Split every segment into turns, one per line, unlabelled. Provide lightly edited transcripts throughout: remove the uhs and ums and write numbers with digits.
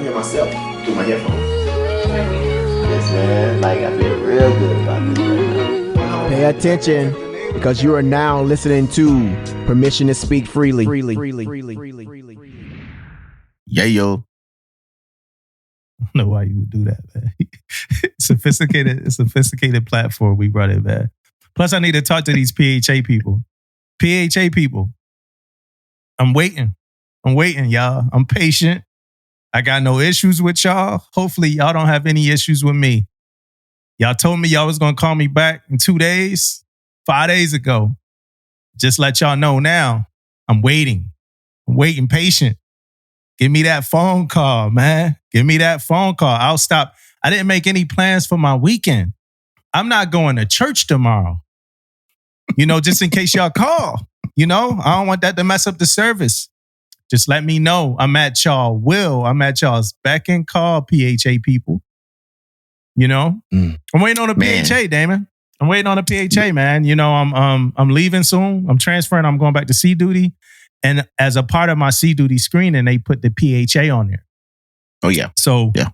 hear myself through my headphones. Yes, man. Like, I feel real good about this right now.
Pay attention, because you are now listening to Permission to Speak Freely.
Yeah, yo. I don't know why you would do that, man. Sophisticated platform we run it, man. Plus, I need to talk to these PHA people. PHA people. I'm waiting, y'all. I'm patient. I got no issues with y'all. Hopefully, y'all don't have any issues with me. Y'all told me y'all was going to call me back in 2 days, 5 days ago. Just let y'all know now, I'm waiting. I'm waiting patient. Give me that phone call, man. Give me that phone call. I'll stop. I didn't make any plans for my weekend. I'm not going to church tomorrow. Just in case y'all call. I don't want that to mess up the service. Just let me know. I'm at y'all will. I'm at y'all's beck and call, PHA people. I'm waiting on a PHA, Damon. I'm waiting on a PHA, man. I'm leaving soon. I'm transferring. I'm going back to C duty. And as a part of my C duty screening, they put the PHA on there.
Oh, yeah.
So,
yeah.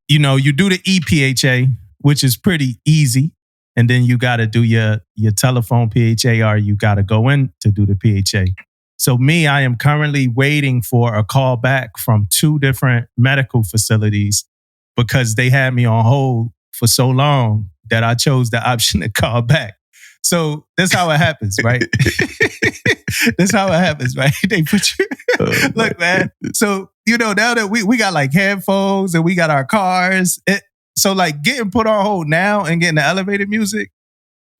You do the EPHA, which is pretty easy. And then you got to do your telephone PHA, or you got to go in to do the PHA. So me, I am currently waiting for a call back from 2 different medical facilities because they had me on hold for so long that I chose the option to call back. So that's how it happens, right? That's how it happens, right? They put you... Look, man. So, now that we got like headphones and we got our cars, so like getting put on hold now and getting the elevator music,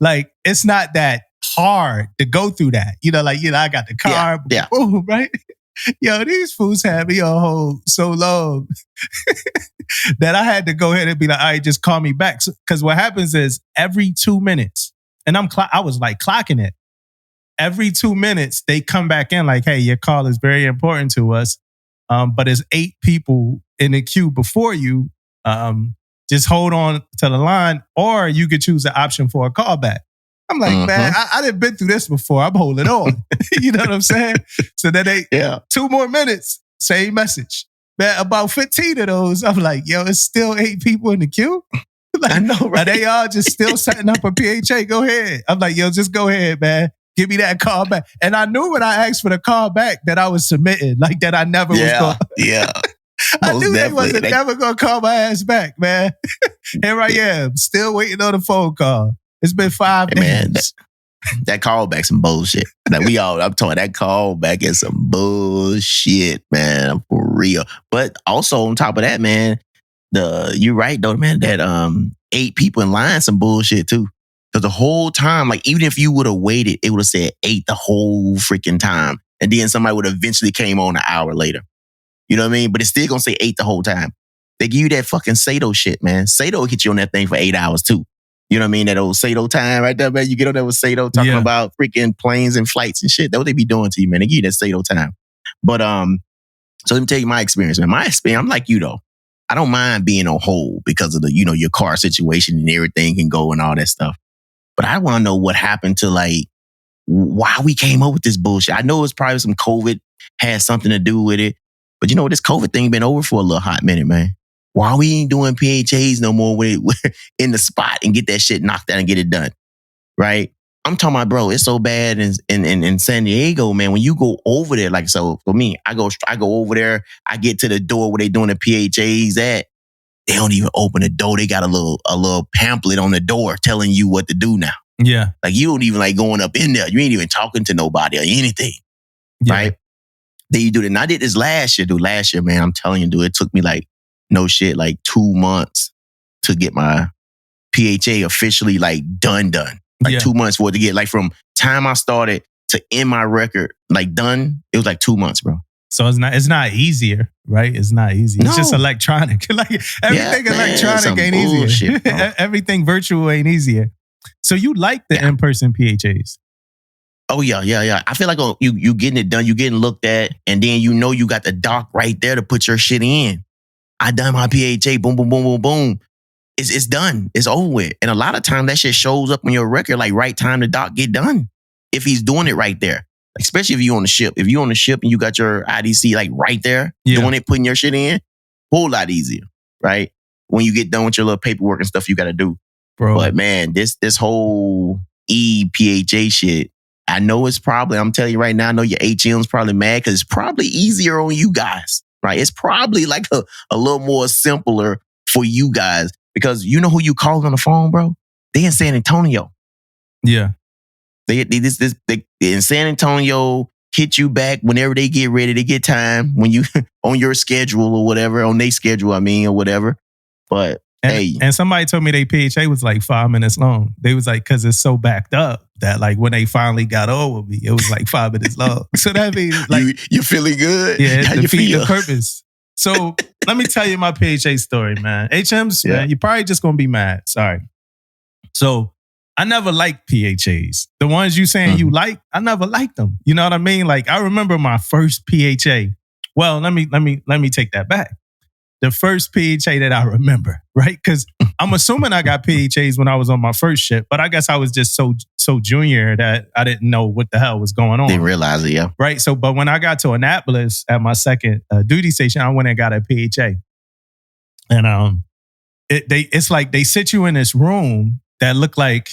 like it's not that hard to go through that. I got the car, boom, right? Yo, these fools had me on hold so long that I had to go ahead and be like, all right, just call me back. Because what happens is every 2 minutes, and I was like clocking it. Every 2 minutes, they come back in like, hey, your call is very important to us. But there's 8 people in the queue before you. Just hold on to the line, or you could choose the option for a callback. I'm like, man, I didn't been through this before. I'm holding on. You know what I'm saying? So then 2 more minutes, same message. Man, about 15 of those, I'm like, yo, it's still 8 people in the queue? Like,
I know, right?
Are they all just still setting up a PHA? Go ahead. I'm like, yo, just go ahead, man. Give me that call back. And I knew when I asked for the call back that I was submitting, like that I never was going.
Yeah.
I knew they wasn't never going to call my ass back, man. Here I am, still waiting on the phone call. It's been 5 days.
Man, that callback some bullshit. I'm talking that callback is some bullshit, man, for real. But also on top of that, man, you're right though, man, that 8 people in line some bullshit too. Because the whole time, like even if you would have waited, it would have said 8 the whole freaking time. And then somebody would have eventually came on an hour later. You know what I mean? But it's still going to say 8 the whole time. They give you that fucking Sato shit, man. Sato hit you on that thing for 8 hours too. You know what I mean? That old Sato time right there, man. You get on there with Sato talking about freaking planes and flights and shit. That's what they be doing to you, man. They give you that Sato time. But so let me tell you my experience, man. My experience, I'm like you though. I don't mind being on hold because of the, your car situation and everything can go and all that stuff. But I want to know what happened to like why we came up with this bullshit. I know it's probably some COVID had something to do with it. But this COVID thing been over for a little hot minute, man. Why we ain't doing PHAs no more with in the spot and get that shit knocked out and get it done, right? I'm talking about, bro, it's so bad in San Diego, man. When you go over there, like, so for me, I go over there, I get to the door where they doing the PHAs at. They don't even open the door. They got a little pamphlet on the door telling you what to do now.
Yeah.
Like you don't even like going up in there. You ain't even talking to nobody or anything, right? Then you do it. And I did this last year, man. I'm telling you, dude, it took me like, no shit, like 2 months to get my PHA officially like done. Like 2 months for it to get, like from time I started to end my record, like done, it was like 2 months, bro.
So it's not easier, right? It's not easy. It's just electronic. Like everything electronic ain't easier. Everything virtual ain't easier. So you like the in-person PHAs?
Oh, yeah. I feel like you getting it done, you getting looked at, and then you got the doc right there to put your shit in. I done my PHA, boom, boom, boom, boom, boom. It's done. It's over with. And a lot of times that shit shows up on your record, like right time the doc get done. If he's doing it right there. Especially if you're on the ship. If you're on the ship and you got your IDC like right there, doing it, putting your shit in, whole lot easier, right? When you get done with your little paperwork and stuff you got to do.
Bro.
But man, this whole PHA shit, I know it's probably, I'm telling you right now, I know your HM's probably mad because it's probably easier on you guys, right? It's probably like a little more simpler for you guys because you know who you call on the phone, bro? They in San Antonio.
Yeah.
They in San Antonio, hit you back whenever they get ready, they get time when you on your schedule or whatever, on their schedule, I mean, or whatever. But
and somebody told me they PHA was like 5 minutes long. They was like, because it's so backed up that like when they finally got over me, it was like 5 minutes long. So that means like
you feeling good?
Yeah,
How
it
you
defeat
feel?
the purpose. So let me tell you my PHA story, man. HMs,
Yeah.
man, you're probably just gonna be mad. Sorry. So I never liked PHAs. The ones you saying you like, I never liked them. You know what I mean? Like I remember my first PHA. Well, let me take that back. The first PHA that I remember, right? Because I'm assuming I got PHAs when I was on my first ship, but I guess I was just so junior that I didn't know what the hell was going on.
Didn't realize it, yeah.
Right. So, but when I got to Annapolis at my second duty station, I went and got a PHA, and it's like they sit you in this room that looked like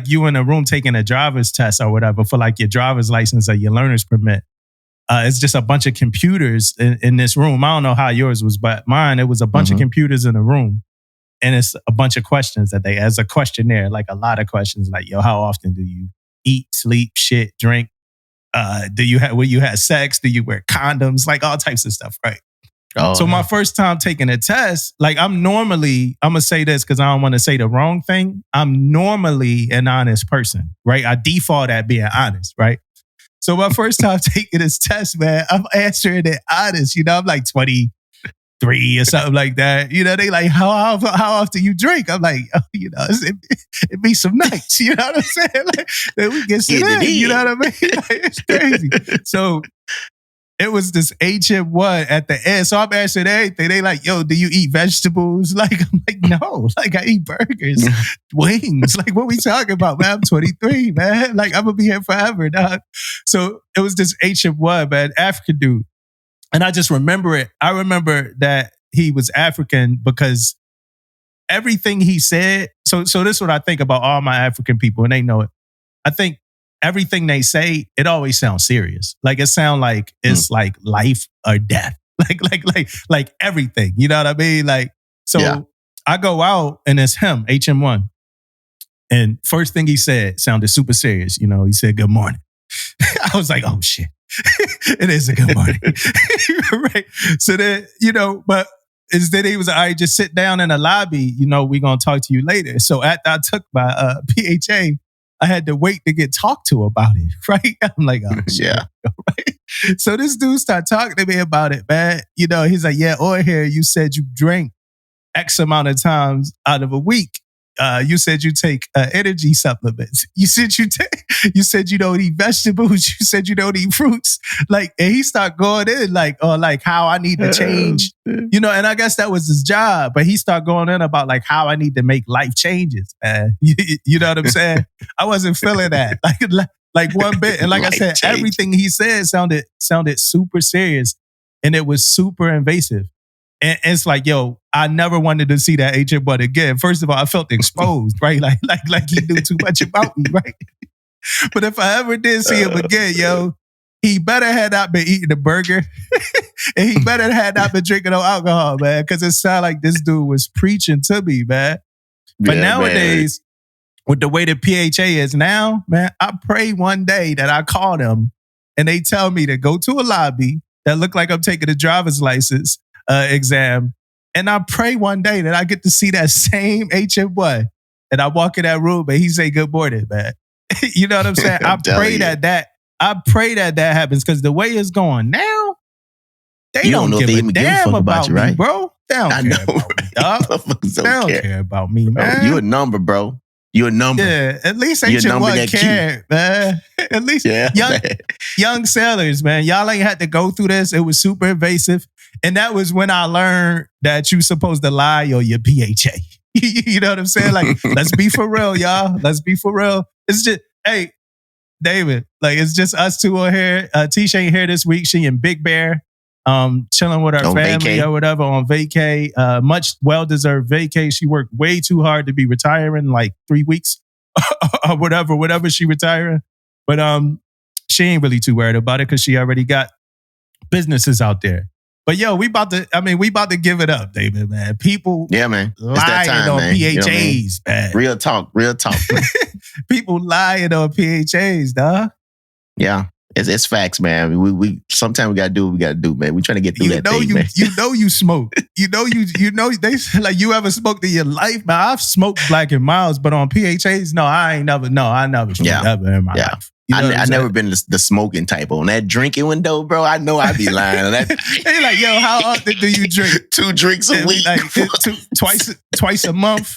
you in a room taking a driver's test or whatever for like your driver's license or your learner's permit. It's just a bunch of computers in this room. I don't know how yours was, but mine, it was a bunch of computers in a room. And it's a bunch of questions that they, as a questionnaire, like a lot of questions, like, yo, how often do you eat, sleep, shit, drink? Will you have sex? Do you wear condoms? Like all types of stuff, right?
Oh,
so my first time taking a test, like I'm going to say this because I don't want to say the wrong thing. I'm normally an honest person, right? I default at being honest, right? So my first time taking this test, man, I'm answering it honest. You know, I'm like 23 or something like that. You know, they like, how often you drink? I'm like, oh, you know, it be some nights. You know what I'm saying? Like, then we get shit in. You know what I mean? Like, it's crazy. So it was this HM1 at the end. So I'm answering everything. They like, yo, do you eat vegetables? Like, I'm like, no. Like, I eat burgers, wings. Like, what we talking about, man? I'm 23, man. Like, I'm going to be here forever, dog. So it was this HM1, man, African dude. And I just remember it. I remember that he was African because everything he said. So this is what I think about all my African people, and they know it. I think everything they say, it always sounds serious. Like it sounds like it's like life or death. Like everything. You know what I mean? Like, so I go out and it's him, HM1. And first thing he said sounded super serious. You know, he said, good morning. I was like, oh shit. It is a good morning. Right. So then, you know, but instead he was, all right, just sit down in the lobby. You know, we're going to talk to you later. So after I took my PHA, I had to wait to get talked to about it, right? I'm like, oh, shit.
Yeah.
Right? So this dude started talking to me about it, man. You know, he's like, yeah, on here, you said you drank X amount of times out of a week. You said you take energy supplements. You said you said you don't eat vegetables. You said you don't eat fruits. Like, and he started going in like how I need to change, you know. And I guess that was his job. But he started going in about like how I need to make life changes. Man, you know what I'm saying? I wasn't feeling that like one bit. And like I said, everything he said sounded super serious, and it was super invasive. And it's like, yo, I never wanted to see that HM butt again. First of all, I felt exposed, right? Like he knew too much about me, right? But if I ever did see him again, yo, he better had not been eating a burger, and he better had not been drinking no alcohol, man. Because it sounded like this dude was preaching to me, man. But nowadays, with the way the PHA is now, man, I pray one day that I call them and they tell me to go to a lobby that look like I'm taking a driver's license exam. And I pray one day that I get to see that same HM1 and I walk in that room and he say, good morning, man. You know what I'm saying? I pray that happens because the way it's going now, they don't give a damn about me, right? Bro. They don't care about me, dog. They don't care about me, man.
You a number, bro. You a number.
Yeah, at least HM1 cared, man. At least young sailors, man. Y'all ain't had to go through this. It was super invasive. And that was when I learned that you supposed to lie or your PHA. You know what I'm saying? Like, let's be for real, y'all. Let's be for real. It's just, hey, David, like, it's just us two on here. Tisha ain't here this week. She in Big Bear. chilling with her
On
family
vacay.
or whatever on vacay. Much well-deserved vacay. She worked way too hard to be retiring like 3 weeks or whatever she retiring. But she ain't really too worried about it because she already got businesses out there. But yo, we about to give it up, David, man. People
Yeah, man. It's
lying
that time,
on
man.
PHAs,
You know what I mean?
man.
Real talk. Man.
People lying on PHAs, dog.
Yeah. It's facts, man. We sometimes we gotta do what we gotta do, man. We trying to get through that thing, man.
You know you smoke. you know they like you ever smoked in your life, man. I've smoked Black and Miles, but on PHAs, no, I never smoked ever in my life. You know
I never been the smoking type. On that drinking window, bro, I know I be lying on that.
They like, yo, how often do you drink?
2 drinks a week.
Like twice a month.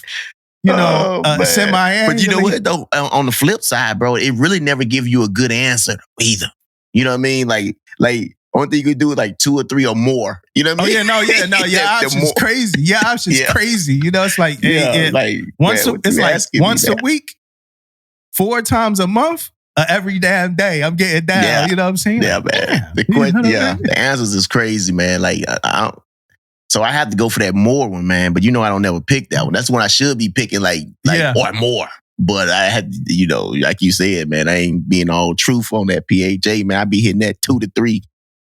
You know, semi-annually.
But you know what, though? On the flip side, bro, it really never give you a good answer either. You know what I mean? Like only thing you could do is like 2 or 3 or more. You know what I mean?
Your option's crazy. Your option's crazy. You know, it's like, once a week, 4 times a month, every damn day. I'm getting down.
Yeah.
You know what I'm saying?
Yeah, man. The answers is crazy, man. Like, so I have to go for that more one, man. But you know, I don't never pick that one. That's the one I should be picking, or more. But I had, you know, like you said, man, I ain't being all truth on that PHA, man. I be hitting that 2 to 3,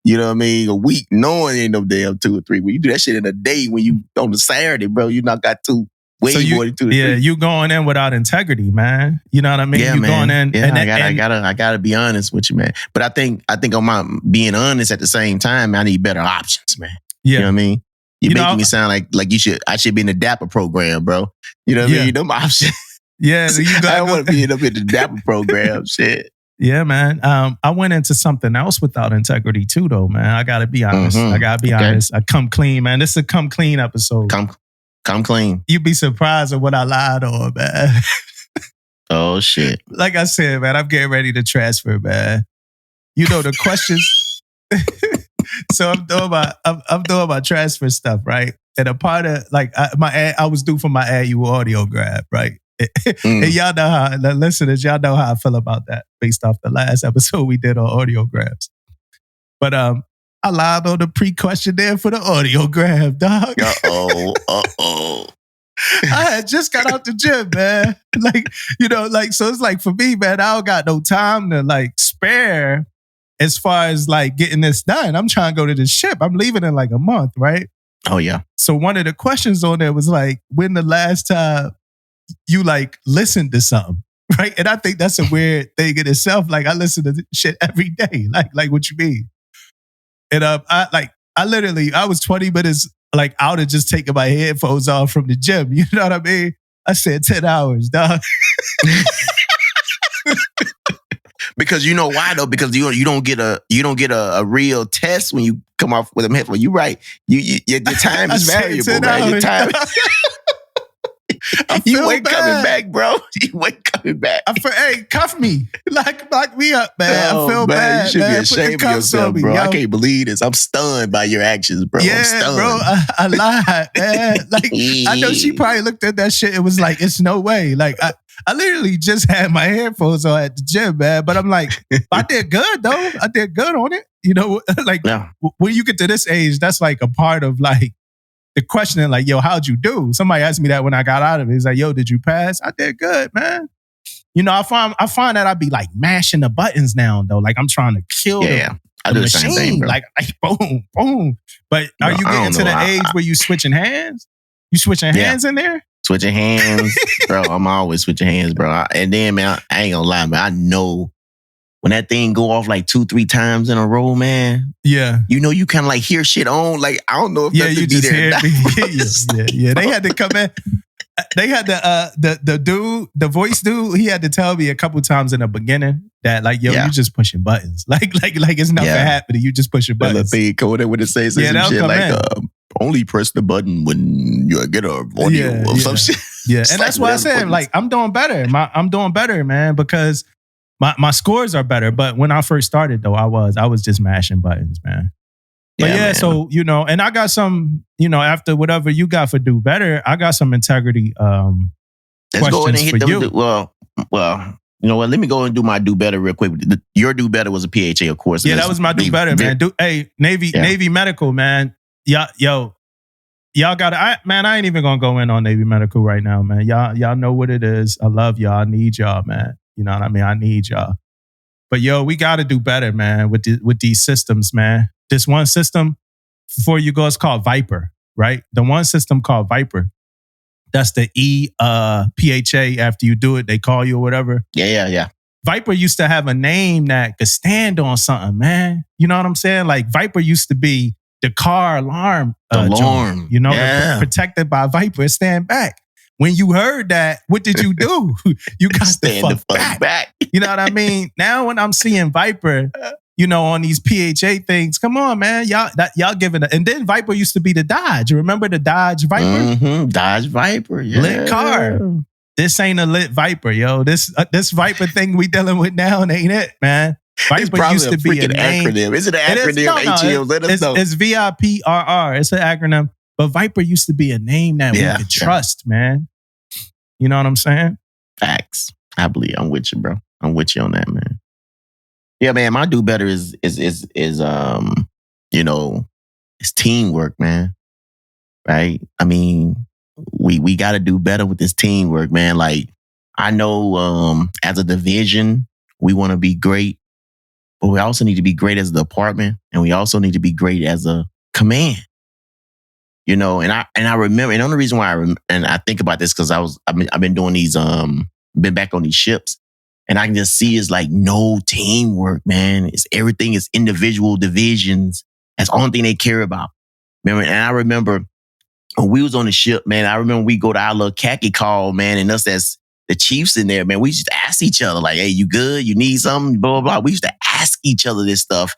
you know what I mean, a week, knowing ain't no damn 2 or 3. When you do that shit in a day, when you on the Saturday, bro, you not got 2. More than 2 to 3.
Yeah, you going in without integrity, man. You know what I mean?
Yeah,
you
man.
Going in.
Yeah, I gotta be honest with you, man. But I think on my being honest at the same time, I need better options, man.
Yeah.
You know what I mean? You're making me sound like I should be in the DAPA program, bro. You know what I mean? Them options.
Yeah,
I don't want to be in the DAPA program, shit.
Yeah, man. I went into something else without integrity too, though, man. I gotta be honest. Honest. I come clean, man. This is a come clean episode.
Come clean.
You'd be surprised at what I lied on, man.
Oh shit!
Like I said, man, I'm getting ready to transfer, man. You know the questions. So I'm doing my transfer stuff, right? And a part of I was due for my annual audiograph, right? And y'all know how, the listeners, y'all know how I feel about that based off the last episode we did on audiographs. But I lied on the pre-questionnaire for the audiograph, dog.
Uh-oh.
I had just got out the gym, man. So it's like for me, man, I don't got no time to spare as far as getting this done. I'm trying to go to the ship. I'm leaving in a month, right?
Oh, yeah.
So one of the questions on there was when the last time you listened to something, right? And I think that's a weird thing in itself. I listen to shit every day. Like what you mean? And I was 20 minutes out of just taking my headphones off from the gym. You know what I mean? I said 10 hours, dog.
Because you know why though? Because you don't get a real test when you come off with them headphones. You're right. Your time is valuable, man. Your time. You ain't coming back, bro. You ain't coming back.
Hey, cuff me. Lock me up, man. I feel bad.
You should be ashamed of yourself, bro. I can't believe this. I'm stunned by your actions, bro.
Yeah,
I'm stunned.
bro. I lied, man. I know she probably looked at that shit. It was it's no way. I literally just had my headphones on at the gym, man. But I'm I did good, though. I did good on it. You know, when you get to this age, that's a part of the questioning, yo, how'd you do? Somebody asked me that when I got out of it. It's yo, did you pass? I did good, man. You know, I find that I be mashing the buttons now, though. I'm trying to kill the
I do the
machine.
same thing, bro.
Boom, boom. But are you getting to the age where you switching hands? You switching hands in there?
Switching hands, bro. I'm always switching hands, bro. And then, man, I ain't gonna lie, man. I know when that thing go off 2-3 times in a row, man.
Yeah.
You know, you kind of hear shit on. I don't know if
you just
there.
Yeah. They had to come in. They had the voice dude. He had to tell me a couple times in the beginning that you just pushing buttons. It's nothing happening. You just pushing buttons.
That thing come in when it says some shit only press the button when you get a audio or some shit.
Yeah, and that's why I said I'm doing better. I'm doing better, man, because my scores are better. But when I first started, though, I was just mashing buttons, man. But man. So, and I got some, after whatever you got for do better, I got some integrity
Let's go ahead and hit
for
them.
you.
Well, You know what? Let me go and do my do better real quick. Your do better was a PHA, of course.
Yeah, that was my do better, man. Navy Medical, man. Y'all gotta, I ain't even gonna go in on Navy Medical right now, man. Y'all know what it is. I love y'all. I need y'all, man. You know what I mean? I need y'all. But we gotta do better, man, with these systems, man. This one system, before you go, it's called Viper, right? The one system called Viper. That's the PHA. After you do it, they call you or whatever.
Yeah.
Viper used to have a name that could stand on something, man. You know what I'm saying? Like Viper used to be the car alarm.
Alarm.
You know, protected by Viper, stand back. When you heard that, what did you do? You got
stand
the fuck back. You know what I mean? Now when I'm seeing Viper, on these PHA things, come on, man. Y'all giving it. And then Viper used to be the Dodge. You remember the Dodge Viper?
Mm-hmm. Dodge Viper, yeah.
Lit car. This ain't a lit Viper, yo. This Viper thing we dealing with now ain't it, man. Viper used to be a name.
Acronym. Is it an acronym? HEO? Let us know.
It's VIPRR. It's an acronym. But Viper used to be a name that we could trust, man. You know what I'm saying?
Facts. I believe I'm with you, bro. I'm with you on that, man. Yeah, man. My do better is it's teamwork, man. Right? I mean, we got to do better with this teamwork, man. Like, I know as a division, we want to be great, but we also need to be great as a department, and we also need to be great as a command. And I remember, and the only reason why I think about this because I've been doing these been back on these ships, and I can just see it's like no teamwork, man. It's everything is individual divisions. That's the only thing they care about. And I remember when we was on the ship, man. I remember we go to our little khaki call, man, and us as the chiefs in there, man. We used to ask each other like, "Hey, you good? You need something?" Blah blah blah. We used to ask each other this stuff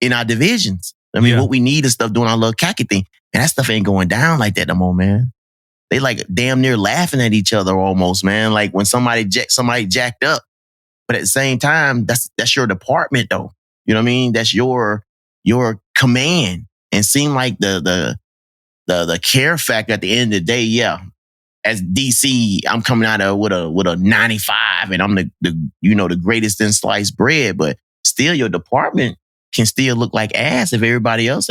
in our divisions. I mean, what we need is stuff doing our little khaki thing. And that stuff ain't going down like that no more, man. They like damn near laughing at each other almost, man. Like when somebody jacked up. But at the same time, that's your department though. You know what I mean? That's your command. And seem like the care factor at the end of the day, yeah. As DC, I'm coming out of with a 95 and I'm the greatest in sliced bread, but still your department can still look like ass if everybody else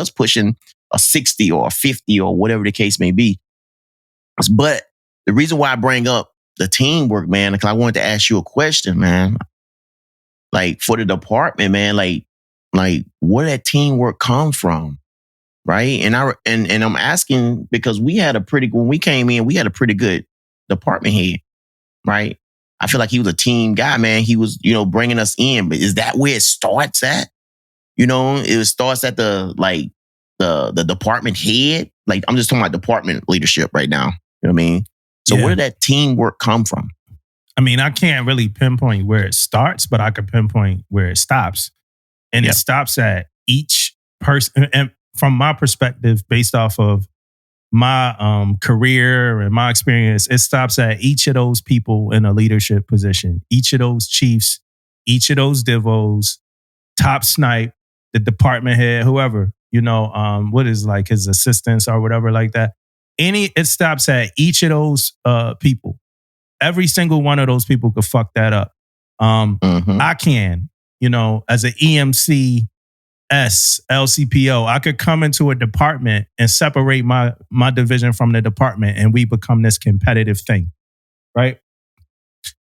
pushing a 60 or a 50 or whatever the case may be. But the reason why I bring up the teamwork, man, because I wanted to ask you a question, man. Like for the department, man, like where that teamwork come from, right? And I'm asking because when we came in, we had a pretty good department head, right? I feel like he was a team guy, man. He was, bringing us in. But is that where it starts at? It starts at the department head. Like, I'm just talking about department leadership right now. You know what I mean? So where did that teamwork come from?
I mean, I can't really pinpoint where it starts, but I can pinpoint where it stops. And it stops at each person. And from my perspective, based off of my career and my experience, it stops at each of those people in a leadership position. Each of those chiefs, each of those divos, top snipe, the department head, whoever, what is like his assistants or whatever like that. It stops at each of those people. Every single one of those people could fuck that up. I can, as an EMC, LCPO, I could come into a department and separate my division from the department and we become this competitive thing, right?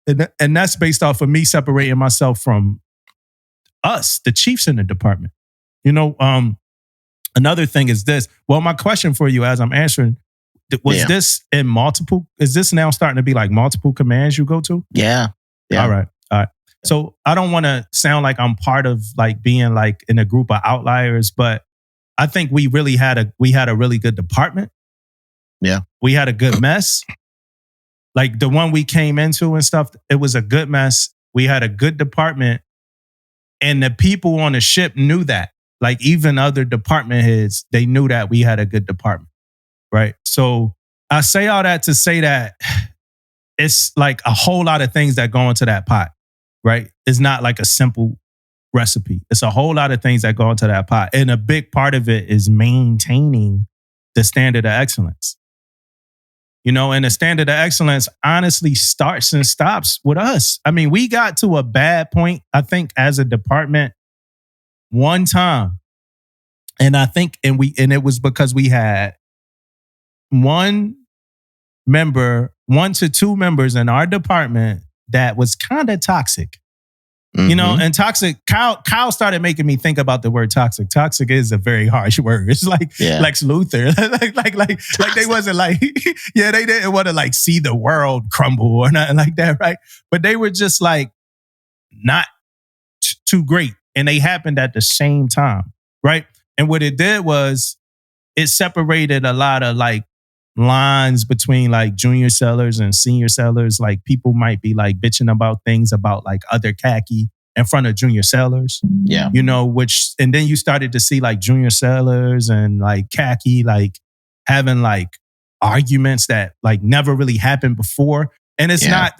And that's based off of me separating myself from us, the chiefs in the department. Another thing is this. Well, my question for you as I'm answering, was this in multiple, is this now starting to be like multiple commands you go to?
Yeah.
All right. So I don't want to sound like I'm part of like being like in a group of outliers, but I think we had a really good department.
Yeah.
We had a good mess. Like the one we came into and stuff, it was a good mess. We had a good department and the people on the ship knew that. Like even other department heads, they knew that we had a good department. Right. So I say all that to say that it's like a whole lot of things that go into that pot. Right? It's not like a simple recipe. It's a whole lot of things that go into that pot. And a big part of it is maintaining the standard of excellence. And the standard of excellence honestly starts and stops with us. I mean, we got to a bad point, I think, as a department one time. And I think, and it was because we had one to two members in our department that was kind of toxic. And toxic, Kyle started making me think about the word toxic. Toxic is a very harsh word. It's like Lex Luthor. like they wasn't like, they didn't want to like see the world crumble or nothing like that, right? But they were just like not too great. And they happened at the same time, right? And what it did was it separated a lot of like lines between like junior sellers and senior sellers. Like people might be like bitching about things about like other khaki in front of junior sellers.
Yeah.
And then you started to see like junior sellers and like khaki like having like arguments that like never really happened before. And it's not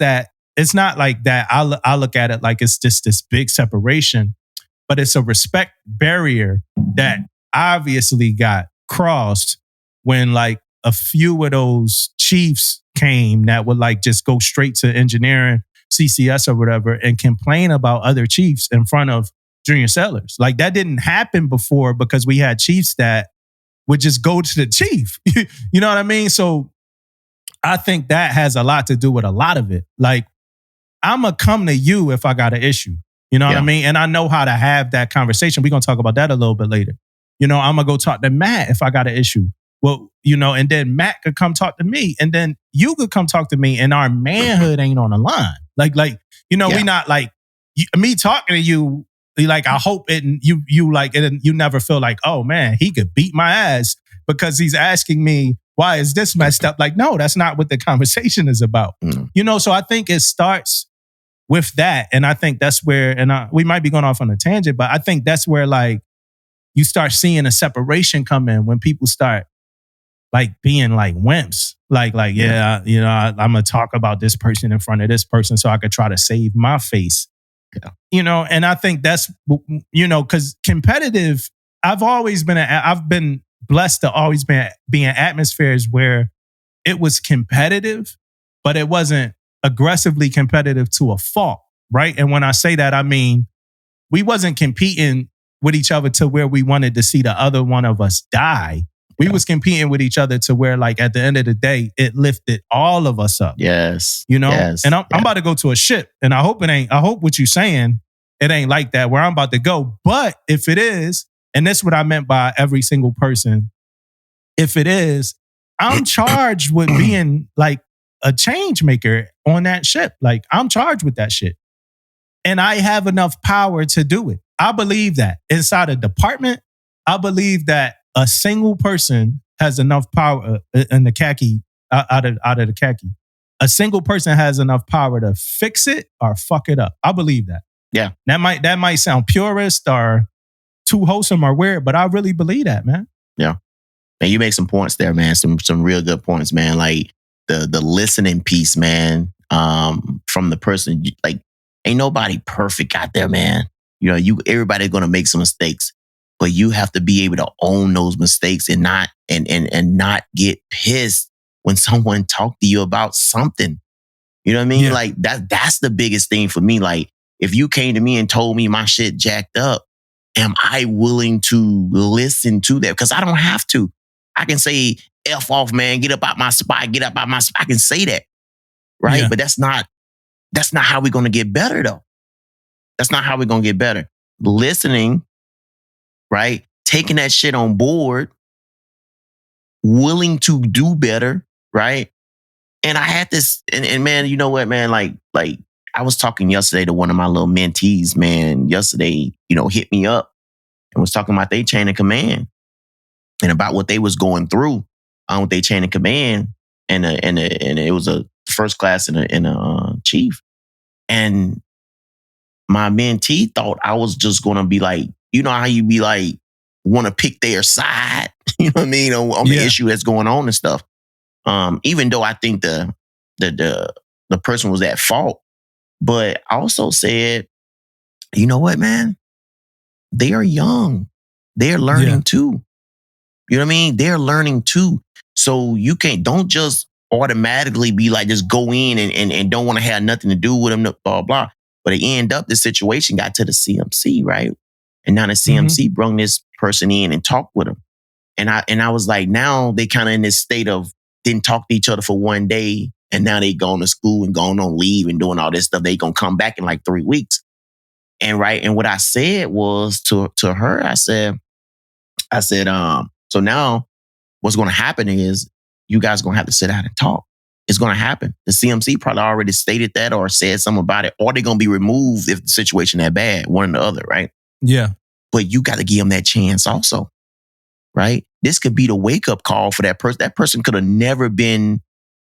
like that. I look at it like it's just this big separation, but it's a respect barrier that obviously got crossed when like a few of those chiefs came that would like just go straight to engineering, CCS or whatever, and complain about other chiefs in front of junior sellers. Like that didn't happen before because we had chiefs that would just go to the chief. You know what I mean? So I think that has a lot to do with a lot of it. Like I'm going to come to you if I got an issue. You know what I mean? And I know how to have that conversation. We're going to talk about that a little bit later. I'm going to go talk to Matt if I got an issue. Well, and then Matt could come talk to me, and then you could come talk to me, and our manhood ain't on the line. We not like me talking to you. Like I hope it, you like it, and you never feel like, oh man, he could beat my ass because he's asking me why is this messed up. Like no, that's not what the conversation is about. So I think it starts with that, and I think that's where, and we might be going off on a tangent, but I think that's where like you start seeing a separation come in when people start like being like wimps, I'm gonna talk about this person in front of this person so I could try to save my face. And I think that's because competitive. I've been blessed to always be in atmospheres where it was competitive, but it wasn't aggressively competitive to a fault, right? And when I say that, I mean we wasn't competing with each other to where we wanted to see the other one of us die. We was competing with each other to where, like, at the end of the day, it lifted all of us up.
Yes.
Yes. And I'm about to go to a ship, and I hope what you're saying, it ain't like that where I'm about to go. But if it is, and that's what I meant by every single person, if it is, I'm charged with being like a change maker on that ship. Like, I'm charged with that shit. And I have enough power to do it. I believe that inside a department, I believe that a single person has enough power in the khaki, out of the khaki. A single person has enough power to fix it or fuck it up. I believe that.
Yeah.
That might sound purist or too wholesome or weird, but I really believe that, man.
Yeah. And you make some points there, man. Some real good points, man. Like the listening piece, man. From the person, like, ain't nobody perfect out there, man. Everybody's gonna make some mistakes. But you have to be able to own those mistakes and not get pissed when someone talk to you about something. You know what I mean?
Yeah.
Like that's the biggest thing for me. Like if you came to me and told me my shit jacked up, am I willing to listen to that? Because I don't have to. I can say, F off, man, get up out my spot, get up out my spot. I can say that. Right?
Yeah.
But that's not how we're gonna get better though. That's not how we're gonna get better. Listening, right? Taking that shit on board, willing to do better, right? And I had this, and man, you know what, man? Like I was talking yesterday to one of my little mentees, man. Yesterday, hit me up and was talking about their chain of command and about what they was going through with their chain of command, and it was a first class and a chief, and my mentee thought I was just gonna be like, you know how you be like, want to pick their side, you know what I mean, on the issue that's going on and stuff. Even though I think the person was at fault, but I also said, you know what, man? They are young. They're learning too. You know what I mean? They're learning too. So don't just automatically be like, just go in and don't want to have nothing to do with them, blah, blah. But it ended up, the situation got to the CMC, right? And now the CMC brought this person in and talked with them. And I was like, now they kind of in this state of didn't talk to each other for one day. And now they going to school and going on leave and doing all this stuff. They going to come back in like 3 weeks. And right. And what I said was to her, I said, so now what's going to happen is you guys going to have to sit down and talk. It's going to happen. The CMC probably already stated that or said something about it, or they're going to be removed if the situation that bad, one or the other, right?
Yeah.
But you got to give them that chance also, right? This could be the wake-up call for that person. That person could have never been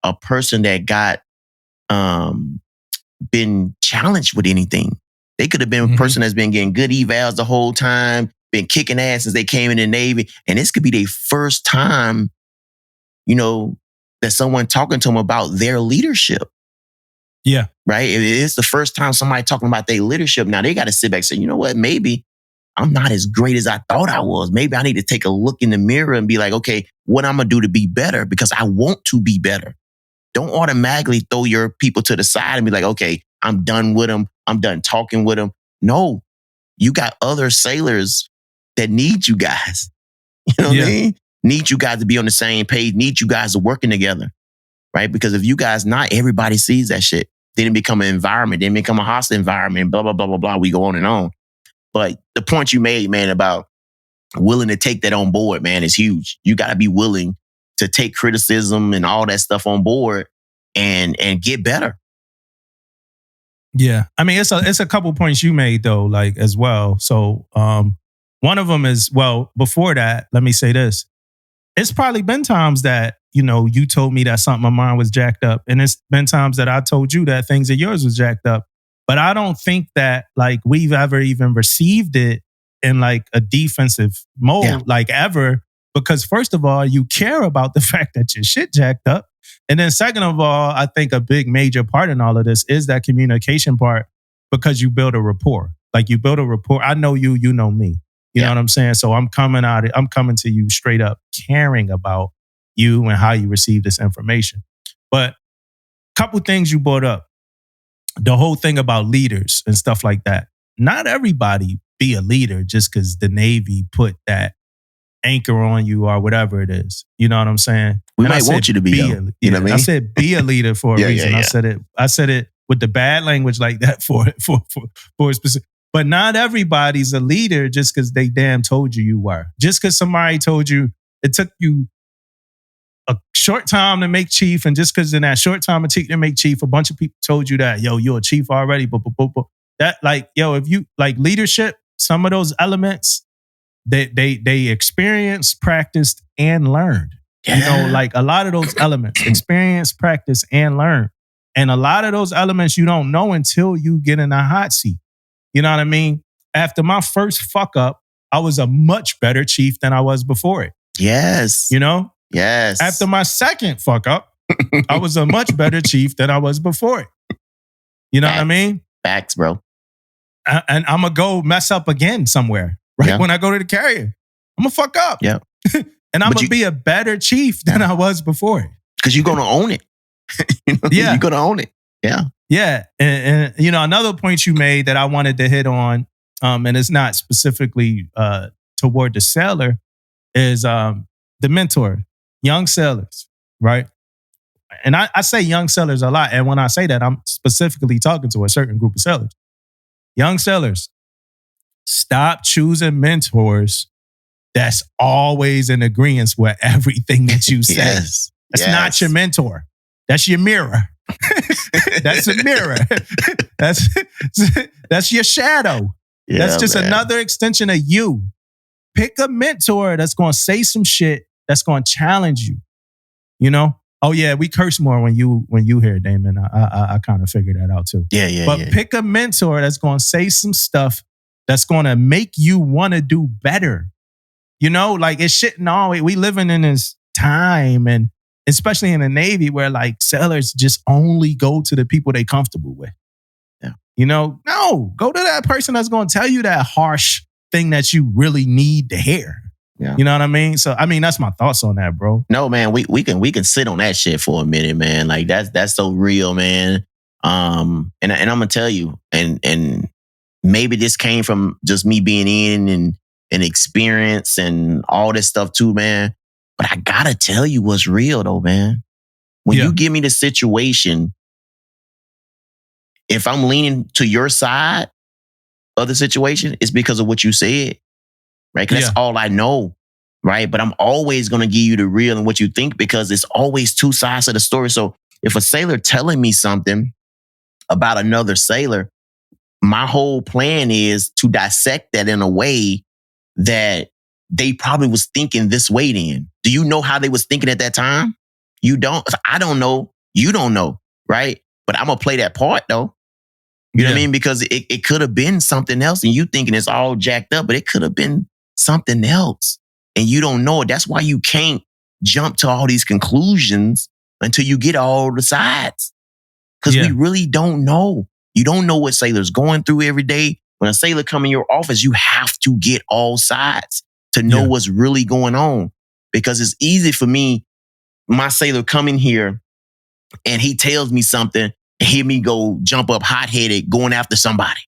a person that got been challenged with anything. They could have been a person that's been getting good evals the whole time, been kicking ass since they came in the Navy. And this could be their first time, that someone talking to them about their leadership.
Yeah.
Right? It's the first time somebody talking about their leadership. Now they got to sit back and say, you know what? Maybe I'm not as great as I thought I was. Maybe I need to take a look in the mirror and be like, okay, what I'm going to do to be better because I want to be better. Don't automatically throw your people to the side and be like, okay, I'm done with them. I'm done talking with them. No, you got other sailors that need you guys. You know what I mean? Need you guys to be on the same page. Need you guys to working together, right? Because if you guys not, everybody sees that shit. Then it become an environment. Then it become a hostile environment. Blah, blah, blah, blah, blah. We go on and on. But the point you made, man, about willing to take that on board, man, is huge. You got to be willing to take criticism and all that stuff on board and get better.
Yeah. I mean, it's a couple points you made though, like as well. So one of them is, well, before that, let me say this. It's probably been times that, you told me that something of mine was jacked up. And it's been times that I told you that things of yours was jacked up. But I don't think that like we've ever even received it in like a defensive mode, like ever. Because first of all, you care about the fact that your shit jacked up. And then second of all, I think a big major part in all of this is that communication part, because you build a rapport. Like you build a rapport. I know you, you know me. You know what I'm saying? So I'm coming to you straight up caring about you and how you receive this information. But a couple things you brought up. The whole thing about leaders and stuff like that. Not everybody be a leader just because the Navy put that anchor on you or whatever it is. You know what I'm saying?
We might want you to be, though. You know what I mean?
I said be a leader for a reason.
Yeah.
I said it with the bad language like that for a specific. But not everybody's a leader just because they damn told you were. Just because somebody told you it took you a short time to make chief, and just because in that short time it took you to make chief, a bunch of people told you that, yo, you're a chief already. But that, like, yo, if you like leadership, some of those elements they experienced, practiced, and learned.
Yeah.
Like a lot of those elements, experience, practice, and learn. And a lot of those elements you don't know until you get in a hot seat. You know what I mean? After my first fuck up, I was a much better chief than I was before it.
Yes. Yes.
After my second fuck up, I was a much better chief than I was before it. You know what I mean?
Facts, bro.
And I'm going to go mess up again somewhere, right? Yeah. When I go to the carrier, I'm going to fuck up.
Yeah.
And I'm going to be a better chief than I was before it.
Because you're going to own it. You're going to own it. Yeah.
Yeah. And another point you made that I wanted to hit on, and it's not specifically toward the sailor, is the mentor, young sailors, right? And I say young sailors a lot. And when I say that, I'm specifically talking to a certain group of sailors. Young sailors, stop choosing mentors that's always in agreement with everything that you say.
Yes.
That's not your mentor. That's your mirror. That's a mirror. That's your shadow.
Yeah,
that's just another extension of you. Pick a mentor that's going to say some shit that's going to challenge you. Oh yeah, we curse more when you hear Damon. I kind of figured that out too.
Yeah.
But pick a mentor that's going to say some stuff that's going to make you want to do better. Like it shouldn't always. We living in this time, and especially in the Navy, where like sailors just only go to the people they comfortable with.
Yeah.
No, go to that person that's going to tell you that harsh thing that you really need to hear.
Yeah.
You know what I mean? So I mean, that's my thoughts on that, bro.
No, man, we can sit on that shit for a minute, man. Like that's so real, man. And I'm gonna tell you, and maybe this came from just me being in and experience and all this stuff too, man. But I gotta tell you what's real though, man. When
Yeah.
you give me the situation, if I'm leaning to your side of the situation, it's because of what you said, right? Because
Yeah.
that's all I know, right? But I'm always gonna give you the real and what you think because it's always two sides of the story. So if a sailor telling me something about another sailor, my whole plan is to dissect that in a way that they probably was thinking this way then. Do you know how they was thinking at that time? You don't. I don't know. You don't know, right? But I'm going to play that part though. You know what I mean? Because it could have been something else and you thinking it's all jacked up, but it could have been something else. And you don't know it. That's why you can't jump to all these conclusions until you get all the sides. Because we really don't know. You don't know what sailors going through every day. When a sailor come in your office, you have to get all sides to know what's really going on. Because it's easy for me, my sailor come in here and he tells me something, and hear me go jump up hot-headed going after somebody.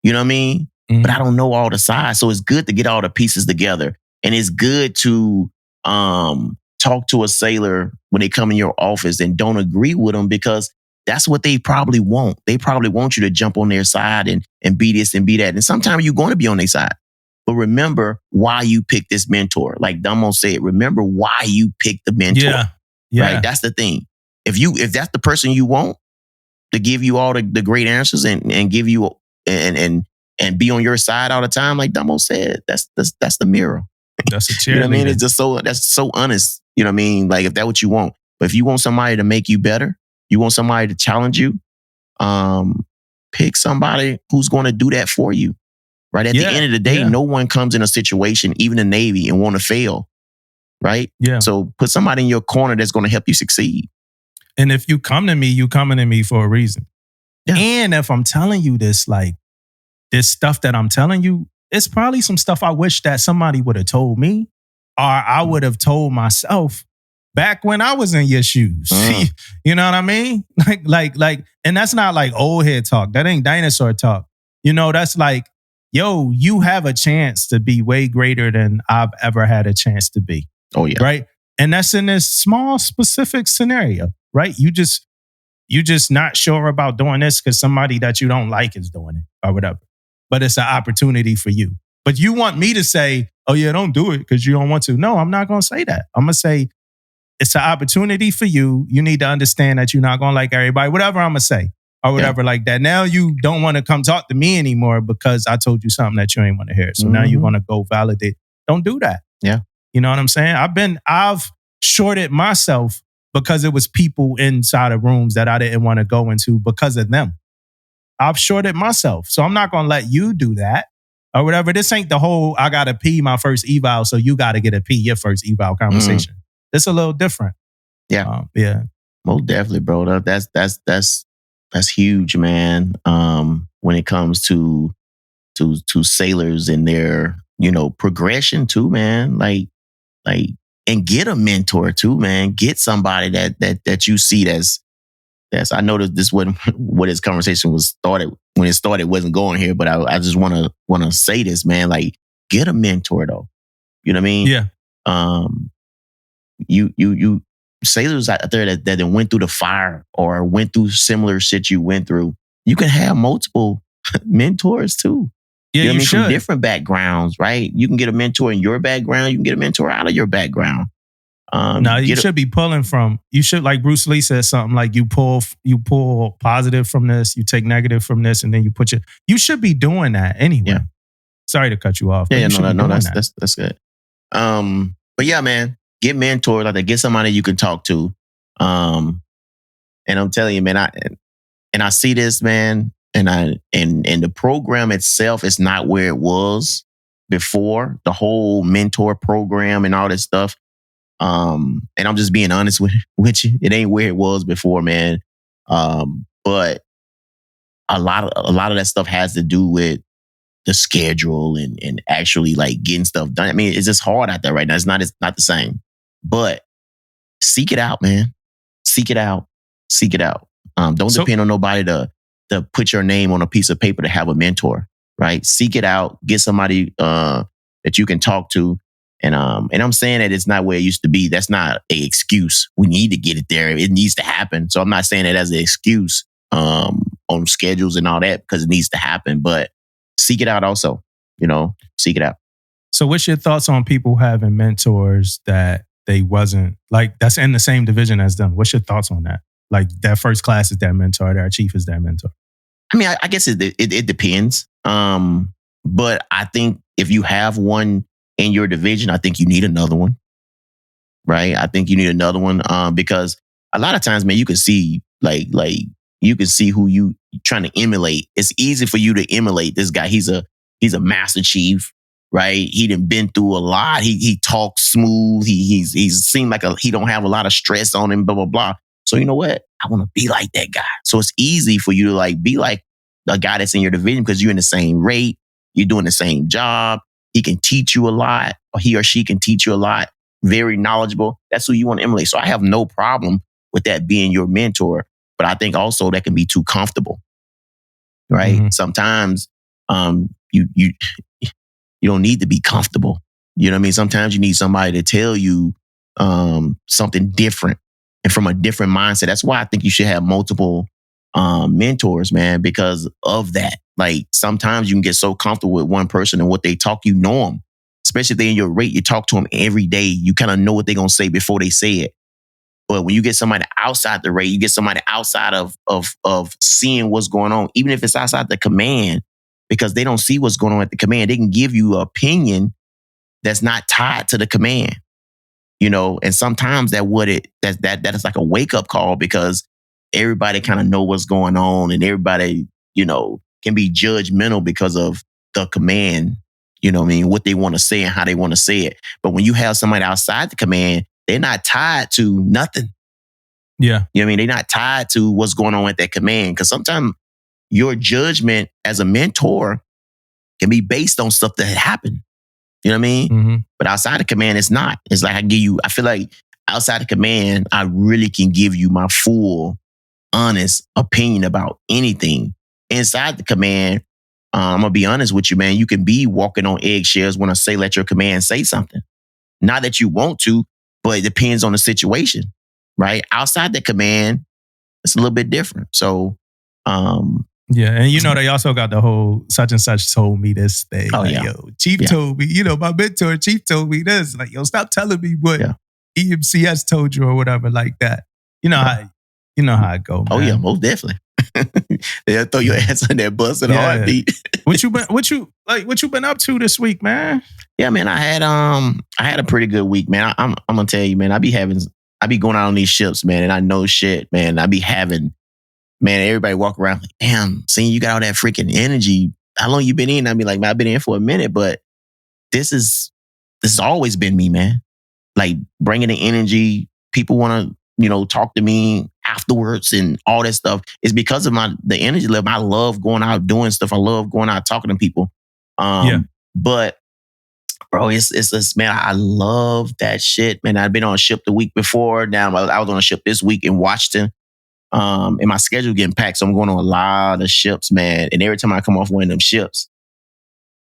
You know what I mean? But I don't know all the sides. So it's good to get all the pieces together. And it's good to talk to a sailor when they come in your office and don't agree with them because that's what they probably want. They probably want you to jump on their side and be this and be that. And sometimes you're going to be on their side. But remember why you picked this mentor. Like Dumbo said, remember why you picked the mentor.
Yeah.
Right? That's the thing. If that's the person you want to give you all the great answers and give you and be on your side all the time, like Dumbo said, that's the mirror.
That's a cheerleader.
You know what I mean? It's just that's so honest. You know what I mean? Like if that's what you want. But if you want somebody to make you better, you want somebody to challenge you, pick somebody who's going to do that for you. Right? At the end of the day, no one comes in a situation, even the Navy, and want to fail. Right?
Yeah.
So put somebody in your corner that's going to help you succeed.
And if you come to me, you coming to me for a reason. Yeah. And if I'm telling you this, like this stuff that I'm telling you, it's probably some stuff I wish that somebody would have told me or I would have told myself back when I was in your shoes. You know what I mean? Like, and that's not like old head talk. That ain't dinosaur talk. You know, that's like, yo, you have a chance to be way greater than I've ever had a chance to be.
Oh, yeah.
Right? And that's in this small, specific scenario, right? You just not sure about doing this because somebody that you don't like is doing it or whatever. But it's an opportunity for you. But you want me to say, oh yeah, don't do it because you don't want to. No, I'm not going to say that. I'm going to say, it's an opportunity for you. You need to understand that you're not going to like everybody, whatever I'm going to say or whatever like that. Now you don't want to come talk to me anymore because I told you something that you ain't want to hear. So now you want to go validate. Don't do that.
Yeah.
You know what I'm saying? I've shorted myself because it was people inside of rooms that I didn't want to go into because of them. I've shorted myself. So I'm not going to let you do that or whatever. This ain't the whole, I got to pee my first eval, so you got to get a pee your first eval conversation. It's a little different.
Yeah.
Yeah.
Most definitely, bro. That's huge, man. When it comes to sailors and their, progression too, man. Like, and get a mentor too, man. Get somebody that you see that's. I know that this wasn't what his conversation was started. When it started, it wasn't going here, but I just want to say this, man. Like, get a mentor though. You know what I mean?
Yeah.
You sailors out there that went through the fire or went through similar shit you went through. You can have multiple mentors too.
Yeah,
you know what I mean?
should.
From different backgrounds, right? You can get a mentor in your background. You can get a mentor out of your background.
No, you should be pulling from. You should, like Bruce Lee said something like you pull positive from this, you take negative from this, and then you put your. You should be doing that anyway.
Yeah.
Sorry to cut you off.
Yeah, no, that's good. But yeah, man, get mentors like that. Get somebody you can talk to. And I'm telling you, man, I see this, man, and the program itself is not where it was before. The whole mentor program and all this stuff. And I'm just being honest with you. It ain't where it was before, man. But a lot of that stuff has to do with the schedule and actually like getting stuff done. I mean, it's just hard out there right now. It's not the same. But seek it out, man. Seek it out. Seek it out. Don't depend on nobody to put your name on a piece of paper to have a mentor, right? Seek it out. Get somebody that you can talk to. And I'm saying that it's not where it used to be. That's not an excuse. We need to get it there. It needs to happen. So I'm not saying that as an excuse on schedules and all that, because it needs to happen. But seek it out also. Seek it out.
So what's your thoughts on people having mentors that they wasn't like that's in the same division as them? What's your thoughts on that? Like their first class is their mentor, their chief is their mentor.
I mean, I guess it depends. But I think if you have one in your division, I think you need another one, right? I think you need another one because a lot of times, man, you can see like you can see who you trying to emulate. It's easy for you to emulate this guy. He's a master chief, right? He done been through a lot. He talks smooth. He's seemed like he don't have a lot of stress on him. Blah blah blah. So you know what? I want to be like that guy. So it's easy for you to like be like the guy that's in your division because you're in the same rate. You're doing the same job. He can teach you a lot, or he or she can teach you a lot. Very knowledgeable. That's who you want to emulate. So I have no problem with that being your mentor. But I think also that can be too comfortable, right?
Mm-hmm.
Sometimes you don't need to be comfortable. You know what I mean? Sometimes you need somebody to tell you something different and from a different mindset. That's why I think you should have multiple mentors, man, because of that. Like sometimes you can get so comfortable with one person and what they talk, you know them. Especially if they're in your rate, you talk to them every day. You kind of know what they're going to say before they say it. But when you get somebody outside the rate, you get somebody outside of seeing what's going on, even if it's outside the command, because they don't see what's going on at the command. They can give you an opinion that's not tied to the command, and sometimes that is like a wake up call because everybody kind of know what's going on and everybody, can be judgmental because of the command, what they want to say and how they want to say it. But when you have somebody outside the command, they're not tied to nothing.
Yeah.
You know what I mean? They're not tied to what's going on at that command. Because sometimes your judgment as a mentor can be based on stuff that happened. You know what I mean?
Mm-hmm.
But outside the command, it's not. It's like I feel like outside the command, I really can give you my full, honest opinion about anything. Inside the command, I'm going to be honest with you, man. You can be walking on eggshells when I say let your command say something. Not that you want to, but it depends on the situation, right? Outside the command, it's a little bit different. So,
yeah, and they also got the whole such and such told me this thing.
Oh,
like,
yeah.
yo, Chief told me, my mentor, Chief told me this. Like, yo, stop telling me what EMCS told you or whatever like that. How it go, man.
Oh yeah, most definitely. They'll throw your ass on that bus in a heartbeat.
What you been up to this week, man?
Yeah, man, I had a pretty good week, man. I'm gonna tell you, man, I be going out on these ships, man, and I know shit, man. I be having, man, everybody walk around like, damn, seeing you got all that freaking energy. How long you been in? I be like, man, I've been in for a minute, but this has always been me, man. Like bringing the energy, people want to, talk to me afterwards and all that stuff. It's because of the energy level. I love going out doing stuff. I love going out talking to people. But bro, it's man, I love that shit, man. I've been on a ship the week before. Now I was on a ship this week in Washington. And my schedule getting packed, so I'm going on a lot of ships, man. And every time I come off one of them ships,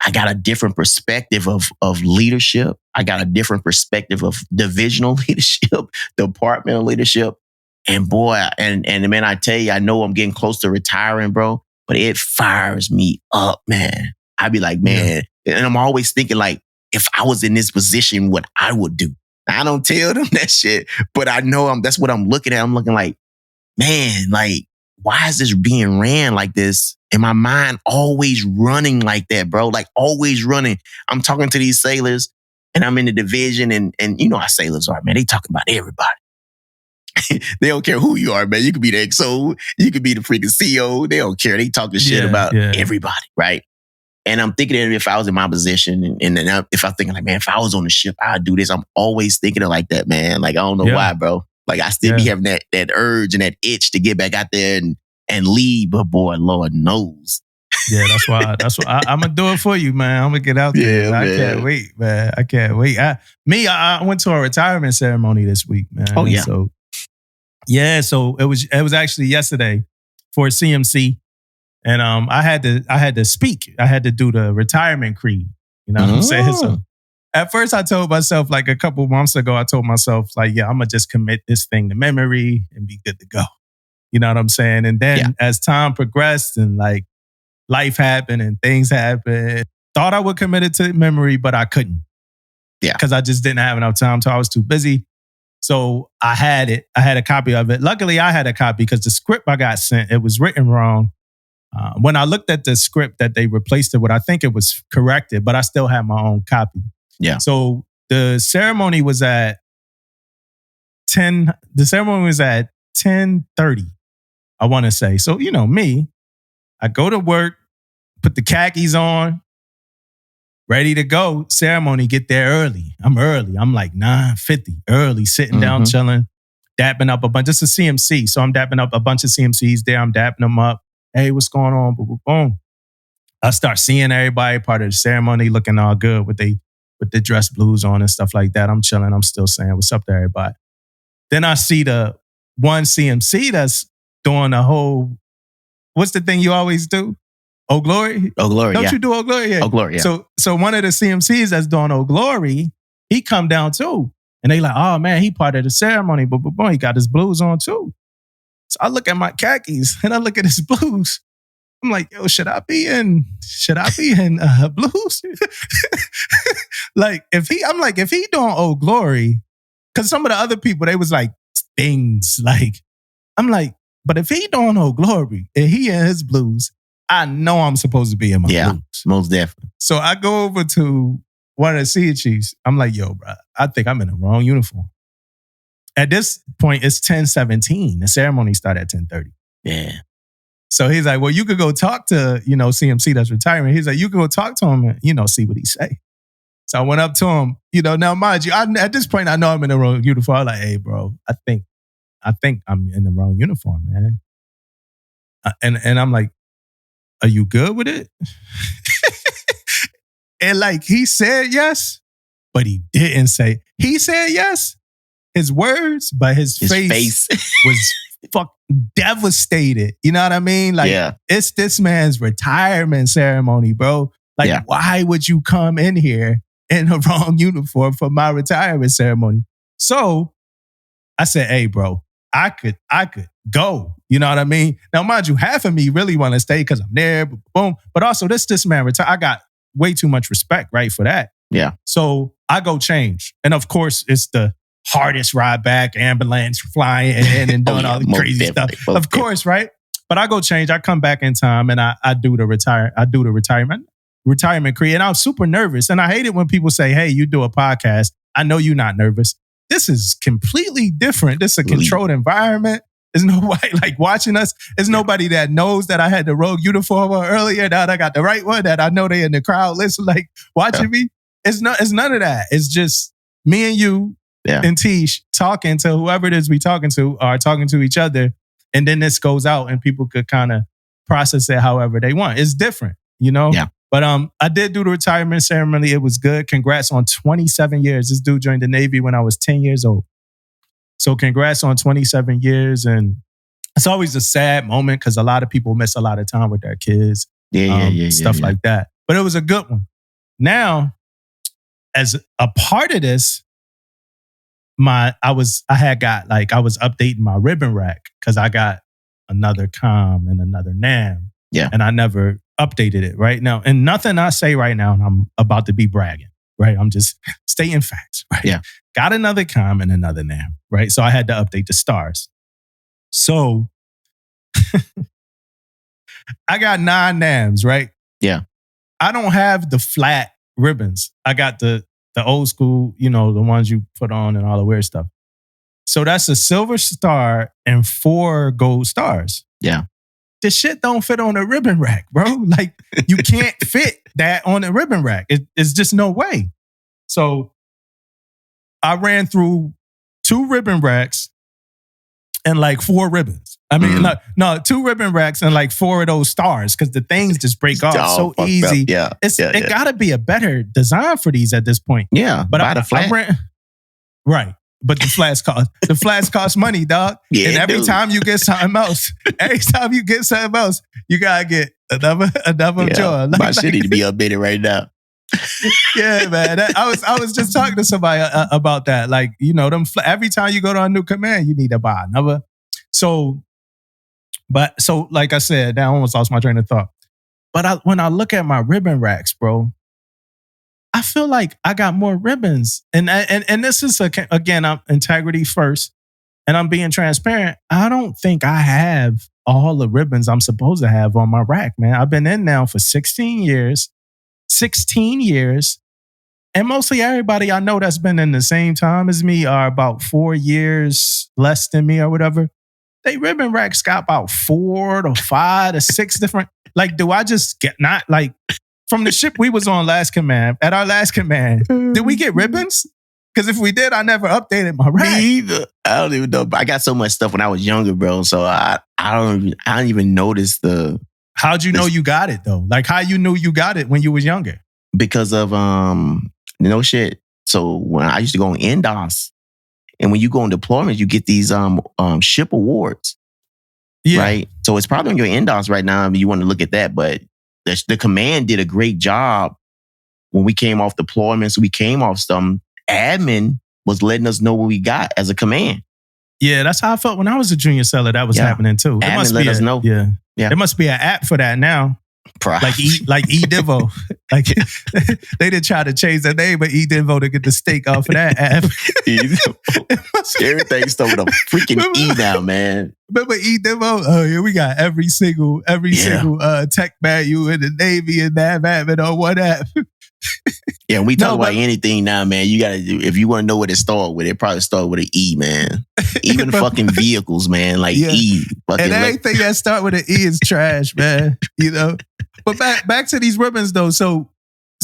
I got a different perspective of leadership. I got a different perspective of divisional leadership, departmental leadership. And boy, and man, I tell you, I know I'm getting close to retiring, bro, but it fires me up, man. I be like, man, and I'm always thinking like, if I was in this position, what I would do. I don't tell them that shit, but I know that's what I'm looking at. I'm looking like, man, like, why is this being ran like this? And my mind always running like that, bro. Like always running. I'm talking to these sailors and I'm in the division and how sailors are, man. They talk about everybody. They don't care who you are, man. You could be the XO, you could be the freaking CO. They don't care. They talking shit about everybody, right? And I'm thinking that if I was in my position and if I'm thinking like, man, if I was on the ship, I'd do this. I'm always thinking it like that, man. Like, I don't know why, bro. Like I still be having that urge and that itch to get back out there and lead, but boy, Lord knows.
Yeah, that's why I'm gonna do it for you, man. I'm gonna get out there.
Yeah,
I
man.
can't wait, man. I can't wait. I went to a retirement ceremony this week, man.
Oh, yeah.
So it was actually yesterday for CMC, and I had to speak. I had to do the retirement creed. You know what I'm saying? So at first, I told myself, like a couple months ago, I told myself, like, yeah, I'm gonna just commit this thing to memory and be good to go. You know what I'm saying? And then as time progressed and like life happened and things happened, thought I would commit it to memory, but I couldn't.
Yeah.
Because I just didn't have enough time. So I was too busy. So I had it. I had a copy of it. Luckily, I had a copy because the script I got sent, it was written wrong. When I looked at the script that they replaced it with, I think it was corrected, but I still had my own copy.
Yeah.
So the ceremony was at 10:30, I want to say. So, you know, me, I go to work, put the khakis on, ready to go. Ceremony, get there early. I'm early. I'm like 9:50, early, sitting down, chilling, dapping up a bunch. This is CMC. So I'm dapping up a bunch of CMCs there. I'm dapping them up. Hey, what's going on? Boom, boom, boom. I start seeing everybody part of the ceremony looking all good with the dress blues on and stuff like that. I'm chilling. I'm still saying what's up to everybody. Then I see the one CMC that's doing the whole, what's the thing you always do? Oh Glory?
Oh Glory,
Don't you do Oh Glory? Yeah.
Oh Glory, yeah.
So one of the CMCs that's doing Oh Glory, he come down too. And they like, oh man, he part of the ceremony. But he got his blues on too. So I look at my khakis and I look at his blues. I'm like, yo, should I be in blues? Like if he doing Oh Glory, because some of the other people, they was like things like, I'm like, but if he doing Oh Glory and he in his blues, I know I'm supposed to be in my blues.
Most definitely.
So I go over to one of the Sea Chiefs. I'm like, yo, bro, I think I'm in the wrong uniform. At this point, it's 10:17. The ceremony started at 10:30.
Yeah.
So he's like, well, you could go talk to, CMC that's retiring. He's like, you could go talk to him and, see what he say. So I went up to him, now mind you, at this point, I know I'm in the wrong uniform. I'm like, hey, bro, I think I'm in the wrong uniform, man. And I'm like, are you good with it? And like, he said yes, but he didn't say. He said yes, his words, but his face was fucking devastated. You know what I mean? Like, It's this man's retirement ceremony, bro. Like, why would you come in here in the wrong uniform for my retirement ceremony? So I said, hey, bro, I could go. You know what I mean? Now, mind you, half of me really want to stay because I'm there, boom. But also, this man retired. I got way too much respect, right, for that.
Yeah.
So I go change. And of course, it's the hardest ride back, ambulance flying in and doing all the crazy stuff. Of course, right? But I go change. I come back in time and I do the retirement creed. And I was super nervous. And I hate it when people say, hey, you do a podcast. I know you're not nervous. This is completely different. This is a controlled environment. There's nobody like watching us. There's nobody that knows that I had the rogue uniform on earlier, that I got the right one, that I know they in the crowd listen, like watching me. It's none of that. It's just me and you and Tish talking to whoever it is we talking to, or talking to each other. And then this goes out and people could kind of process it however they want. It's different,
Yeah.
But I did do the retirement ceremony. It was good. Congrats on 27 years. This dude joined the Navy when I was 10 years old. So congrats on 27 years. And it's always a sad moment because a lot of people miss a lot of time with their kids. Stuff like that. But it was a good one. Now, as a part of this, I was updating my ribbon rack because I got another com and another NAM.
Yeah.
And I never updated it right now. And nothing I say right now, and I'm about to be bragging, right? I'm just stating facts, right?
Yeah.
Got another com and another NAM, right? So I had to update the stars. So I got 9 NAMs, right?
Yeah.
I don't have the flat ribbons. I got the old school, the ones you put on and all the weird stuff. So that's a silver star and 4 gold stars.
Yeah.
The shit don't fit on a ribbon rack, bro. Like, you can't fit that on a ribbon rack. It's just no way. So I ran through 2 ribbon racks and like 4 ribbons. I mean, no, 2 ribbon racks and like 4 of those stars because the things just break off so easy.
Yeah,
It got to be a better design for these at this point.
Yeah,
but
buy the flat.
Right. But the flats cost money, dog.
Yeah,
and every time you get something else, you gotta get another joy.
My shit need to be updated right now.
Yeah, man. I was just talking to somebody about that. Like, you know, every time you go to a new command, you need to buy another. So like I said, I almost lost my train of thought. But when I look at my ribbon racks, bro, I feel like I got more ribbons. And this is, again, I'm integrity first. And I'm being transparent. I don't think I have all the ribbons I'm supposed to have on my rack, man. I've been in now for 16 years. 16 years. And mostly everybody I know that's been in the same time as me are about 4 years less than me or whatever. They ribbon racks got about 4 to 5 to 6 different. Like, do I just get not like from the ship we was on at our last command, did we get ribbons? Because if we did, I never updated my rack.
Me either. I don't even know. I got so much stuff when I was younger, bro. So I don't even notice the.
How'd you know you got it though? Like how you knew you got it when you was younger?
Because of no shit. So when I used to go on NDOS, and when you go on deployments, you get these ship awards. Yeah. Right. So it's probably on your NDOS right now. I mean, you want to look at that, but the command did a great job when we came off deployments. We came off some admin was letting us know what we got as a command.
Yeah, that's how I felt when I was a junior seller. That was happening too.
Admin must let us know.
Yeah. There must be an app for that now. Like eDivo. Like they did try to change the name of eDivo to get the stake off of that app.
Everything started with a freaking E now, man.
Remember eDivo? Oh yeah, we got every single tech manual in the Navy and nav admin on one app.
Yeah, we talk about anything now, man. You gotta do if you want to know what it started with. It probably started with an E, man. Even fucking vehicles, man. Like E.
And anything that start with an E is trash, man. You know. But back to these ribbons though. So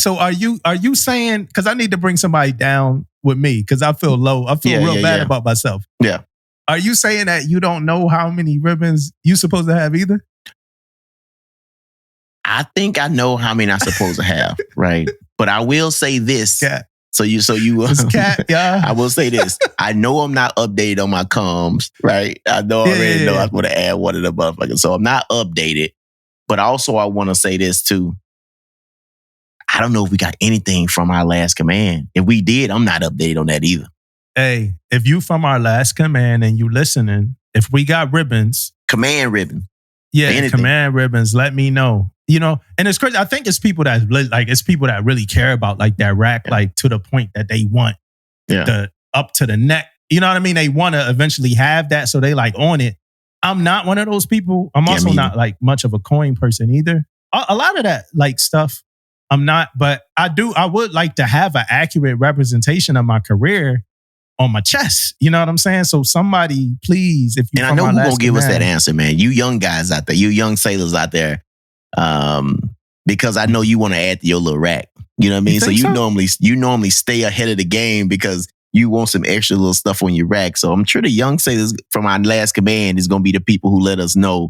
are you saying? Because I need to bring somebody down with me because I feel low. I feel real bad about myself.
Yeah.
Are you saying that you don't know how many ribbons you supposed to have either?
I think I know how many I'm supposed to have, right? But I will say this.
Cat.
So you
It's cat, yeah.
I will say this. I know I'm not updated on my comms, right? I know I already know I'm going to add one of the motherfuckers. So I'm not updated. But also I want to say this too. I don't know if we got anything from our last command. If we did, I'm not updated on that either.
Hey, if you from our last command and you listening, if we got ribbons.
Command ribbon.
Yeah, command ribbons, let me know. You know, and it's crazy. I think it's people that really care about like that rack, like to the point that they want the up to the neck. You know what I mean? They want to eventually have that, so they like on it. I'm not one of those people. I'm also not like much of a coin person either. A lot of that like stuff, I'm not. But I would like to have an accurate representation of my career on my chest. You know what I'm saying? So somebody, please, if you
and I know who's gonna give us that answer, man. You young guys out there, you young sailors out there. Because I know you want to add to your little rack. You know what I mean? So you normally stay ahead of the game because you want some extra little stuff on your rack. So I'm sure the young sailors from our last command is going to be the people who let us know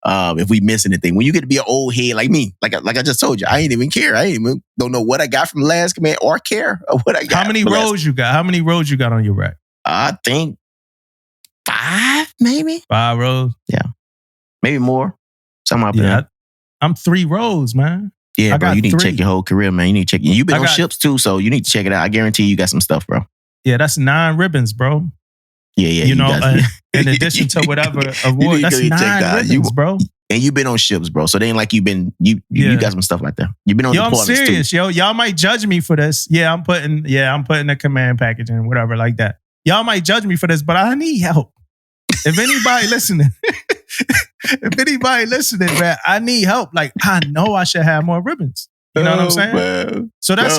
if we miss anything. When you get to be an old head like me, like I just told you, I ain't even care. Don't know what I got from the last command or care of what I got.
How many rows you got? How many rows you got on your rack?
I think 5, maybe.
5 rows?
Yeah. Maybe more. Something up there.
I'm 3 rows, man.
Yeah, bro, you need to check your whole career, man. You need to check. You've been on ships too, so you need to check it out. I guarantee you got some stuff, bro.
Yeah, that's 9 ribbons, bro.
Yeah.
You know, in addition to whatever award, that's 9 ribbons, bro.
And you've been on ships, bro. So it ain't like you got some stuff like that. You've been on deployments too.
I'm serious, yo. Y'all might judge me for this. I'm putting a command package in, whatever like that. Y'all might judge me for this, but I need help. If anybody listening, man, I need help. Like, I know I should have more ribbons. You know what I'm saying? Man. So that's,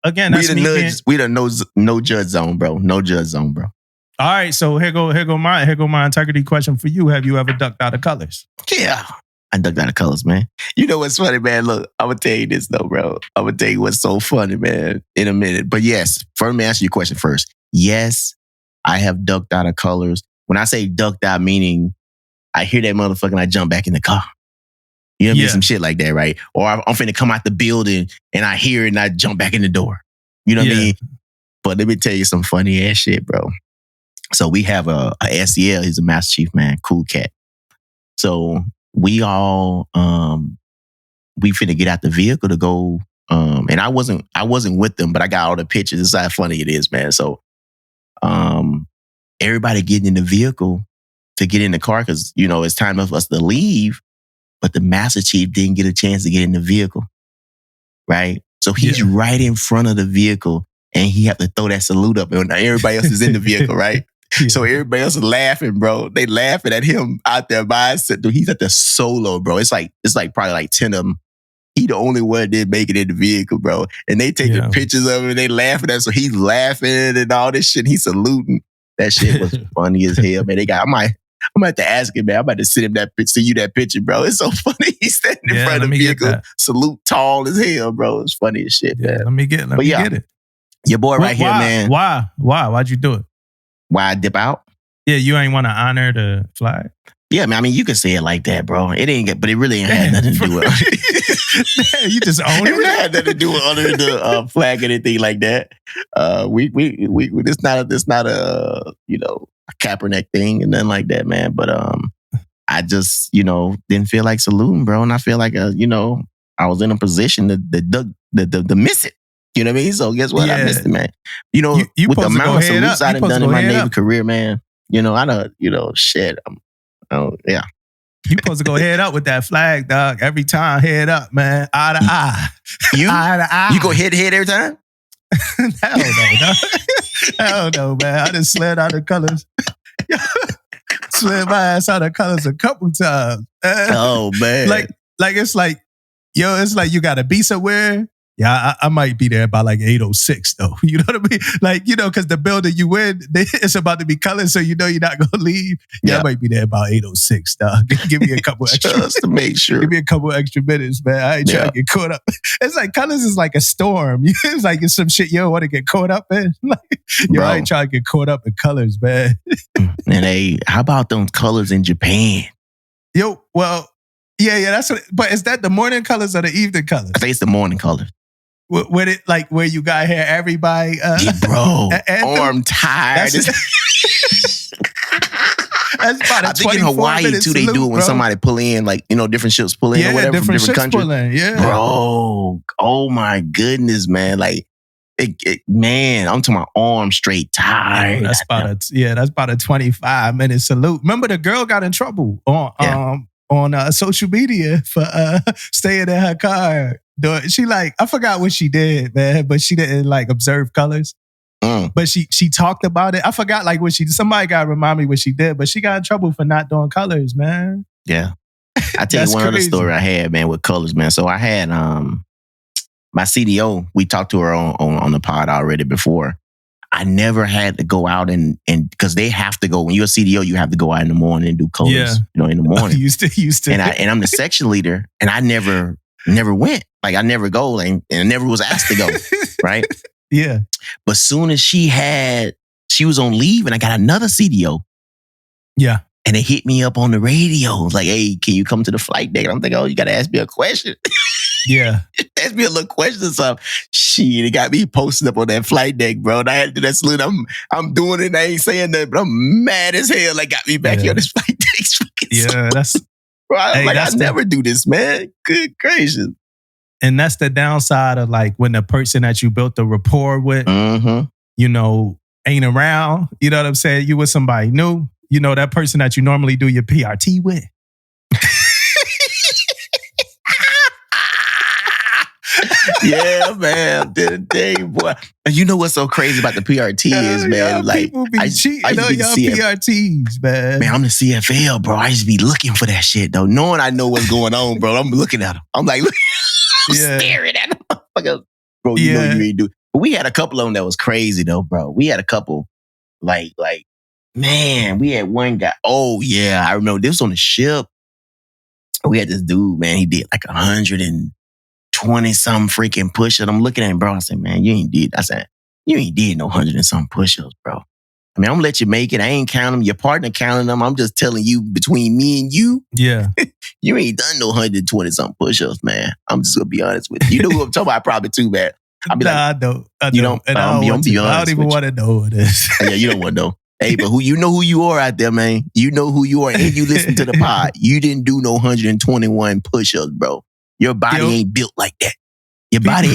again, that's
we the no judge zone, bro. No judge zone, bro.
All right, so here go my integrity question for you. Have you ever ducked out of colors?
Yeah. I ducked out of colors, man. You know what's funny, man? Look, I'm going to tell you this, though, bro. I'm going to tell you what's so funny, man, in a minute. But yes, let me answer your question first. Yes, I have ducked out of colors. when I say ducked out, meaning I hear that motherfucker and I jump back in the car. You know what I mean? Some shit like that, right? Or I'm finna come out the building and I hear it and I jump back in the door. You know what I mean? But let me tell you some funny ass shit, bro. So we have a SEL. He's a Master Chief, man. Cool cat. So we all, we finna get out the vehicle to go. And I wasn't with them, but I got all the pictures. This is how funny it is, man. So everybody getting in the vehicle to get in the car because, you know, it's time for us to leave. But the Master Chief didn't get a chance to get in the vehicle, right? So he's right in front of the vehicle and he had to throw that salute up and everybody else is in the vehicle, right? So everybody else is laughing, bro. They laughing at him out there by himself. He's at the solo, bro. It's like probably like 10 of them. He the only one that did make it in the vehicle, bro. And they taking pictures of him and they laughing at him. So he's laughing and all this shit. He's saluting. That shit was funny as hell, man. I'm about to ask him, man. I'm about to send you that picture, bro. It's so funny. He's standing in front of the vehicle, salute tall as hell, bro. It's funny as shit, man.
Let me get it.
Your boy right here, man.
Why? Why'd you do it?
Why I dip out?
Yeah, you ain't want to honor the flag?
Yeah, man. I mean, you can say it like that, bro. It ain't, but it really ain't had nothing to do with
it. You just own it.
It really had nothing to do with honoring the flag or anything like that. We it's not a Kaepernick thing and nothing like that, man. But I just didn't feel like saluting, bro, and I feel like I was in a position to miss it. You know what I mean? So guess what? I missed it, man. You with the amount of salutes I done in my Navy career, man. Shit. Yeah.
You supposed to go head up with that flag, dog. Every time, head up, man. Eye to eye. Eye to eye.
You go head to head every time?
Hell no, dog. Hell no, man. I just slid out of colors. Slid my ass out of colors a couple times.
Oh, man.
It's like you got to be somewhere. Yeah, I might be there by like 8:06 though. You know what I mean? Like, because the building you in, it's about to be colored, so you're not going to leave. Yeah, I might be there about 8:06, dog. Give me a couple extra
just to make sure.
Give me a couple extra minutes, man. I ain't trying to get caught up. It's like colors is like a storm. It's like it's some shit you don't want to get caught up in. I ain't trying to get caught up in colors, man.
And how about those colors in Japan?
Yeah, that's what. But is that the morning colors or the evening colors?
I think it's the morning colors.
With it, like where you got here, everybody,
bro, arm tired.
That's about
I think in Hawaii too, they do it when somebody pull in, different ships pull in or whatever from different countries. Bro, oh my goodness, man, man, I'm talking about arm straight tired.
That's about a 25-minute salute. Remember, the girl got in trouble on social media for staying in her car. She I forgot what she did, man, but she didn't observe colors. But she talked about it. I forgot what she did. Somebody got to remind me what she did, but she got in trouble for not doing colors, man.
Yeah. I tell you one other story I had, man, with colors, man. So I had my CDO, we talked to her on the pod already before. I never had to go out and because they have to go, when you're a CDO, you have to go out in the morning and do colors, in the morning.
used to.
And I'm the section leader and I never went. I never go and never was asked to go, right?
Yeah.
But soon as she was on leave and I got another CDO.
Yeah.
And they hit me up on the radio. It was like, hey, can you come to the flight deck? And I'm thinking, oh, you got to ask me a question.
Yeah.
Ask me a little question or something. Shit, it got me posted up on that flight deck, bro. And I had to do that salute. I'm doing it and I ain't saying nothing, but I'm mad as hell. Got me back here on this flight deck.
Yeah, that's...
Bro, I never do this, man. Good gracious.
And that's the downside of when the person that you built the rapport with, ain't around. You know what I'm saying? You with somebody new. That person that you normally do your PRT with.
Yeah, man. Dang, boy. You know what's so crazy about the PRT is, man?
People be cheating on y'all PRTs, man.
Man, I'm the CFL, bro. I used to be looking for that shit, though. Knowing I know what's going on, bro. I'm looking at them. I'm like, I'm staring at them. Bro, you know you ain't do. But we had a couple of them that was crazy, though, bro. We had a couple, man, we had one guy. Oh, yeah. I remember this was on the ship. We had this dude, man. He did 120 some freaking push-ups. I'm looking at him, bro. I said, man, you ain't did no 100 and some push-ups, bro. I mean, I'm gonna let you make it. I ain't counting them. Your partner counting them. I'm just telling you, between me and you,
Yeah.
you ain't done no 120 something push-ups, man. I'm just gonna be honest with you. You know who I'm talking about? Probably too bad. I'll be
I don't. You don't. And I don't even want to know who it is.
Yeah, you don't want to know. Hey, but you know who you are out there, man. You know who you are, and you listen to the pod. You didn't do no 121 push-ups, bro. Your body ain't built like that. Your body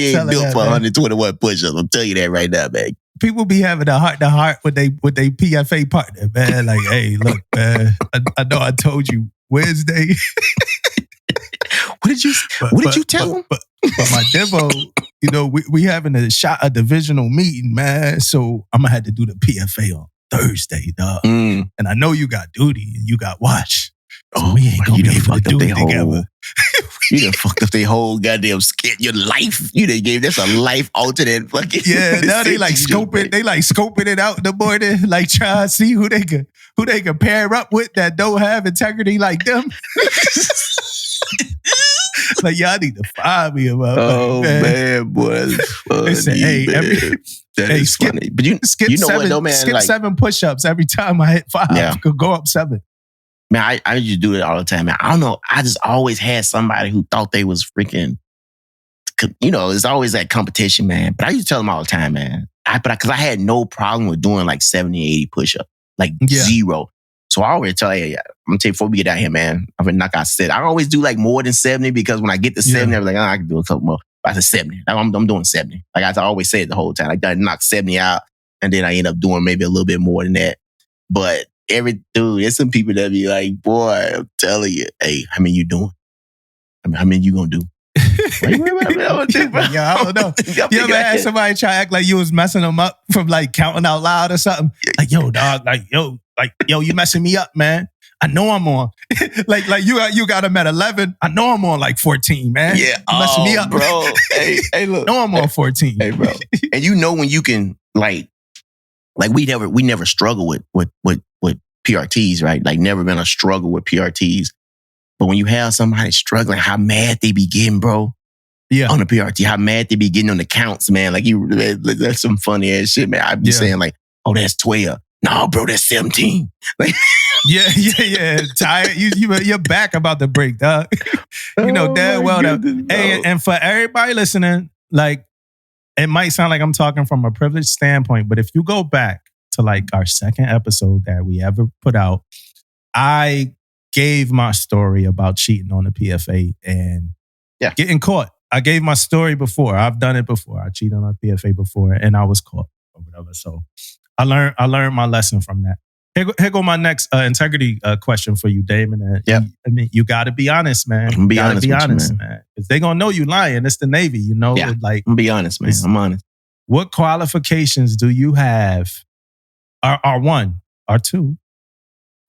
ain't built for 121 push-ups. I'll tell you that right now, man.
People be having a heart-to-heart with they PFA partner, man. Like, hey, look, man, I know I told you Wednesday.
What did you tell him?
But my Devo, you know, we having a divisional meeting, man. So I'm gonna have to do the PFA on Thursday, dog. And I know you got duty and you got watch. So we ain't gonna be able to do it together.
You done fucked up their whole goddamn skin. Your life. You done gave this a life alternate fucking.
Yeah, now they like scoping. They like scoping it out in the morning, like trying to see who they can pair up with that don't have integrity like them. Like, y'all need to fire me about that.
Oh man, boy,
they say, hey,
that is funny. But you know what though, man?
Skip 7 push-ups every time I hit 5.
Yeah.
Could go up 7.
Man, I used to do it all the time, man. I don't know. I just always had somebody who thought they was freaking, you know, there's always that competition, man. But I used to tell them all the time, man. Because I had no problem with doing like 70, 80 push-ups. Like zero. So I already tell you, I'm going to tell you before we get out here, man, I'm going to knock out 70. I always do like more than 70 because when I get to 70, I'm like, I can do a couple more. But I said 70. I'm doing 70. Like I always say it the whole time. I knock 70 out and then I end up doing maybe a little bit more than that. But there's some people that be like, boy, I'm telling you, hey, how many you doing? I mean, how many you going to do? I
don't know. You ever had somebody try to act like you was messing them up from like counting out loud or something? Like, yo, dog, yo, you messing me up, man. I know I'm on. like you got them at 11. I know I'm on like 14, man.
Yeah,
you messing me up,
bro. hey, look.
I know I'm on 14.
Hey, bro. And you know when you can like we never struggle with PRTs, right? Like never been a struggle with PRTs. But when you have somebody struggling, how mad they be getting, bro.
Yeah.
On the PRT, how mad they be getting on the counts, man. Like that's some funny ass shit, man. I be saying like, oh, that's 12. No, bro, that's 17. Like,
yeah. Tired. You're back about to break, dog. You know damn well that. Hey, and for everybody listening, like, it might sound like I'm talking from a privileged standpoint, but if you go back to like our second episode that we ever put out, I gave my story about cheating on the PFA and getting caught. I gave my story before. I've done it before. I cheated on a PFA before and I was caught or whatever. So I learned my lesson from that. Here go my next integrity question for you, Damon. I mean, you got to be honest, man.
I'm be honest,
man. Because they're going to know you lying. It's the Navy, you know?
Yeah,
like,
I'm be honest, man. I'm honest.
What qualifications do you have? Are one, or two,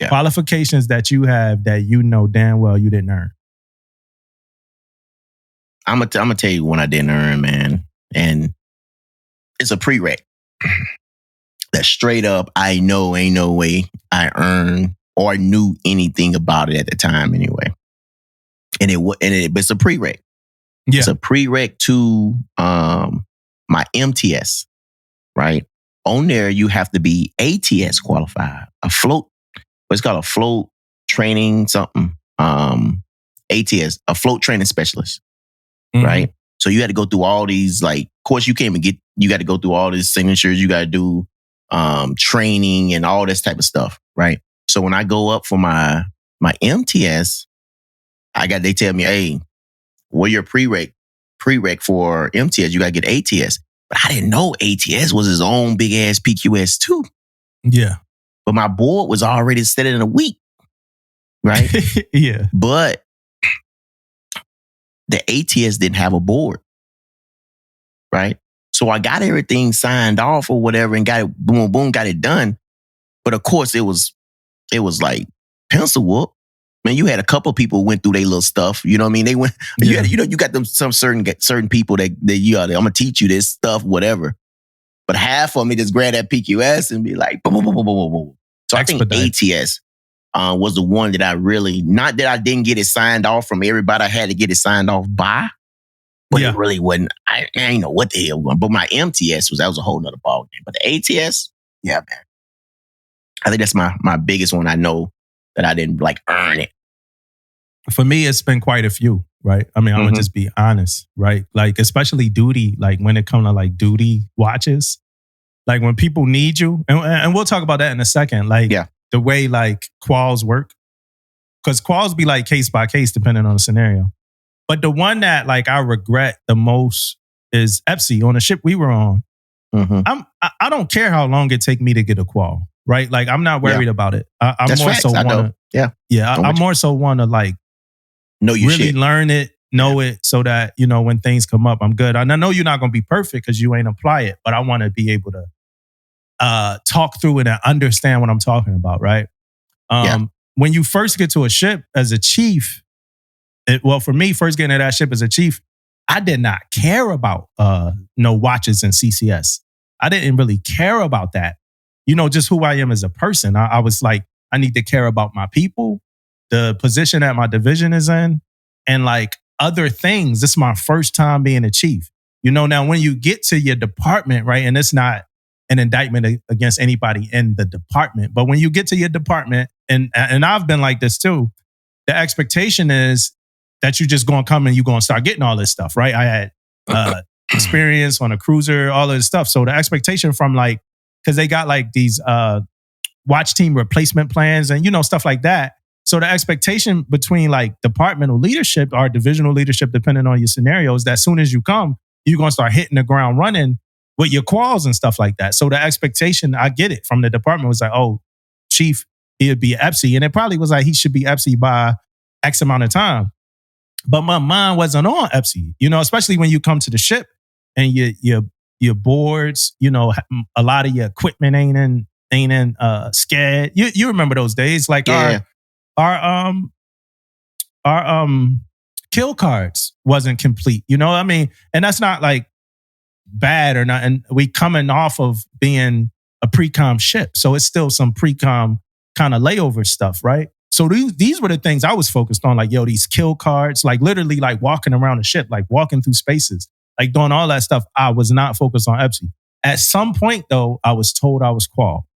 qualifications that you have that you know damn well you didn't earn?
I'm gonna tell you one I didn't earn, man. And it's a prereq. That straight up, I know ain't no way I earned or knew anything about it at the time anyway. And it's a prereq.
Yeah.
It's a prereq to my MTS, right? On there, you have to be ATS qualified. What's called a float training something. ATS, a float training specialist, right? So you had to go through all these, like, of course you can't even you got to go through all these signatures. You got to do training and all this type of stuff, right? So when I go up for my MTS, they tell me, hey, well, your prereq for MTS, you got to get ATS. But I didn't know ATS was his own big ass PQS too.
Yeah.
But my board was already set in a week, right?
Yeah.
But the ATS didn't have a board, right? So I got everything signed off or whatever and got it, boom, got it done. But of course, it was like pencil whoop. Man, you had a couple people went through their little stuff. You know what I mean? They went. Yeah. You got them some certain people that I'm gonna teach you this stuff, whatever. But half of me just grab that PQS and be like, boom, boom, boom, boom, boom, boom. So
Expedite.
I think ATS was the one that I really, not that I didn't get it signed off from everybody. I had to get it signed off by, But it really wasn't. I ain't know what the hell was going. But my MTS that was a whole nother ball game. But the ATS, yeah, man. I think that's my biggest one. I know that I didn't like earn it.
For me, it's been quite a few, right? I mean, I'm gonna just be honest, right? Like, especially duty, like when it comes to like duty watches, like when people need you, and we'll talk about that in a second, like the way like quals work. Because quals be like case by case depending on the scenario. But the one that like I regret the most is Epsi on the ship we were on. I don't care how long it take me to get a qual, right? Like I'm not worried about it. I'm
That's
more
facts.
so
want to,
I'm more so want to like
know your
really
shit.
learn it, know it, so that you know when things come up, I'm good. And I know you're not gonna be perfect because you ain't apply it, but I want to be able to talk through it and understand what I'm talking about, right? When you first get to a ship as a chief, for me, first getting to that ship as a chief, I did not care about no watches and CCS. I didn't really care about that. You know, just who I am as a person. I was like, I need to care about my people, the position that my division is in, and like other things. This is my first time being a chief. You know, now when you get to your department, right, and it's not an indictment against anybody in the department, but when you get to your department, and I've been like this too, the expectation is that you just gonna come and you gonna start getting all this stuff, right? I had experience on a cruiser, all of this stuff. So the expectation from like, because they got like these watch team replacement plans and, you know, stuff like that. So the expectation between like departmental leadership or divisional leadership, depending on your scenarios, that as soon as you come, you're going to start hitting the ground running with your quals and stuff like that. So the expectation, I get it from the department, was like, oh, chief, he'd be EPSI. And it probably was like, he should be EPSI by X amount of time. But my mind wasn't on EPSI, you know, especially when you come to the ship and your boards, you know, a lot of your equipment ain't in SCAD. You remember those days, like our kill cards wasn't complete. You know what I mean? And that's not like bad or not. And we coming off of being a pre-com ship, so it's still some pre-com kind of layover stuff, right? So these were the things I was focused on, like, yo, these kill cards, like literally like walking around the ship, like walking through spaces, like doing all that stuff. I was not focused on EPSI. At some point, though, I was told I was qual.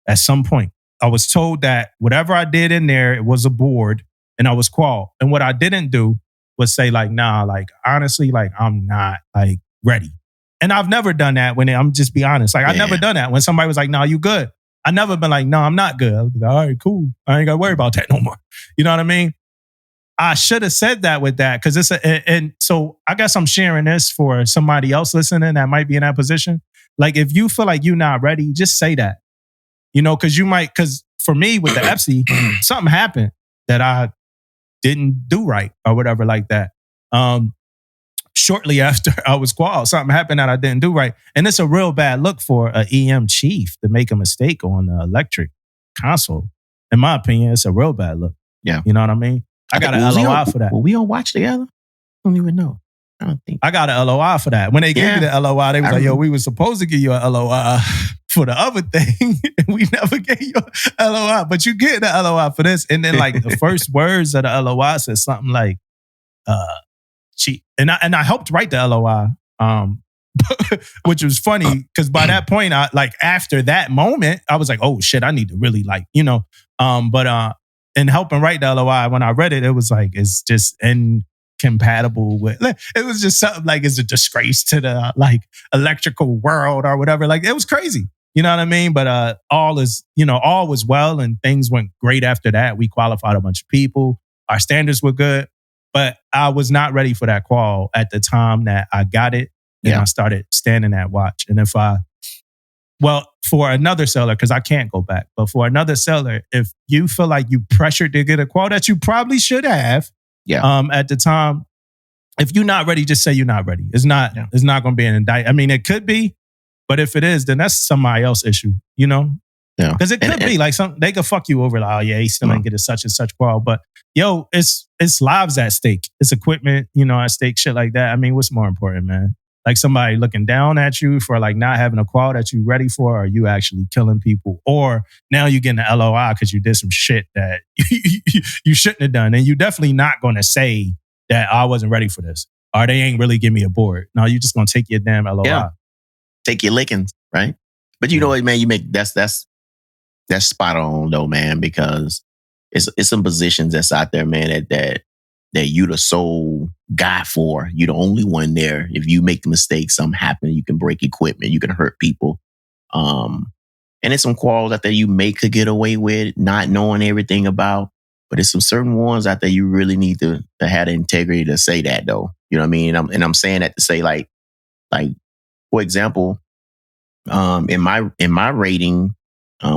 At some point, I was told that whatever I did in there, it was a board and I was qual. And what I didn't do was say like, nah, like honestly, like I'm not like ready. And I've never done that I'm just be honest. Like I never done that when somebody was like, nah, you good. I never been like, no, I'm not good. I was like, all right, cool. I ain't got to worry about that no more. You know what I mean? I should have said that with that because and so I guess I'm sharing this for somebody else listening that might be in that position. Like if you feel like you're not ready, just say that. You know, because for me with the EPSI, something happened that I didn't do right or whatever like that. Shortly after I was qual, something happened that I didn't do right. And it's a real bad look for an EM chief to make a mistake on the electric console. In my opinion, it's a real bad look.
Yeah.
You know what I mean? I got an LOI for that.
Were we on watch together? I don't even know. I don't think.
I got an LOI for that. When they gave me the LOI, they was like, yo, we were supposed to give you an LOI for the other thing. And we never gave you an LOI. But you get the LOI for this. And then like the first words of the LOI said something like, cheap. And I helped write the LOI, which was funny because by that point, after that moment, I was like, oh shit, I need to really like, you know, but in helping write the LOI, when I read it, it was like, it's just incompatible with, it was just something like, it's a disgrace to the like electrical world or whatever. Like it was crazy. You know what I mean? But all was well and things went great after that. We qualified a bunch of people. Our standards were good. But I was not ready for that qual at the time that I got it. And I started standing that watch. And for another seller, because I can't go back, but for another seller, if you feel like you pressured to get a qual that you probably should have at the time, if you're not ready, just say you're not ready. It's not going to be an indictment. I mean, it could be, but if it is, then that's somebody else's issue, you know?
Yeah.
Because it could be like they could fuck you over like, oh yeah, he still ain't get a such and such qual. But yo, it's lives at stake. It's equipment, you know, at stake, shit like that. I mean, what's more important, man? Like somebody looking down at you for like not having a qual that you ready for, or are you actually killing people? Or now you're getting an LOI because you did some shit that you shouldn't have done. And you're definitely not going to say that I wasn't ready for this. or they ain't really give me a board. No, you just gonna take your damn LOI.
Yeah. Take your lickings, right? But you know what, man? You make that's spot on though, man, because it's some positions that's out there, man, that you the sole guy for. You the only one there. If you make a mistake, something happen, you can break equipment, you can hurt people. And it's some quals out there you may could get away with not knowing everything about, but it's some certain ones out there you really need to have the integrity to say that though. You know what I mean? I'm saying that to say like for example, in my rating,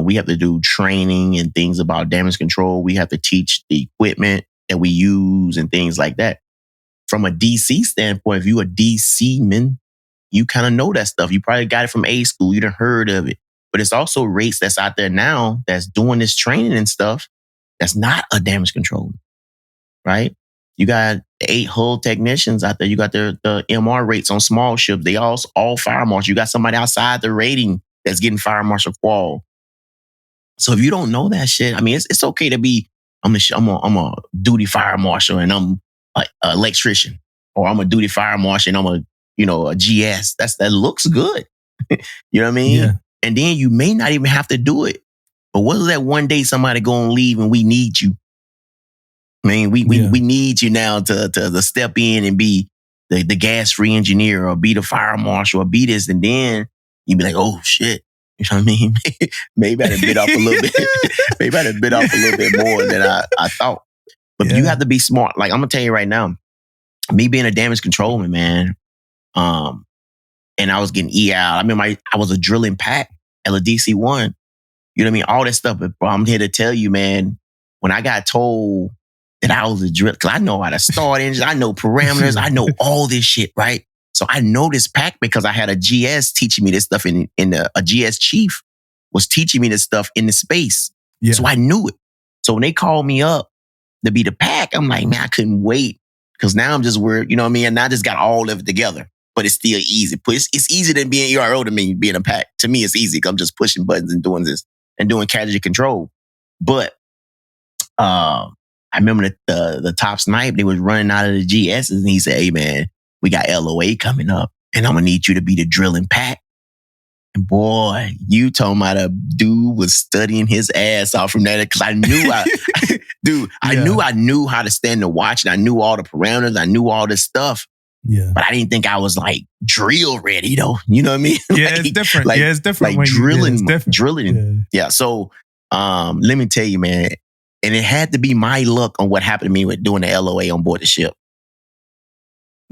we have to do training and things about damage control. We have to teach the equipment that we use and things like that. From a DC standpoint, if you a DC man, you kind of know that stuff. You probably got it from A school. You done heard of it. But it's also rates that's out there now that's doing this training and stuff that's not a damage control, right? You got 8 hull technicians out there. You got the MR rates on small ships. They all fire marshal. You got somebody outside the rating that's getting fire marshal qual. So if you don't know that shit, I mean, it's okay to be, I'm a duty fire marshal and I'm an electrician, or I'm a duty fire marshal and I'm a GS. That looks good. You know what I mean?
Yeah.
And then you may not even have to do it. But what is that one day somebody gonna leave and we need you? I mean, we need you now to step in and be the gas-free engineer or be the fire marshal or be this, and then you be like, oh shit. You know what I mean? Maybe I done bit off a little bit. Maybe I done bit off a little bit more than I thought. But you have to be smart. Like I'm gonna tell you right now, me being a damage controlman, man, and I was getting EI. I mean, I was a drilling pack at a DC-1. You know what I mean? All that stuff. But I'm here to tell you, man, when I got told that I was a drill, because I know how to start engines, I know parameters, I know all this shit, right? So I know this pack because I had a GS teaching me this stuff a GS chief was teaching me this stuff in the space. Yeah. So I knew it. So when they called me up to be the pack, I'm like, man, I couldn't wait. Because now I'm just worried, you know what I mean? And I just got all of it together. But it's still easy. It's easier than being ERO to me, being a pack. To me, it's easy because I'm just pushing buttons and doing this and doing casualty control. But I remember the top snipe, they was running out of the GSs and he said, hey man, we got LOA coming up and I'm going to need you to be the drilling pack. And boy, you told me the dude was studying his ass off from that because I knew I knew how to stand and watch and I knew all the parameters. I knew all this stuff.
Yeah.
But I didn't think I was like drill ready though. You know what I mean?
Yeah, it's different. It's different.
Like drilling.
Yeah.
Yeah. So let me tell you, man, and it had to be my luck on what happened to me with doing the LOA on board the ship.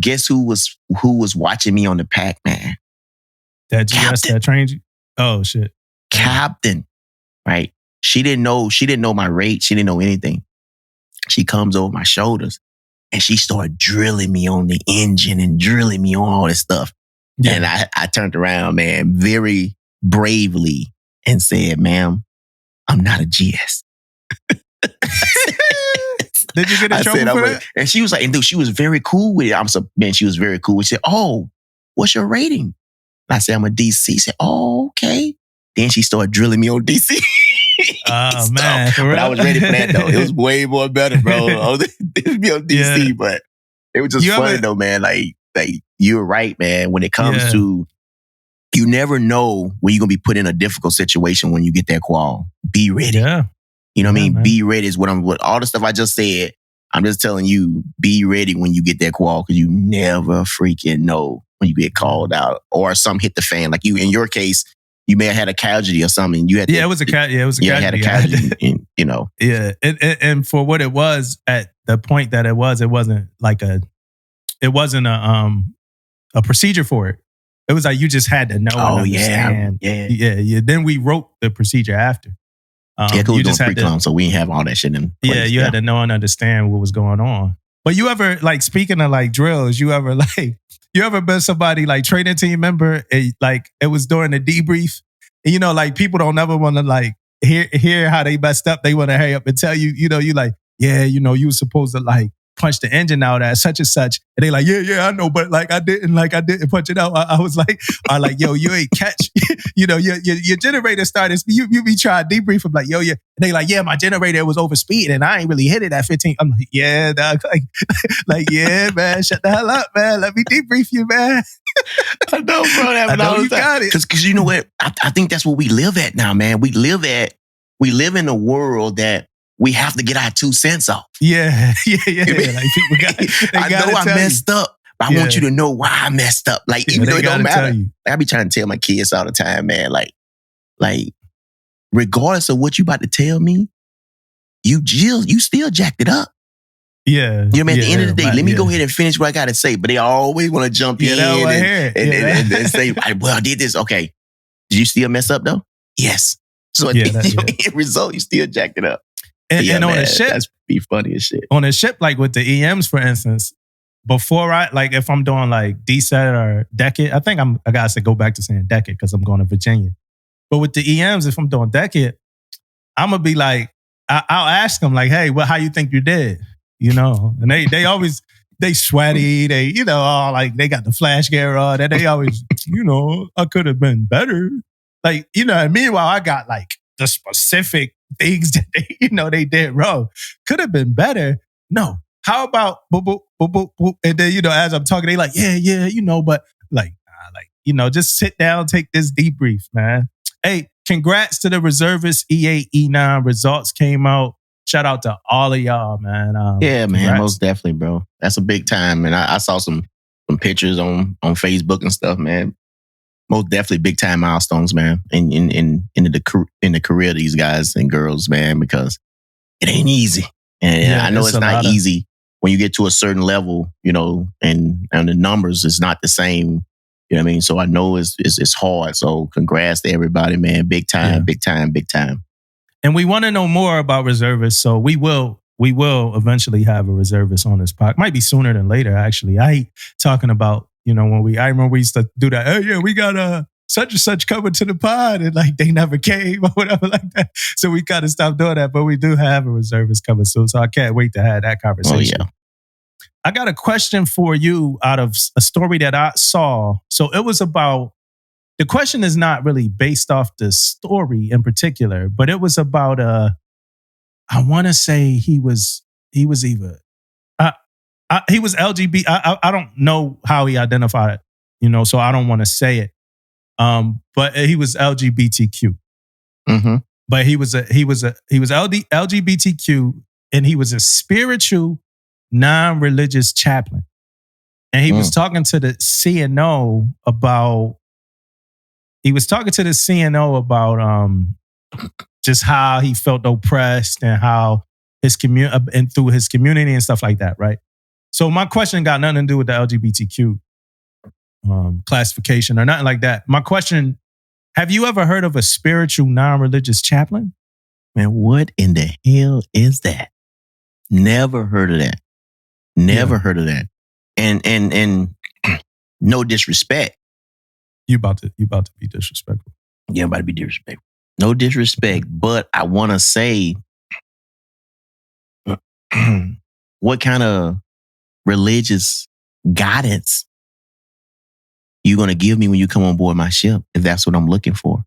Guess who was watching me on the pack, man?
That GS that trained you? Oh shit.
Captain. Right? She didn't know my rate. She didn't know anything. She comes over my shoulders. And she started drilling me on the engine and drilling me on all this stuff. Yeah. And I turned around, man, very bravely and said, ma'am, I'm not a GS.
Did you get in trouble for that?
And she was like, and dude, she was very cool with it. She was very cool. She said, oh, what's your rating? And I said, I'm a DC. She said, oh, okay. Then she started drilling me on DC.
Oh, man.
But I was ready for that, though. It was way more better, bro. I was be on DC, but it was just funny, though, man. Like you're right, man. When it comes to, you never know when you're going to be put in a difficult situation when you get that qual. Be ready.
Yeah.
You know what I mean? Man. Be ready is with all the stuff I just said. I'm just telling you, be ready when you get that qual because you never freaking know when you get called out or something hit the fan. Like you, in your case, you may have had a casualty or something. You had
it was a casualty.
Had a casualty. You know.
Yeah, and for what it was at the point that it wasn't like a procedure for it. It was like you just had to know.
Oh
and understand. Yeah. Then we wrote the procedure after.
Because we just had to, so we didn't have all that shit in place.
Yeah, you had to know and understand what was going on. But you ever, like, speaking of like drills, you ever been somebody like training team member, like it was during the debrief, and you know, like people don't ever want to like hear how they messed up. They want to hurry up and tell you, you know, you like, yeah, you know, you were supposed to like punched the engine out at such and such. And they like, yeah, I know, but like I didn't punch it out. I was like, yo, you ain't catch, your generator started, you be trying to debrief. I'm like, yo, yeah. And they like, yeah, my generator was over speed and I ain't really hit it at 15. I'm like, yeah, dog. Like, yeah, man, shut the hell up, man. Let me debrief you, man.
I know, bro.
I know you got it.
Because you know what? I think that's what we live at now, man. We live in a world that we have to get our 2 cents off.
Yeah. Like people
I know I messed up, but I want you to know why I messed up. Like, even though it don't matter. Like, I be trying to tell my kids all the time, man, like, regardless of what you about to tell me, you still jacked it up.
Yeah.
You know, at the end of the day, let me go ahead and finish what I got to say. But they always want to jump in and say, well, I did this. Okay. Did you still mess up though? Yes. So at the end result, you still jacked it up.
And on a ship,
that's be funny as shit.
On a ship, like with the EMs, for instance, before if I'm doing like DSET or DECIT, I think I gotta say go back to saying DECIT because I'm going to Virginia. But with the EMs, if I'm doing DECIT, I'm gonna be like, I'll ask them like, hey, how you think you did? And they always, they sweaty, they, all like they got the flash gear on, and they always, I could have been better. Like, and meanwhile, I got like the specific things that they did wrong. Could have been better. No. How about boop, boop, boop, boop, boop. And then, as I'm talking, they like, yeah, but just sit down, take this debrief, man. Hey, congrats to the reservists. E8, E9 results came out. Shout out to all of y'all, man.
Yeah, man, congrats. Most definitely, bro. That's a big time. And I saw some pictures on Facebook and stuff, man. Most definitely big time milestones, man, in the career of these guys and girls, man, because it ain't easy. And I know it's not easy when you get to a certain level, and the numbers is not the same. You know what I mean? So I know it's hard. So congrats to everybody, man. Big time, big time, big time.
And we want to know more about reservists. So we will eventually have a reservist on this podcast. Might be sooner than later, actually. I hate talking about, I remember we used to do that. Oh yeah, we got such and such coming to the pod, and like they never came or whatever like that. So we kind of stopped doing that, but we do have a reservist coming soon. So I can't wait to have that conversation.
Oh, yeah.
I got a question for you out of a story that I saw. So it was about, the question is not really based off the story in particular, but it was about I want to say he was either he was LGBT. I don't know how he identified it, so I don't want to say it. But he was LGBTQ.
Mm-hmm.
But he was LGBTQ, and he was a spiritual, non-religious chaplain, and he was talking to the CNO about. He was talking to the CNO about just how he felt oppressed and how his and through his community and stuff like that, right? So my question got nothing to do with the LGBTQ classification or nothing like that. My question: have you ever heard of a spiritual, non-religious chaplain?
Man, what in the hell is that? Never heard of that. Never heard of that. And no disrespect.
You about to be disrespectful.
Yeah, I'm about to be disrespectful. No disrespect, but I want to say, what kind of religious guidance you going to give me when you come on board my ship, if that's what I'm looking for?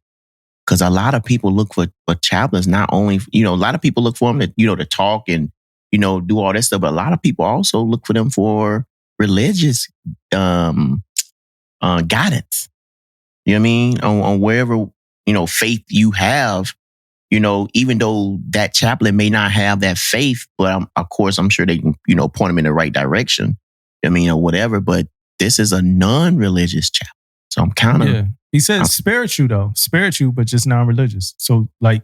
Because a lot of people look for chaplains, not only, a lot of people look for them to talk and, do all that stuff, but a lot of people also look for them for religious guidance. You know what I mean? On wherever, faith you have, even though that chaplain may not have that faith, but of course, I'm sure they can, point them in the right direction. I mean, or whatever, but this is a non-religious chaplain. So I'm kind of...
Yeah. He said spiritual though. Spiritual, but just non-religious. So like,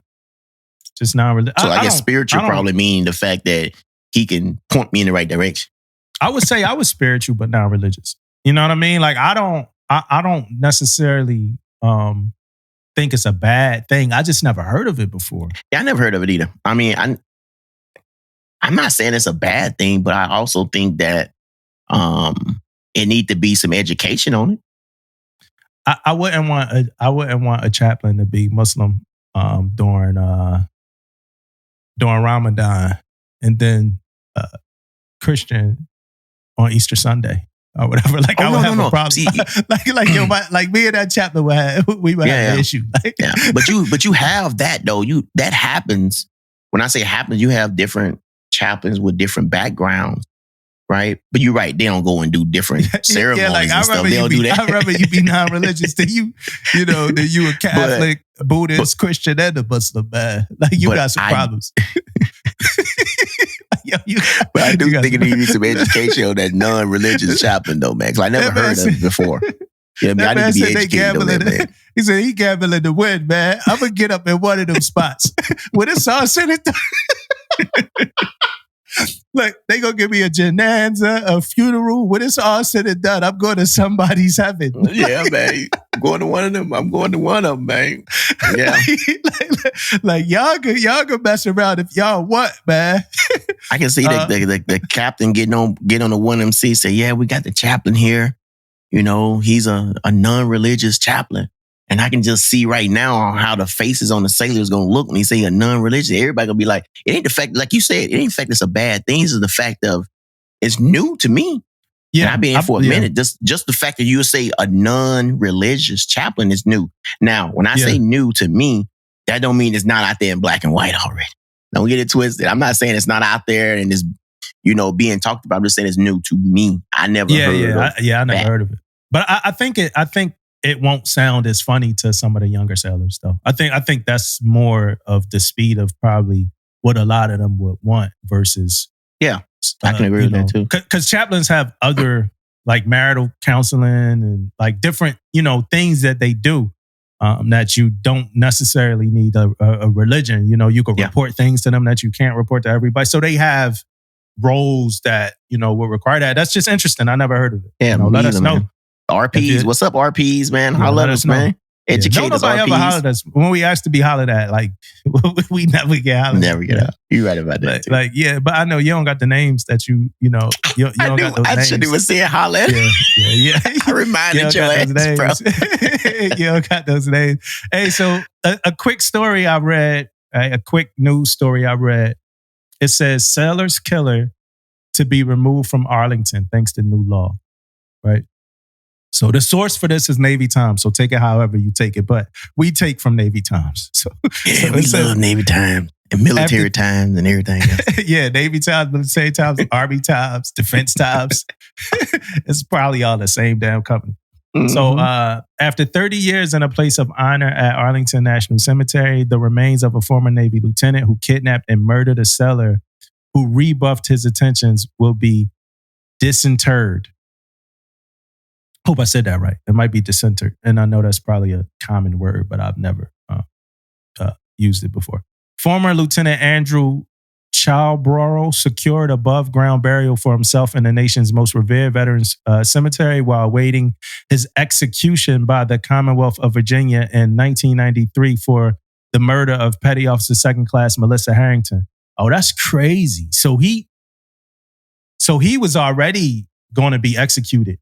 just non-religious.
So I guess spiritual probably mean the fact that he can point me in the right direction.
I would say I was spiritual, but non-religious. You know what I mean? Like I don't necessarily think it's a bad thing. I just never heard of it before.
Yeah, I never heard of it either. I mean, I'm not saying it's a bad thing, but I also think that it need to be some education on it.
I wouldn't want a chaplain to be Muslim during Ramadan and then Christian on Easter Sunday or whatever. Like I would have a problem.
See,
like me and that chaplain would have an issue. Like,
But you have that though. That happens. When I say happens, you have different chaplains with different backgrounds, right? But you're right. They don't go and do different ceremonies
like,
and stuff. They don't do that.
I remember you be non-religious. That you a Catholic, Buddhist, Christian, and a Muslim, man. Like you got some problems.
But I do think it needs some education on that non-religious chaplain though, man. Because I never heard of it before. You know what I mean? I need to be educated on that, man.
He said he gambling to win, man. I'm gonna get up in one of them spots. When it's all said and done. Look, they gonna give me a janazah, a funeral. When it's all said and done, I'm going to somebody's heaven.
Yeah, man. I'm going to one of them. I'm going to one of them, man. Yeah.
like y'all could mess around if y'all want, man.
I can see the captain getting on the one MC, say, yeah, we got the chaplain here. You know, he's a non-religious chaplain. And I can just see right now how the faces on the sailors gonna look when he say a non-religious. Everybody gonna be like, it ain't the fact, like you said, it ain't the fact it's a bad thing. It's the fact of it's new to me. Yeah, and I've been here for a minute. Just the fact that you say a non-religious chaplain is new. Now, when I say new to me, that don't mean it's not out there in black and white already. Don't get it twisted. I'm not saying it's not out there and it's being talked about. I'm just saying it's new to me. I never heard of it.
I never heard of it. But I think it won't sound as funny to some of the younger sailors, though. I think that's more of the speed of probably what a lot of them would want versus.
Yeah, I can agree with that too.
Because chaplains have other like marital counseling and like different things that they do that you don't necessarily need a religion. You can report things to them that you can't report to everybody. So they have roles that will require that. That's just interesting. I never heard of it.
Yeah,
let us know.
Man. RPs, what's up, RPs, man? Holla at us, man. Educate us,
nobody
RPs.
ever hollered at us. When we asked to be hollered at, like, we never get hollered at.
Never get out. You're right about that, too.
But I know you don't got the names that you don't got those names.
I shouldn't even say holla at.
Yeah.
I reminded your ass, bro.
You don't got those names. Hey, so a quick story I read, a quick news story I read. It says, sailor's killer to be removed from Arlington thanks to new law, right? So the source for this is Navy Times. So take it however you take it. But we take from Navy Times.
We love Navy Times and military times and everything else.
Yeah, Navy Times, military times, Army Times, Defense Times. It's probably all the same damn company. Mm-hmm. So after 30 years in a place of honor at Arlington National Cemetery, the remains of a former Navy lieutenant who kidnapped and murdered a sailor who rebuffed his intentions will be disinterred. Hope I said that right. It might be disinterred. And I know that's probably a common word, but I've never used it before. Former Lieutenant Andrew Chilbrough secured above ground burial for himself in the nation's most revered veterans cemetery while awaiting his execution by the Commonwealth of Virginia in 1993 for the murder of Petty Officer Second Class Melissa Harrington. Oh, that's crazy. So he was already going to be executed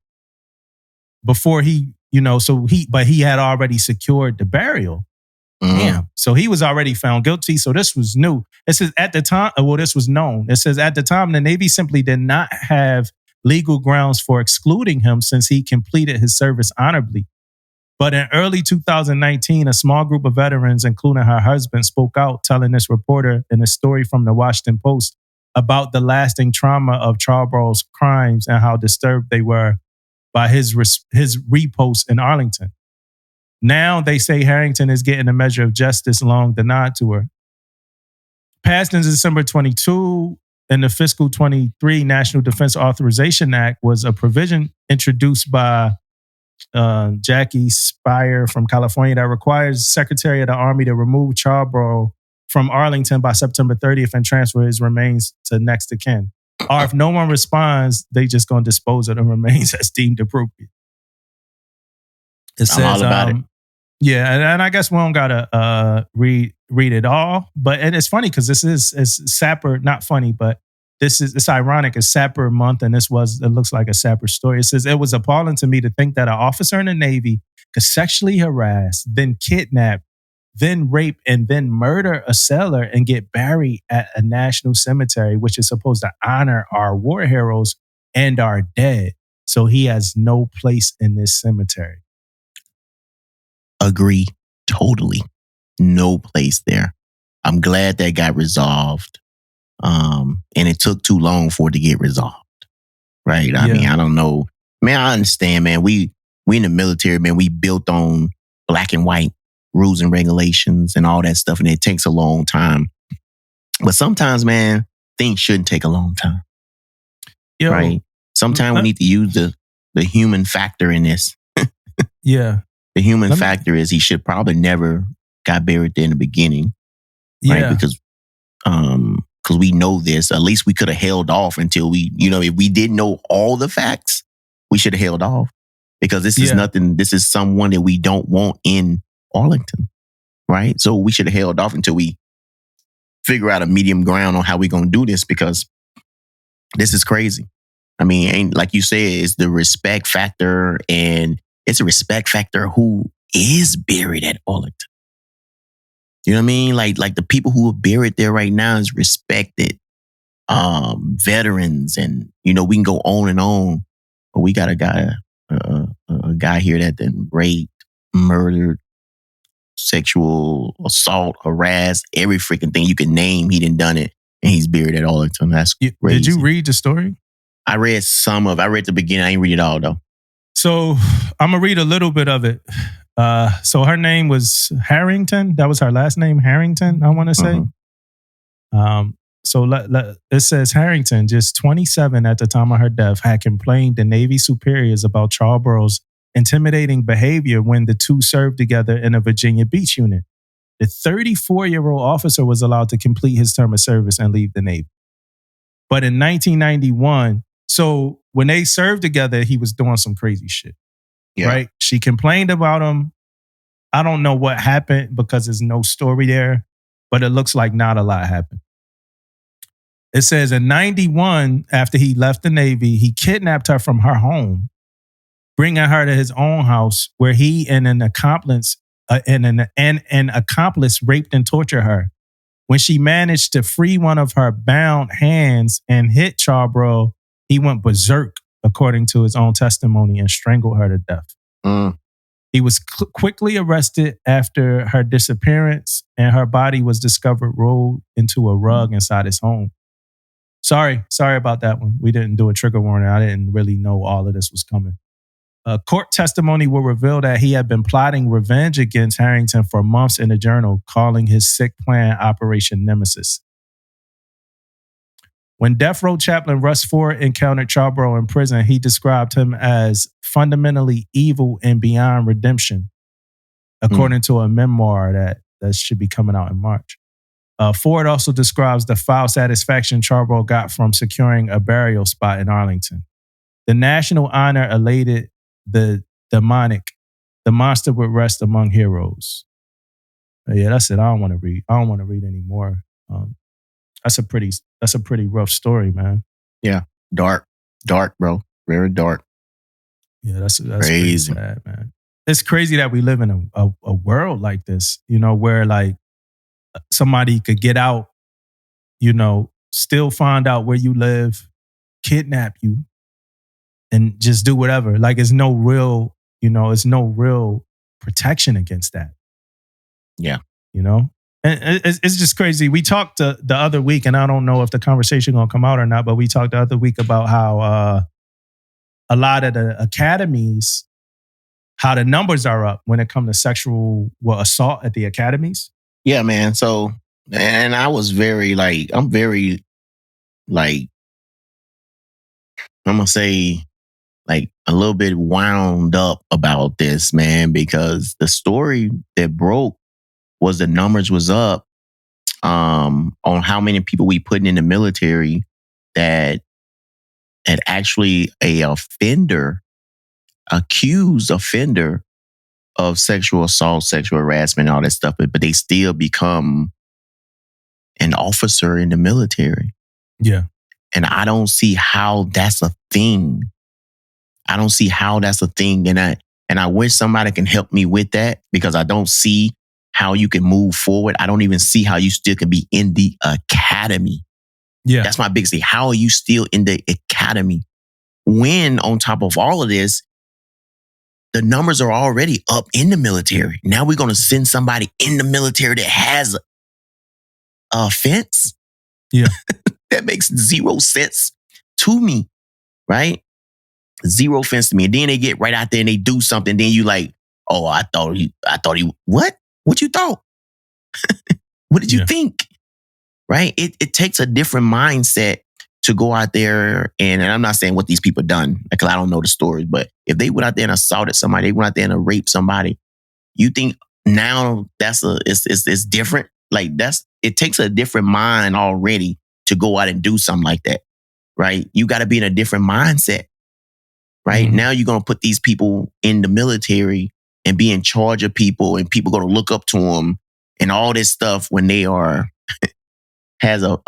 before but he had already secured the burial. Mm-hmm. Damn. So he was already found guilty. So this was new. It says at the time, this was known. It says at the time, the Navy simply did not have legal grounds for excluding him since he completed his service honorably. But in early 2019, a small group of veterans, including her husband, spoke out, telling this reporter in a story from the Washington Post about the lasting trauma of Chilbrough's crimes and how disturbed they were by his repost in Arlington. Now they say Harrington is getting a measure of justice long denied to her. Passed in December 22 in the fiscal 23 National Defense Authorization Act was a provision introduced by Jackie Spire from California that requires Secretary of the Army to remove Chilbrough from Arlington by September 30th and transfer his remains to next of kin. Or if no one responds, they just going to dispose of the remains as deemed appropriate. It says,
I'm all about it.
Yeah, and I guess we don't gotta read it all, and it's funny because this is Sapper, not funny, but it's ironic. It's Sapper month, and it looks like a Sapper story. It says, it was appalling to me to think that an officer in the Navy could sexually harass, then kidnap then rape, and then murder a sailor and get buried at a national cemetery, which is supposed to honor our war heroes and our dead. So he has no place in this cemetery.
Agree totally. No place there. I'm glad that got resolved. And it took too long for it to get resolved. Right? I mean, I don't know. Man, I understand, man. We in the military, man, we built on black and white rules and regulations and all that stuff, and it takes a long time. But sometimes, man, things shouldn't take a long time. Right? Sometimes we need to use the human factor in this.
Yeah.
The human factor is he should probably never got buried there in the beginning. Right? Because we know this. At least we could have held off until we, if we didn't know all the facts, we should have held off. Because this is nothing, this is someone that we don't want in Arlington. Right? So we should have held off until we figure out a medium ground on how we're going to do this, because this is crazy. I mean, ain't like you said, it's the respect factor, and it's a respect factor who is buried at Arlington. You know what I mean? Like the people who are buried there right now is respected. Veterans, and we can go on and on. But we got a guy here that then raped, murdered, sexual assault, harassed, every freaking thing you can name. He done it, and he's buried at Arlington. That's crazy.
Did you read the story?
I read some of it. I read the beginning. I ain't read it all though.
So I'm gonna read a little bit of it. So her name was Harrington. That was her last name, Harrington, I want to say. So it says Harrington, just 27 at the time of her death, had complained to Navy superiors about Charleborough's intimidating behavior when the two served together in a Virginia Beach unit. The 34-year-old officer was allowed to complete his term of service and leave the Navy. But in 1991, so when they served together, he was doing some crazy shit. Yeah. Right? She complained about him. I don't know what happened because there's no story there, but it looks like not a lot happened. It says in 91, after he left the Navy, he kidnapped her from her home, bringing her to his own house where he and an accomplice raped and tortured her. When she managed to free one of her bound hands and hit Charborough, he went berserk, according to his own testimony, and strangled her to death. He was quickly arrested after her disappearance, and her body was discovered rolled into a rug inside his home. Sorry about that one. We didn't do a trigger warning. I didn't really know all of this was coming. Court testimony will reveal that he had been plotting revenge against Harrington for months in a journal, calling his sick plan Operation Nemesis. When death row chaplain Russ Ford encountered Charborough in prison, he described him as fundamentally evil and beyond redemption, according to a memoir that should be coming out in March. Ford also describes the foul satisfaction Charborough got from securing a burial spot in Arlington. The national honor elated the demonic. The monster would rest among heroes. Yeah, that's it. I don't want to read anymore. That's a pretty rough story, man.
Yeah, dark, bro, very dark.
Yeah, that's crazy, sad, man. It's crazy that we live in a world like this, where like somebody could get out, still find out where you live, kidnap you, and just do whatever. Like it's no real protection against that.
Yeah.
And it's just crazy. We talked the other week, and I don't know if the conversation gonna come out or not, but we talked the other week about how a lot of the academies, how the numbers are up when it comes to sexual assault at the academies.
Yeah, man. So, and I was I'm gonna say like a little bit wound up about this, man, because the story that broke was the numbers was up on how many people we put in the military that had actually accused offender of sexual assault, sexual harassment, all that stuff, but they still become an officer in the military.
Yeah.
And I don't see how that's a thing. And I wish somebody can help me with that, because I don't see how you can move forward. I don't even see how you still can be in the academy.
Yeah.
That's my biggest thing. How are you still in the academy when, on top of all of this, the numbers are already up in the military? Now we're going to send somebody in the military that has a fence?
Yeah.
That makes zero sense to me, right? Zero sense to me. And then they get right out there and they do something. Then you like, oh, I thought he, what? What you thought? What did you think? Right? It takes a different mindset to go out there and I'm not saying what these people done, because I don't know the stories, but if they went out there and assaulted somebody, they went out there and raped somebody, you think now it's different? Like it takes a different mind already to go out and do something like that, right? You got to be in a different mindset, right?
Mm-hmm.
Now you're going to put these people in the military and be in charge of people, and people going to look up to them and all this stuff when they are has a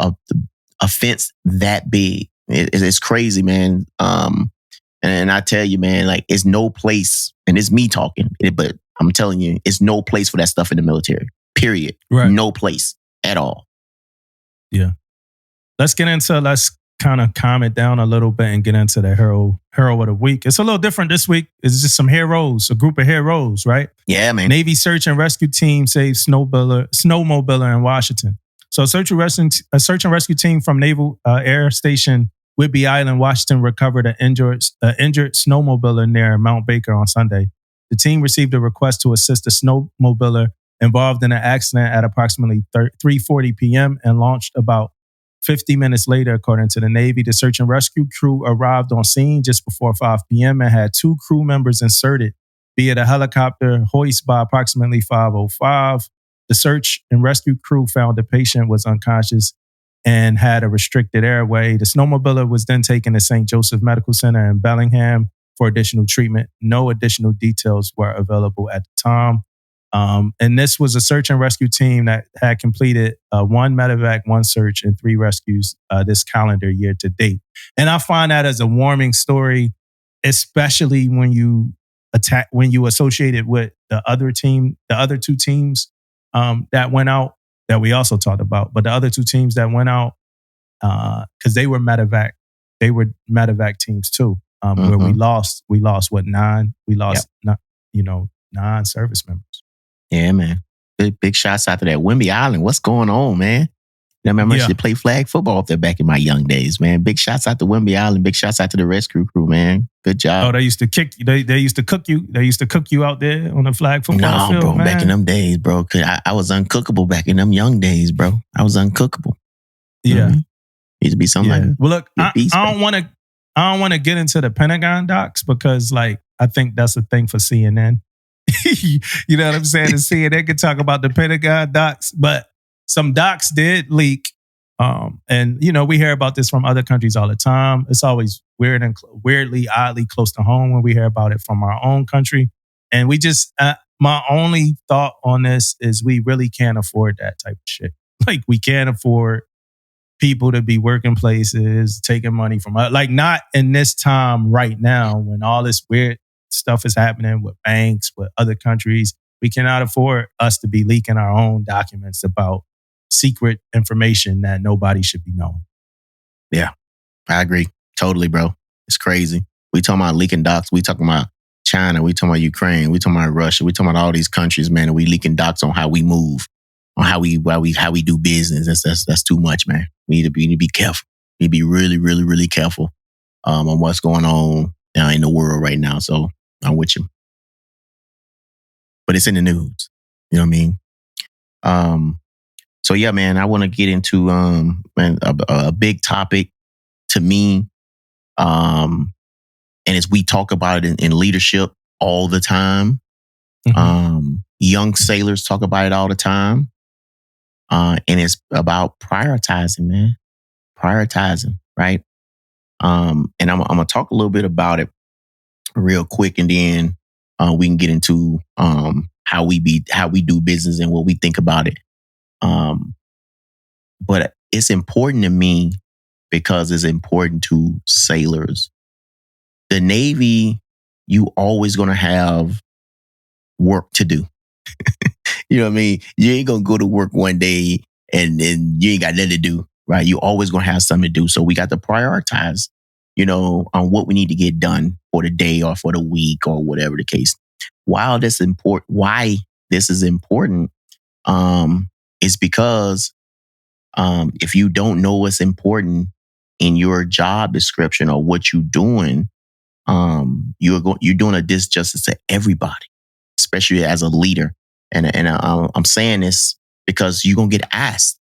fence that big. It's crazy, man. And I tell you, man, like it's no place, and it's me talking, but I'm telling you, it's no place for that stuff in the military. Period.
Right.
No place at all.
Yeah. Let's kind of calm it down a little bit and get into the hero of the week. It's a little different this week. It's just some heroes, a group of heroes, right?
Yeah, man.
Navy search and rescue team saved snowmobiler in Washington. So a search and rescue team from Naval Air Station Whidbey Island, Washington, recovered an injured snowmobiler near Mount Baker on Sunday. The team received a request to assist a snowmobiler involved in an accident at approximately 3:40 p.m. and launched about 50 minutes later, according to the Navy. The search and rescue crew arrived on scene just before 5 p.m. and had 2 crew members inserted via the helicopter hoist by approximately 5:05. The search and rescue crew found the patient was unconscious and had a restricted airway. The snowmobiler was then taken to St. Joseph Medical Center in Bellingham for additional treatment. No additional details were available at the time. And this was a search and rescue team that had completed 1 medevac, 1 search, and 3 rescues this calendar year to date. And I find that as a warming story, especially when you associate it with the other 2 teams that went out, that we also talked about. But the other 2 teams that went out, because they were medevac teams too, where we lost what, 9? We lost 9 service members.
Yeah, man. Big shots out to that Whidbey Island. What's going on, man? I remember I used to play flag football up there back in my young days, man. Big shots out to Whidbey Island. Big shots out to the rescue crew, man. Good job.
Oh, they used to kick you. They used to cook you. They used to cook you out there on the flag football field,
bro,
man.
back in them days, bro. Cause I was uncookable back in them young days, bro. I was uncookable.
Yeah.
Mm-hmm. Used to be somebody.
Yeah. Well, look, I don't want to get into the Pentagon docs because, like, I think that's a thing for CNN. You know what I'm saying? The CNN can talk about the Pentagon docs, but some docs did leak. And we hear about this from other countries all the time. It's always weird and weirdly, oddly close to home when we hear about it from our own country. And we just, my only thought on this is we really can't afford that type of shit. Like, we can't afford people to be working places, taking money from us. Like, not in this time right now when all this weird stuff is happening with banks, with other countries. We cannot afford us to be leaking our own documents about secret information that nobody should be knowing.
Yeah, I agree. Totally, bro. It's crazy. We talking about leaking docs. We talking about China. We talking about Ukraine. We talking about Russia. We talking about all these countries, man. And we leaking docs on how we move, on how we do business. That's too much, man. We need to be careful. We need to be really, really, really careful on what's going on in the world right now. So I'm with you. But it's in the news. You know what I mean? So yeah, man, I want to get into a big topic to me. And as we talk about it in leadership all the time, young sailors talk about it all the time. And it's about prioritizing, man. Prioritizing, right? And I'm gonna talk a little bit about it real quick, and then we can get into how we do business and what we think about it. But it's important to me because it's important to sailors. The Navy, you always going to have work to do. You know what I mean? You ain't gonna go to work one day and then you ain't got nothing to do, right? You always gonna have something to do. So we got to prioritize, on what we need to get done for the day or for the week or whatever the case. Why this is important, is because if you don't know what's important in your job description or what you're doing, you're doing a disjustice to everybody, especially as a leader. And I'm saying this because you're gonna get asked,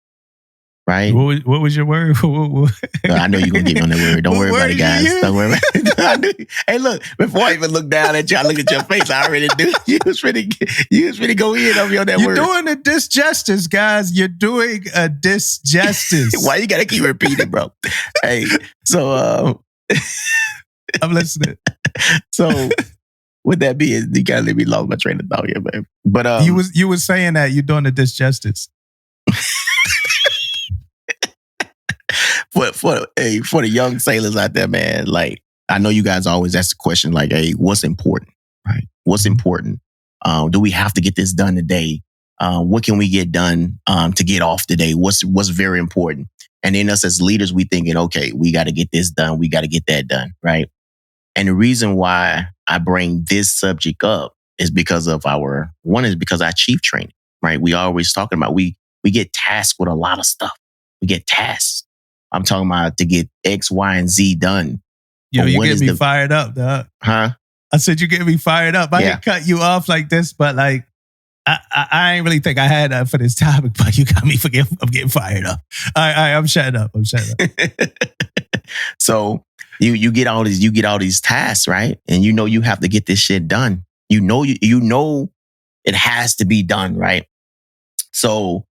right?
What was your word?
I know you're gonna get me on that word. Don't worry about it, guys. Don't worry about it. Hey, look, before I even look down at you, I look at your face. I already do. You was ready go in on me on that word.
You're doing a disjustice, guys. You're doing a disjustice.
Why you gotta keep repeating, bro? Hey, so
I'm listening.
So with that being, you gotta let me lose my train of thought here, man. But
you was saying that you're doing a disjustice.
for the young sailors out there, man, like I know you guys always ask the question, like, hey, what's important? Right? What's important? Do we have to get this done today? What can we get done to get off today? What's very important? And then us as leaders, we thinking, okay, we got to get this done. We got to get that done, right? And the reason why I bring this subject up is because of our chief training, right? We always talking about, we get tasked with a lot of stuff. We get tasked. I'm talking about to get X, Y, and Z done.
Yo, you get me fired up, dog.
Huh?
I said you get me fired up. I didn't cut you off like this, but like I ain't really think I had that for this topic, but you got me I'm getting fired up. All right, I'm shutting up.
So you get all these tasks, right? And you have to get this shit done. You know it has to be done, right? So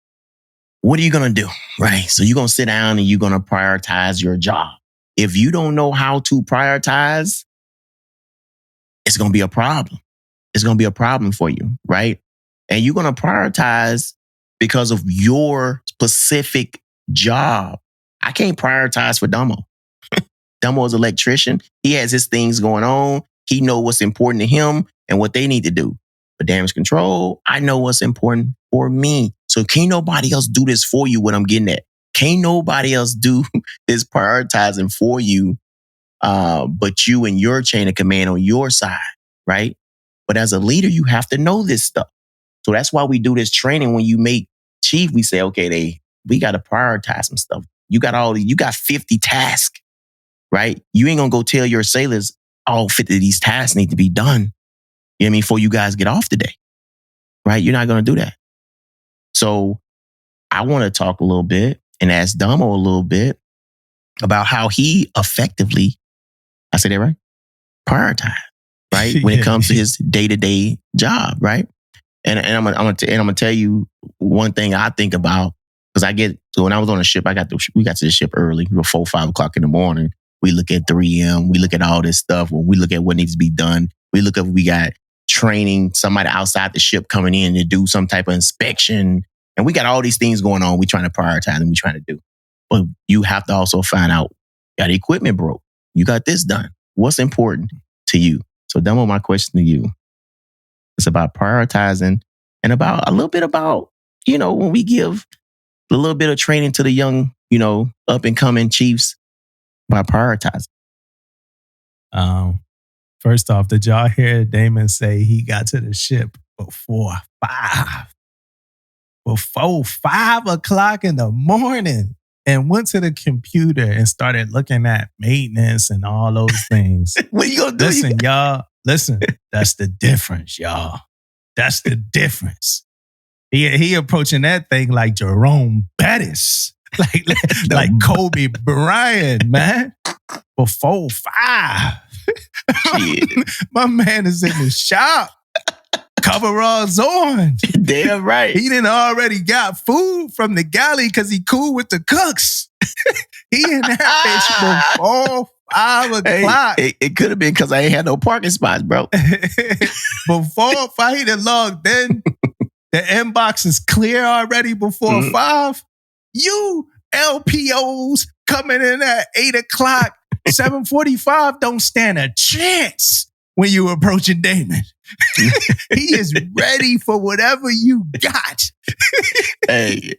what are you gonna do, right? So you're gonna sit down and you're gonna prioritize your job. If you don't know how to prioritize, it's gonna be a problem. It's gonna be a problem for you, right? And you're gonna prioritize because of your specific job. I can't prioritize for Dumbo. Dumbo is an electrician. He has his things going on. He knows what's important to him and what they need to do. For damage control, I know what's important for me. So can't nobody else do this for you, what I'm getting at. Can't nobody else do this prioritizing for you, but you and your chain of command on your side, right? But as a leader, you have to know this stuff. So that's why we do this training. When you make chief, we say, okay, we got to prioritize some stuff. You got 50 tasks, right? You ain't gonna go tell your sailors all 50 of these tasks need to be done. You know what I mean? Before you guys get off today, right? You're not gonna do that. So I want to talk a little bit and ask Damo a little bit about how he effectively, I said that right? Prioritize, right? When it comes to his day-to-day job, right? And I'm gonna tell you one thing I think about, because when I was on the ship, we got to the ship early, 4, 5 o'clock in the morning. We look at 3M, we look at all this stuff, when we look at what needs to be done. We look at, we got training, somebody outside the ship coming in to do some type of inspection. And we got all these things going on. We trying to prioritize and we trying to do. But you have to also find out, got the equipment broke. You got this done. What's important to you? So Demo, my question to you, it's about prioritizing and about a little bit about, when we give a little bit of training to the young, up and coming chiefs by prioritizing.
First off, did y'all hear Damon say he got to the ship before 5 o'clock in the morning and went to the computer and started looking at maintenance and all those things?
What you gonna do?
Listen, y'all. Listen, that's the difference, y'all. That's the difference. He approaching that thing like Jerome Bettis, like Kobe Bryant, man. Before 5. My man is in the shop. Coveralls on.
Damn right.
He done already got food from the galley because he cool with the cooks. He in that bitch before 5 o'clock.
Hey, it could have been because I ain't had no parking spots, bro.
Before 5, he done logged in. The inbox is clear already before 5. You LPOs coming in at 8 o'clock, 7:45 don't stand a chance. when you approaching Damon. He is ready for whatever you got.
Hey,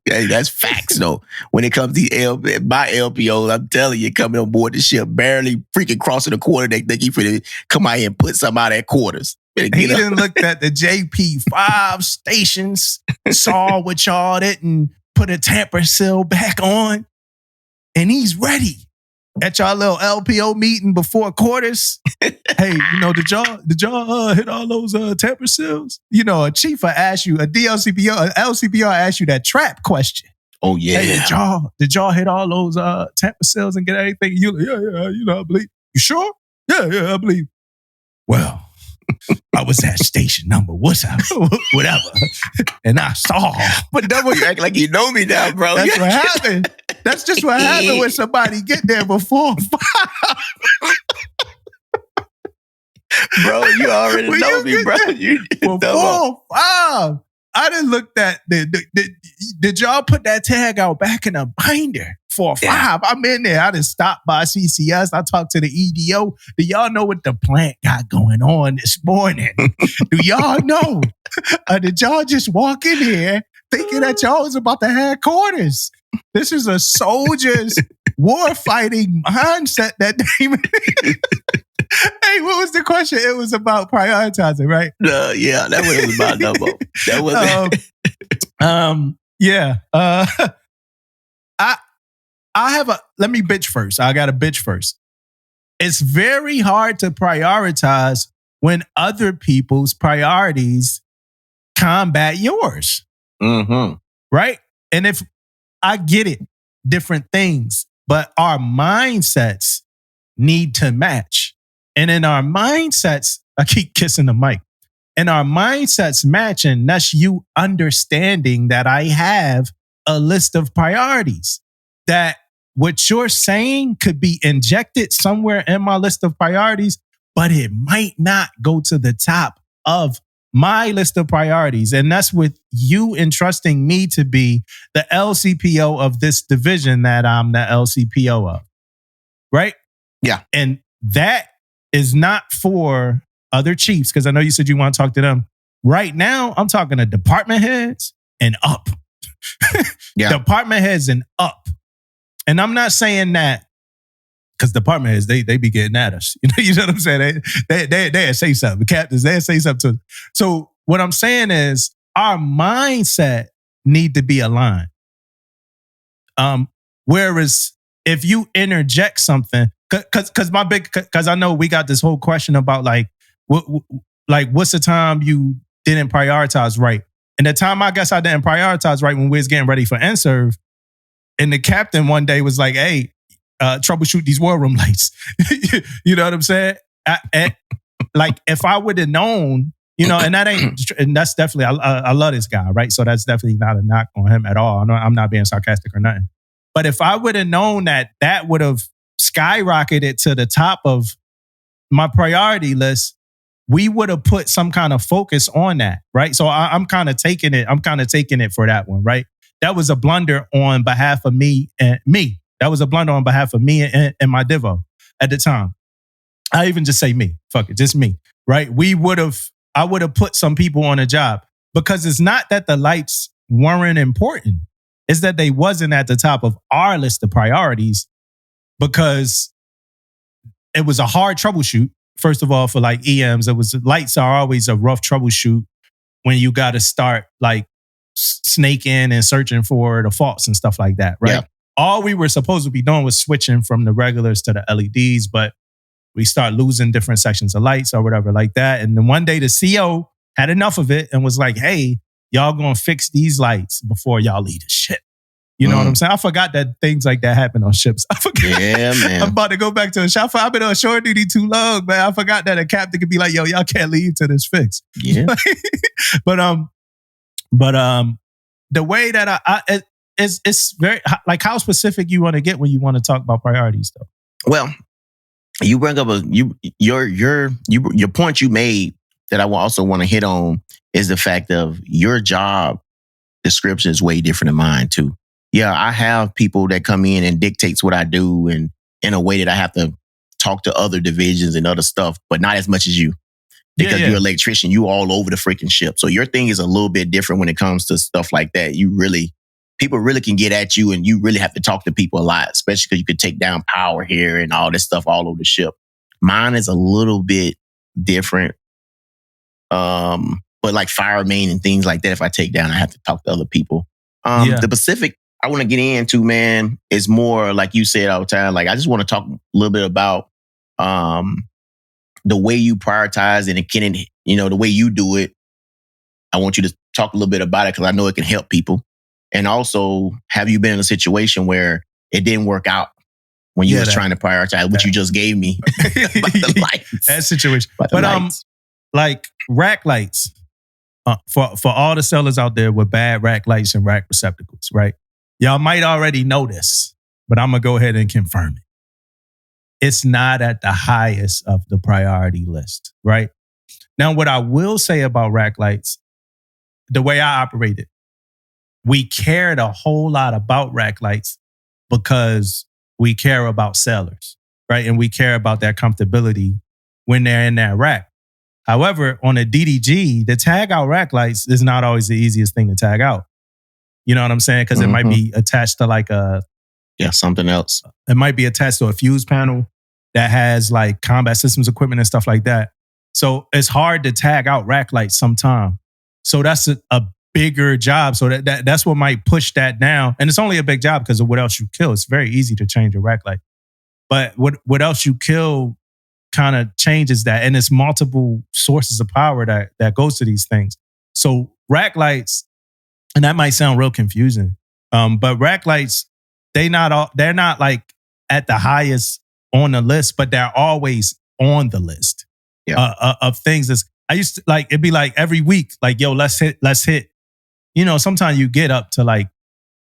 that's facts though. When it comes to my LPOs, I'm telling you, coming on board the ship, barely freaking crossing the quarter, they think he finna come out here and put some out at quarters.
He done looked at the JP5 stations, saw what y'all didn't put a tamper seal back on, and he's ready. At y'all little LPO meeting before quarters, hey, did y'all hit all those tamper seals? A chief will ask you, a LCPO ask you that trap question.
Oh yeah.
Hey, did y'all hit all those tamper seals and get everything? You yeah, I believe. You sure? Yeah, I believe. Well, I was at station number whatever, and I saw.
But double, you act like you know me now, bro.
That's what happened. That's just what happened when somebody get there before 5.
Bro, you already know me, bro.
Before 5. I done looked at did y'all put that tag out back in a binder for 5? Yeah. I'm in there. I done stopped by CCS. I talked to the EDO. Do y'all know what the plant got going on this morning? Do y'all know? Did y'all just walk in here thinking that y'all was about to have quarters? This is a soldier's war fighting mindset that Damon. Hey, what was the question? It was about prioritizing, right?
Yeah, that's what it was about, Dumbo. That was
yeah. Let me bitch first. I got to bitch first. It's very hard to prioritize when other people's priorities combat yours.
Mm-hmm.
Right? And if I get it, different things, but our mindsets need to match. And in our mindsets, I keep kissing the mic. And our mindsets matching, that's you understanding that I have a list of priorities. That what you're saying could be injected somewhere in my list of priorities, but it might not go to the top of my list of priorities. And that's with you entrusting me to be the LCPO of this division that I'm the LCPO of. Right?
Yeah.
And that is not for other chiefs, because I know you said you want to talk to them. Right now, I'm talking to department heads and up.
Yeah.
Department heads and up. And I'm not saying that because department heads, they be getting at us. You know what I'm saying? They say something. The captains, they say something to us. So what I'm saying is our mindset need to be aligned. Whereas if you interject something, because I know we got this whole question about what's the time you didn't prioritize right? And the time I guess I didn't prioritize right when we was getting ready for NSERV, and the captain one day was like, "Hey, troubleshoot these war room lights." You know what I'm saying? If I would have known, and that's definitely, I love this guy, right? So that's definitely not a knock on him at all. I'm not being sarcastic or nothing. But if I would have known that would have skyrocketed to the top of my priority list, we would have put some kind of focus on that, right? So I'm kind of taking it for that one, right? That was a blunder on behalf of me and me. That was a blunder on behalf of me and my Divo at the time. I even just say me. Fuck it, just me, right? I would have put some people on a job, because it's not that the lights weren't important. It's that they wasn't at the top of our list of priorities, because it was a hard troubleshoot. First of all, for EMs, lights are always a rough troubleshoot when you got to start snaking and searching for the faults and stuff like that, right?
Yeah.
All we were supposed to be doing was switching from the regulars to the LEDs, but we start losing different sections of lights or whatever like that. And then one day the CO had enough of it and was like, "Hey, y'all gonna fix these lights before y'all leave the ship." You know what I'm saying? I forgot that things like that happen on ships. I forgot.
Yeah, man.
I'm about to go back to a shop. I've been on shore duty too long, man. I forgot that a captain could be like, "Yo, y'all can't leave till this fix."
Yeah.
But the way that it's very how specific you want to get when you want to talk about priorities, though.
Well, you bring up your point you made that I also want to hit on is the fact of your job description is way different than mine too. Yeah, I have people that come in and dictates what I do and in a way that I have to talk to other divisions and other stuff, but not as much as you. Because you're an electrician, you all over the freaking ship. So your thing is a little bit different when it comes to stuff like that. People really can get at you, and you really have to talk to people a lot, especially because you could take down power here and all this stuff all over the ship. Mine is a little bit different. But like fire main and things like that, if I take down, I have to talk to other people. The Pacific, I want to get into, man, is more like you said all the time. Like, I just want to talk a little bit about the way you prioritize and the way you do it. I want you to talk a little bit about it because I know it can help people. And also, have you been in a situation where it didn't work out when you was trying to prioritize, which you just gave me about the lights?
That situation. But like rack lights, for all the sellers out there with bad rack lights and rack receptacles, right? Y'all might already know this, but I'm going to go ahead and confirm it. It's not at the highest of the priority list, right? Now, what I will say about rack lights, the way I operate it, we cared a whole lot about rack lights because we care about sellers, right? And we care about their comfortability when they're in that rack. However, on a DDG, the tag out rack lights is not always the easiest thing to tag out. You know what I'm saying? Because it might be attached to like
something else.
It might be attached to a fuse panel that has like combat systems equipment and stuff like that. So it's hard to tag out rack lights sometime. So that's a bigger job. So that's what might push that down. And it's only a big job because of what else you kill. It's very easy to change a rack light. But what else you kill kind of changes that. And it's multiple sources of power that goes to these things. So rack lights, and that might sound real confusing, but rack lights, they're not like at the highest on the list, but they're always on the list of things. I used to like, it'd be like every week, like, yo, let's hit. You know, sometimes you get up to like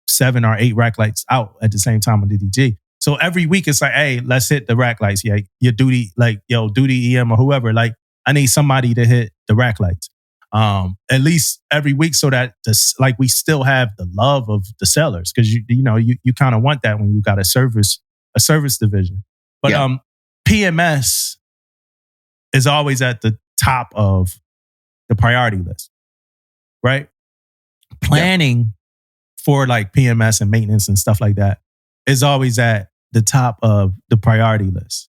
7 or 8 rack lights out at the same time on DDG. So every week it's like, hey, let's hit the rack lights. Yeah, your duty, like, yo, duty EM or whoever. Like, I need somebody to hit the rack lights. At least every week, so that we still have the love of the sellers, because you kind of want that when you got a service division. But PMS is always at the top of the priority list, right? Planning for like PMS and maintenance and stuff like that is always at the top of the priority list.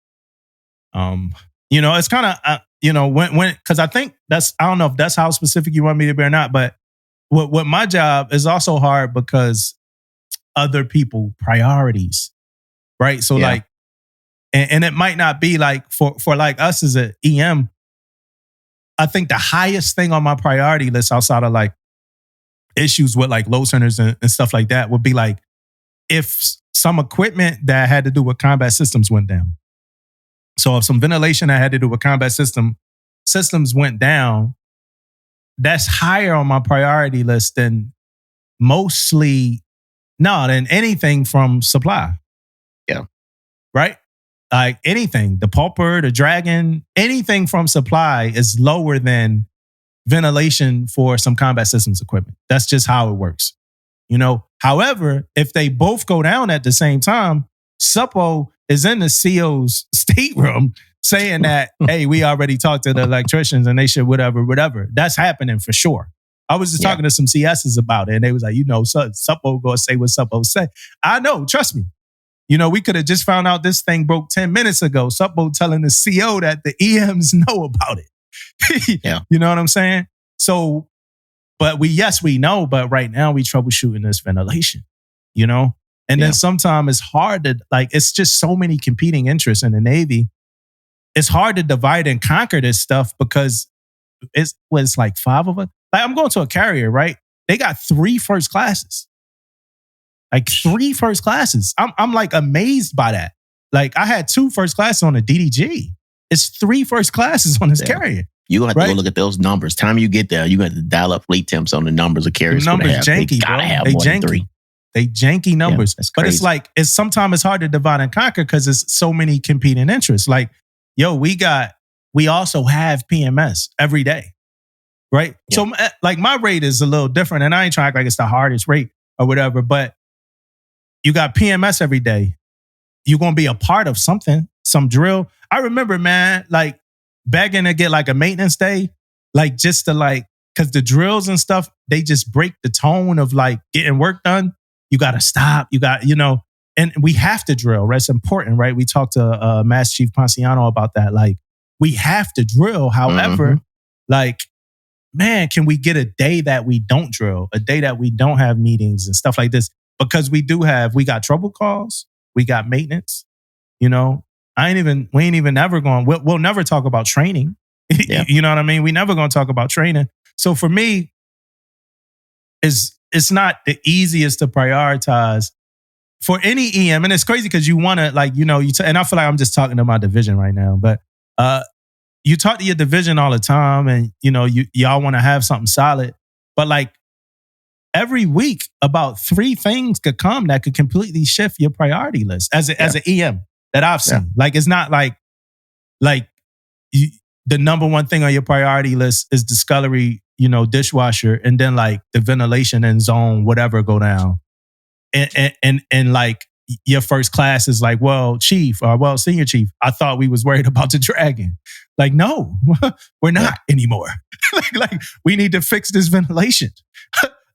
It's kind of when because I think I don't know if that's how specific you want me to be or not, but what my job is also hard because other people priorities, right? So like, and it might not be like for like us as an EM. I think the highest thing on my priority list outside of like issues with like load centers and stuff like that would be like if some equipment that had to do with combat systems went down. So if some ventilation that had to do with combat systems went down, that's higher on my priority list than anything from supply.
Yeah.
Right? Like anything, the Pulper, the Dragon, anything from supply is lower than ventilation for some combat systems equipment. That's just how it works. However, if they both go down at the same time, Suppo is in the CO's stateroom saying that, hey, we already talked to the electricians and they should whatever. That's happening for sure. I was just talking to some CSs about it, and they was like, Suppo gonna say what Suppo say. I know, trust me. We could have just found out this thing broke 10 minutes ago. Suppo telling the CO that the EMs know about it. You know what I'm saying? So, but we know, but right now we troubleshooting this ventilation, And then sometimes it's hard to, like, it's just so many competing interests in the Navy. It's hard to divide and conquer this stuff because it's like 5 of us. Like, I'm going to a carrier, right? They got 3 first classes. Like 3 first classes. I'm like amazed by that. Like, I had 2 first classes on a DDG. It's 3 first classes on this carrier.
You're going to have to go look at those numbers. Time you get there, you're going to have to dial up fleet temps on the numbers of carriers.
The numbers janky,
they gotta have more than 3.
They janky numbers.
That's
but
crazy.
it's sometimes it's hard to divide and conquer because it's so many competing interests. Like, yo, we also have PMS every day, right? Yeah. So like my rate is a little different, and I ain't trying to act like it's the hardest rate or whatever, but you got PMS every day. You're going to be a part of something, some drill. I remember, man, like begging to get like a maintenance day, like just to like, because the drills and stuff, they just break the tone of like getting work done. You got to stop. You got, and we have to drill, right? It's important, right? We talked to Master Chief Ponciano about that. Like, we have to drill. However, like, man, can we get a day that we don't drill, a day that we don't have meetings and stuff like this? Because we got trouble calls, we got maintenance, we ain't even ever going, we'll never talk about training.
Yeah.
You know what I mean? We never going to talk about training. So for me, it's not the easiest to prioritize for any EM. And it's crazy because you want to like, and I feel like I'm just talking to my division right now, but you talk to your division all the time and, y'all want to have something solid, but like every week about 3 things could come that could completely shift your priority list as an EM that I've seen. Yeah. Like, it's not like the number one thing on your priority list is the scullery, dishwasher, and then like the ventilation and zone, whatever go down. And like your first class is like, well, chief, or well, senior chief, I thought we was worried about the dragon. Like, no, we're not anymore. like we need to fix this ventilation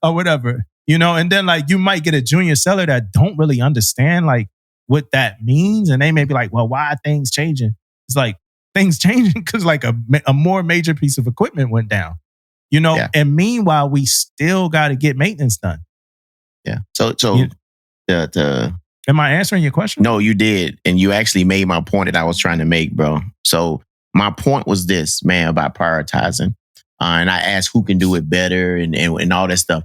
or whatever, and then like you might get a junior seller that don't really understand like what that means. And they may be like, well, why are things changing? It's like things changing because like a more major piece of equipment went down, and meanwhile, we still got to get maintenance done.
Yeah. So
am I answering your question?
No, you did. And you actually made my point that I was trying to make, bro. So my point was this, man, about prioritizing. And I asked who can do it better and all that stuff.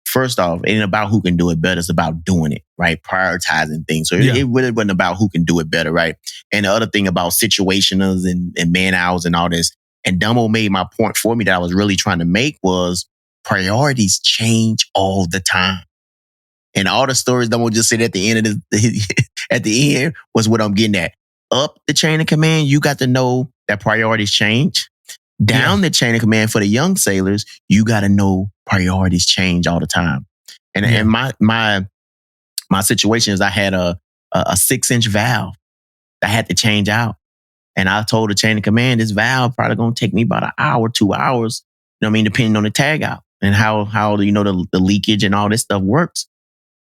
First off, it ain't about who can do it better. It's about doing it, right? Prioritizing things. So it really wasn't about who can do it better, right? And the other thing about situationals and man hours and all this, and Dumbo made my point for me that I was really trying to make was priorities change all the time. And all the stories Dumbo just said at the end of at the end was what I'm getting at. Up the chain of command, you got to know that priorities change. Down the chain of command for the young sailors, you got to know priorities change all the time. And my situation is I had a 6-inch valve that I had to change out. And I told the chain of command, this valve probably going to take me about an hour, 2 hours, depending on the tag out and how the leakage and all this stuff works.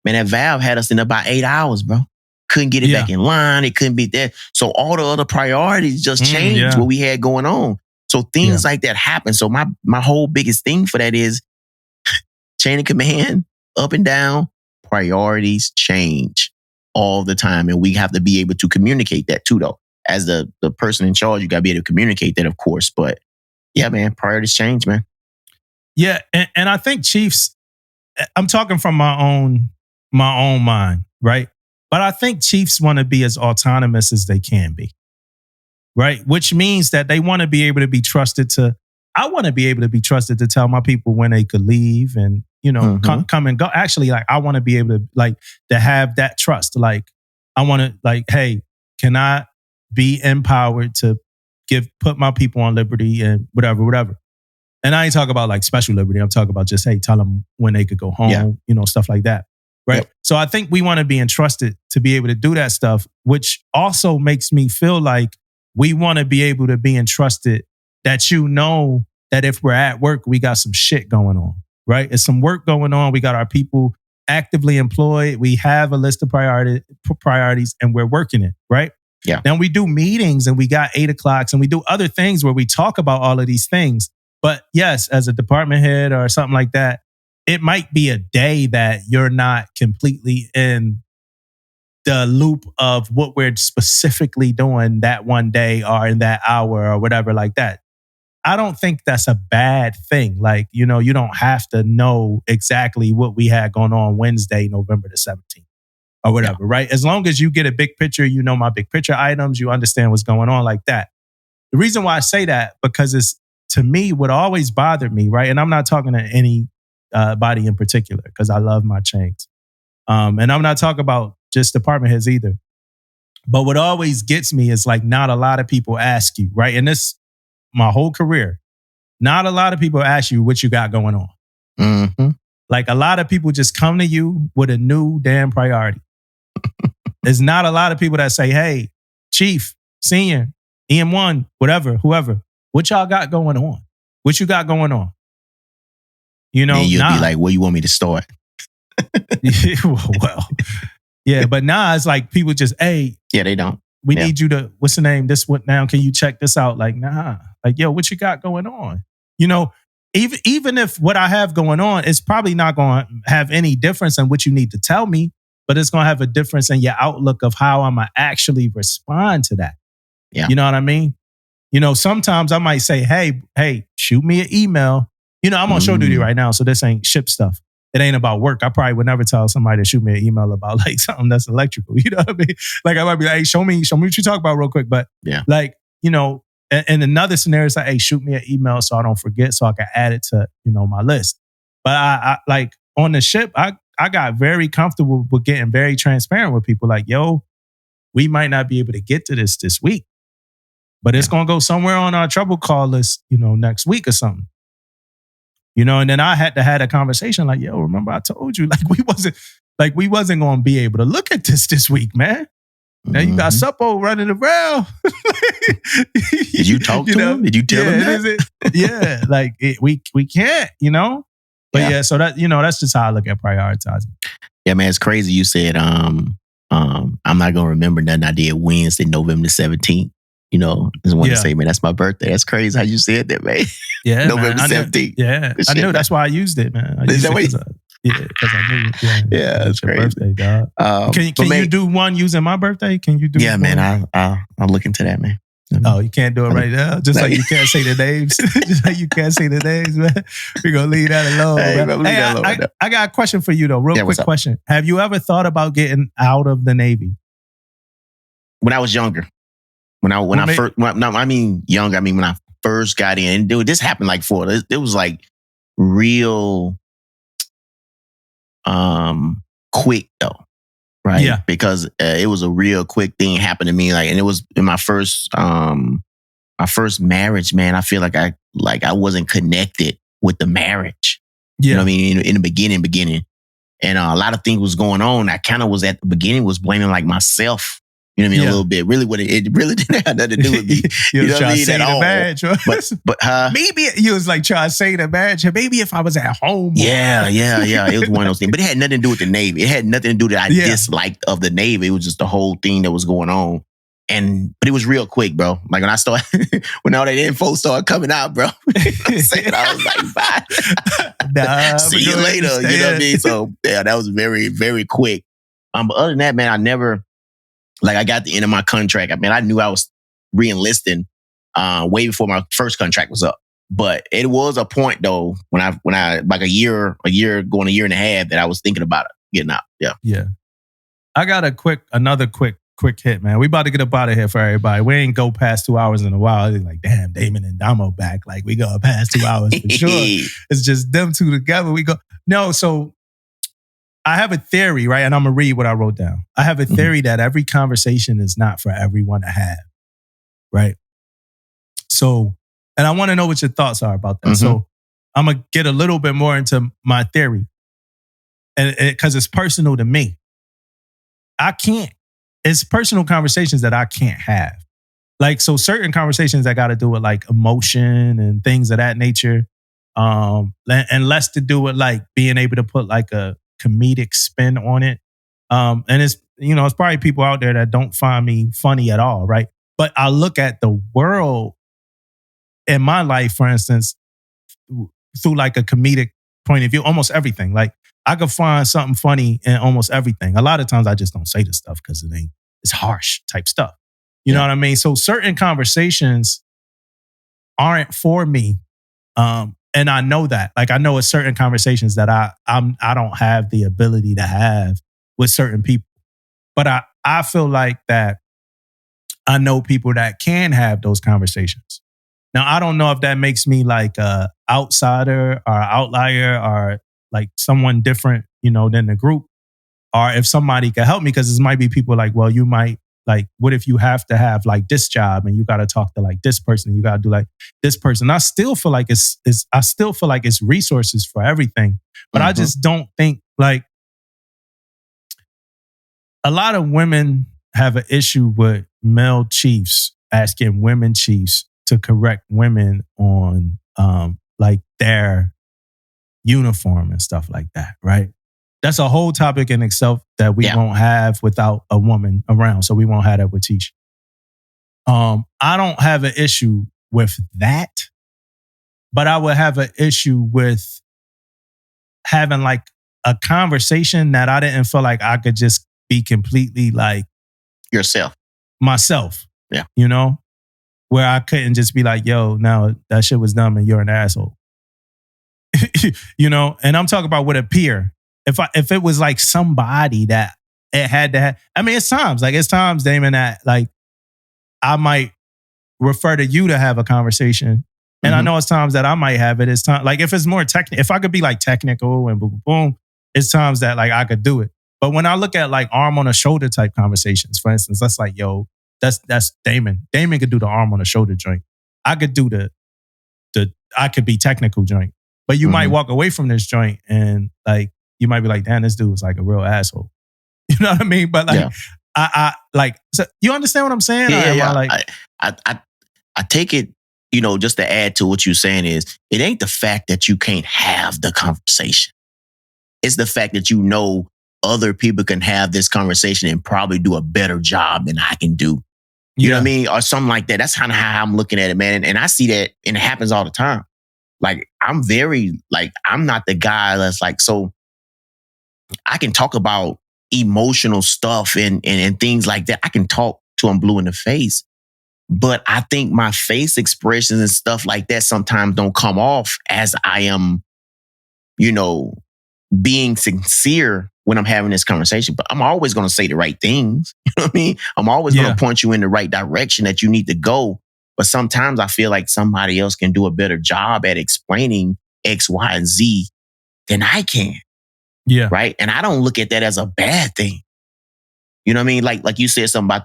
Man, that valve had us in about 8 hours, bro. Couldn't get it back in line. It couldn't be there. So all the other priorities just changed what we had going on. So things like that happen. So my whole biggest thing for that is chain of command, up and down, priorities change all the time. And we have to be able to communicate that too, though. As the person in charge, you got to be able to communicate that, of course. But yeah, man, priorities change, man.
Yeah. And I think Chiefs, I'm talking from my own mind, right? But I think Chiefs want to be as autonomous as they can be. Right? Which means that they want to be able to be trusted I want to be able to be trusted to tell my people when they could leave and, come and go. Actually, like, I want to be able to, like, to have that trust. Like, I want to, like, hey, can I be empowered to put my people on liberty and whatever. And I ain't talking about like special liberty. I'm talking about just, hey, tell them when they could go home, stuff like that. Right. Yep. So I think we want to be entrusted to be able to do that stuff, which also makes me feel like we want to be able to be entrusted that that if we're at work, we got some shit going on, right? It's some work going on. We got our people actively employed. We have a list of priorities and we're working it, right?
Yeah.
Then we do meetings and we got 8 o'clocks and we do other things where we talk about all of these things. But yes, as a department head or something like that, it might be a day that you're not completely in the loop of what we're specifically doing that one day or in that hour or whatever like that. I don't think that's a bad thing. Like, you don't have to know exactly what we had going on Wednesday, November the 17th or whatever, right? As long as you get a big picture, my big picture items, you understand what's going on like that. The reason why I say that, because it's, to me, what always bothered me, right? And I'm not talking to any body in particular because I love my chains. And I'm not talking about just department heads either. But what always gets me is like not a lot of people ask you, right? And this, my whole career, not a lot of people ask you what you got going on.
Mm-hmm.
Like a lot of people just come to you with a new damn priority. There's not a lot of people that say, hey, chief, senior, EM1, whatever, whoever. What y'all got going on? What you got going on? You know,
then you'll be like, where you want me to start?
well, yeah, but now it's like people just, hey,
Yeah, they don't.
we need you to, what's the name? This what now? Can you check this out? Like, nah. Like, yo, what you got going on? You know, even if what I have going on is probably not going to have any difference in what you need to tell me, but it's going to have a difference in your outlook of how I'm going to actually respond to that.
Yeah.
You know what I mean? You know, sometimes I might say, hey, shoot me an email. You know, I'm on show duty right now, so this ain't ship stuff. It ain't about work. I probably would never tell somebody to shoot me an email about like something that's electrical. You know what I mean? Like I might be like, hey, show me what you talk about real quick. But
yeah,
like, you know, and another scenario is like, hey, shoot me an email so I don't forget, so I can add it to, you know, my list. But I like on the ship, I got very comfortable with getting very transparent with people. Like, yo, we might not be able to get to this week, but it's going to go somewhere on our trouble call list, you know, next week or something. You know, and then I had to have a conversation like, yo, remember I told you, like we wasn't going to be able to look at this week, man. Now you got Suppo running around.
Did you talk to him? Did you tell him that?
Yeah, like we can't, you know? But yeah, so that, you know, that's just how I look at prioritizing.
Yeah, man, it's crazy. You said, I'm not going to remember nothing I did Wednesday, November 17th. You know, I just want to say, man, that's my birthday. That's crazy how you said that, man.
Yeah,
November 17th.
Yeah, I knew. That's why I used it, man. Because I knew. Yeah,
that's crazy.
Birthday, dog. Can you do one using my birthday? Can you do?
Yeah, man. I'll look into that, man.
Oh, you can't do it right now? Just like you can't say the names. Just like you can't say the names, man. We're going to leave that alone. I got a question for you, though. Real quick question. Have you ever thought about getting out of the Navy?
When I was younger. When I first got in. And dude, this happened like it was like real quick, though. Right.
Yeah.
Because it was a real quick thing happened to me. Like, and it was in my first marriage, man. I feel like I wasn't connected with the marriage.
Yeah.
You know what I mean? In the beginning. And a lot of things was going on. I kind of was at the beginning was blaming like myself. You know what I mean? A little bit. Really, it really didn't have nothing to do with me.
You
know what I mean?
At all. Marriage,
but
maybe you was like trying to say the marriage. Maybe if I was at home.
Yeah. It was one of those things. But it had nothing to do with the Navy. It had nothing to do that I disliked of the Navy. It was just the whole thing that was going on. But it was real quick, bro. Like when all that info started coming out, bro. I was like, bye. See you later. You know what I mean? So yeah, that was very, very quick. But other than that, man, I never. Like I got the end of my contract. I mean, I knew I was re-enlisting way before my first contract was up. But it was a point though when I like a year going a year and a half that I was thinking about it, getting out. Yeah.
Yeah. I got another quick hit, man. We about to get up out of here for everybody. We ain't go past 2 hours in a while. It's like, damn, Damon and Damo back. Like we go past 2 hours for sure. It's just them two together. We go. No, so I have a theory, right? And I'm going to read what I wrote down. I have a theory that every conversation is not for everyone to have, right? So, and I want to know what your thoughts are about that. So I'm going to get a little bit more into my theory and because it's personal to me. It's personal conversations that I can't have. Like, so certain conversations that got to do with like emotion and things of that nature. And less to do with like being able to put like a comedic spin on it. And it's probably people out there that don't find me funny at all, right? But I look at the world in my life, for instance, through like a comedic point of view, almost everything. Like I could find something funny in almost everything. A lot of times I just don't say the stuff because it's harsh type stuff. You know what I mean? So certain conversations aren't for me. And I know that. Like I know it's certain conversations that I don't have the ability to have with certain people. But I feel like that I know people that can have those conversations. Now, I don't know if that makes me like a outsider or outlier or like someone different, than the group. Or if somebody can help me, because it might be people like, well, you might like, what if you have to have like this job and you got to talk to like this person, you got to do like this person. I still feel like it's resources for everything, but I just don't think like a lot of women have an issue with male chiefs asking women chiefs to correct women on like their uniform and stuff like that, right? That's a whole topic in itself that we won't have without a woman around. So we won't have that with Tish. I don't have an issue with that, but I would have an issue with having like a conversation that I didn't feel like I could just be completely like myself.
Yeah.
You know, where I couldn't just be like, yo, no, that shit was dumb and you're an asshole. You know, and I'm talking about with a peer. If it was like somebody that it had to have, I mean, it's times, Damon, that like I might refer to you to have a conversation. And I know it's times that I might have it. It's time, like if it's more technical, if I could be like technical and boom, boom, boom, it's times that like I could do it. But when I look at like arm on the shoulder type conversations, for instance, that's like, yo, that's Damon. Damon could do the arm on the shoulder joint. I could do I could be technical joint. But you might walk away from this joint and like, you might be like, damn, this dude was like a real asshole. You know what I mean? But like, I like, so you understand what I'm saying?
I take it, you know, just to add to what you're saying is, it ain't the fact that you can't have the conversation. It's the fact that you know other people can have this conversation and probably do a better job than I can do. You know what I mean? Or something like that. That's kind of how I'm looking at it, man. And I see that, and it happens all the time. Like, I'm not the guy that's like, so I can talk about emotional stuff and things like that. I can talk till I'm blue in the face. But I think my face expressions and stuff like that sometimes don't come off as I am, you know, being sincere when I'm having this conversation. But I'm always going to say the right things. You know what I mean? I'm always going to point you in the right direction that you need to go. But sometimes I feel like somebody else can do a better job at explaining X, Y, and Z than I can.
Yeah.
Right. And I don't look at that as a bad thing. You know what I mean? Like you said something about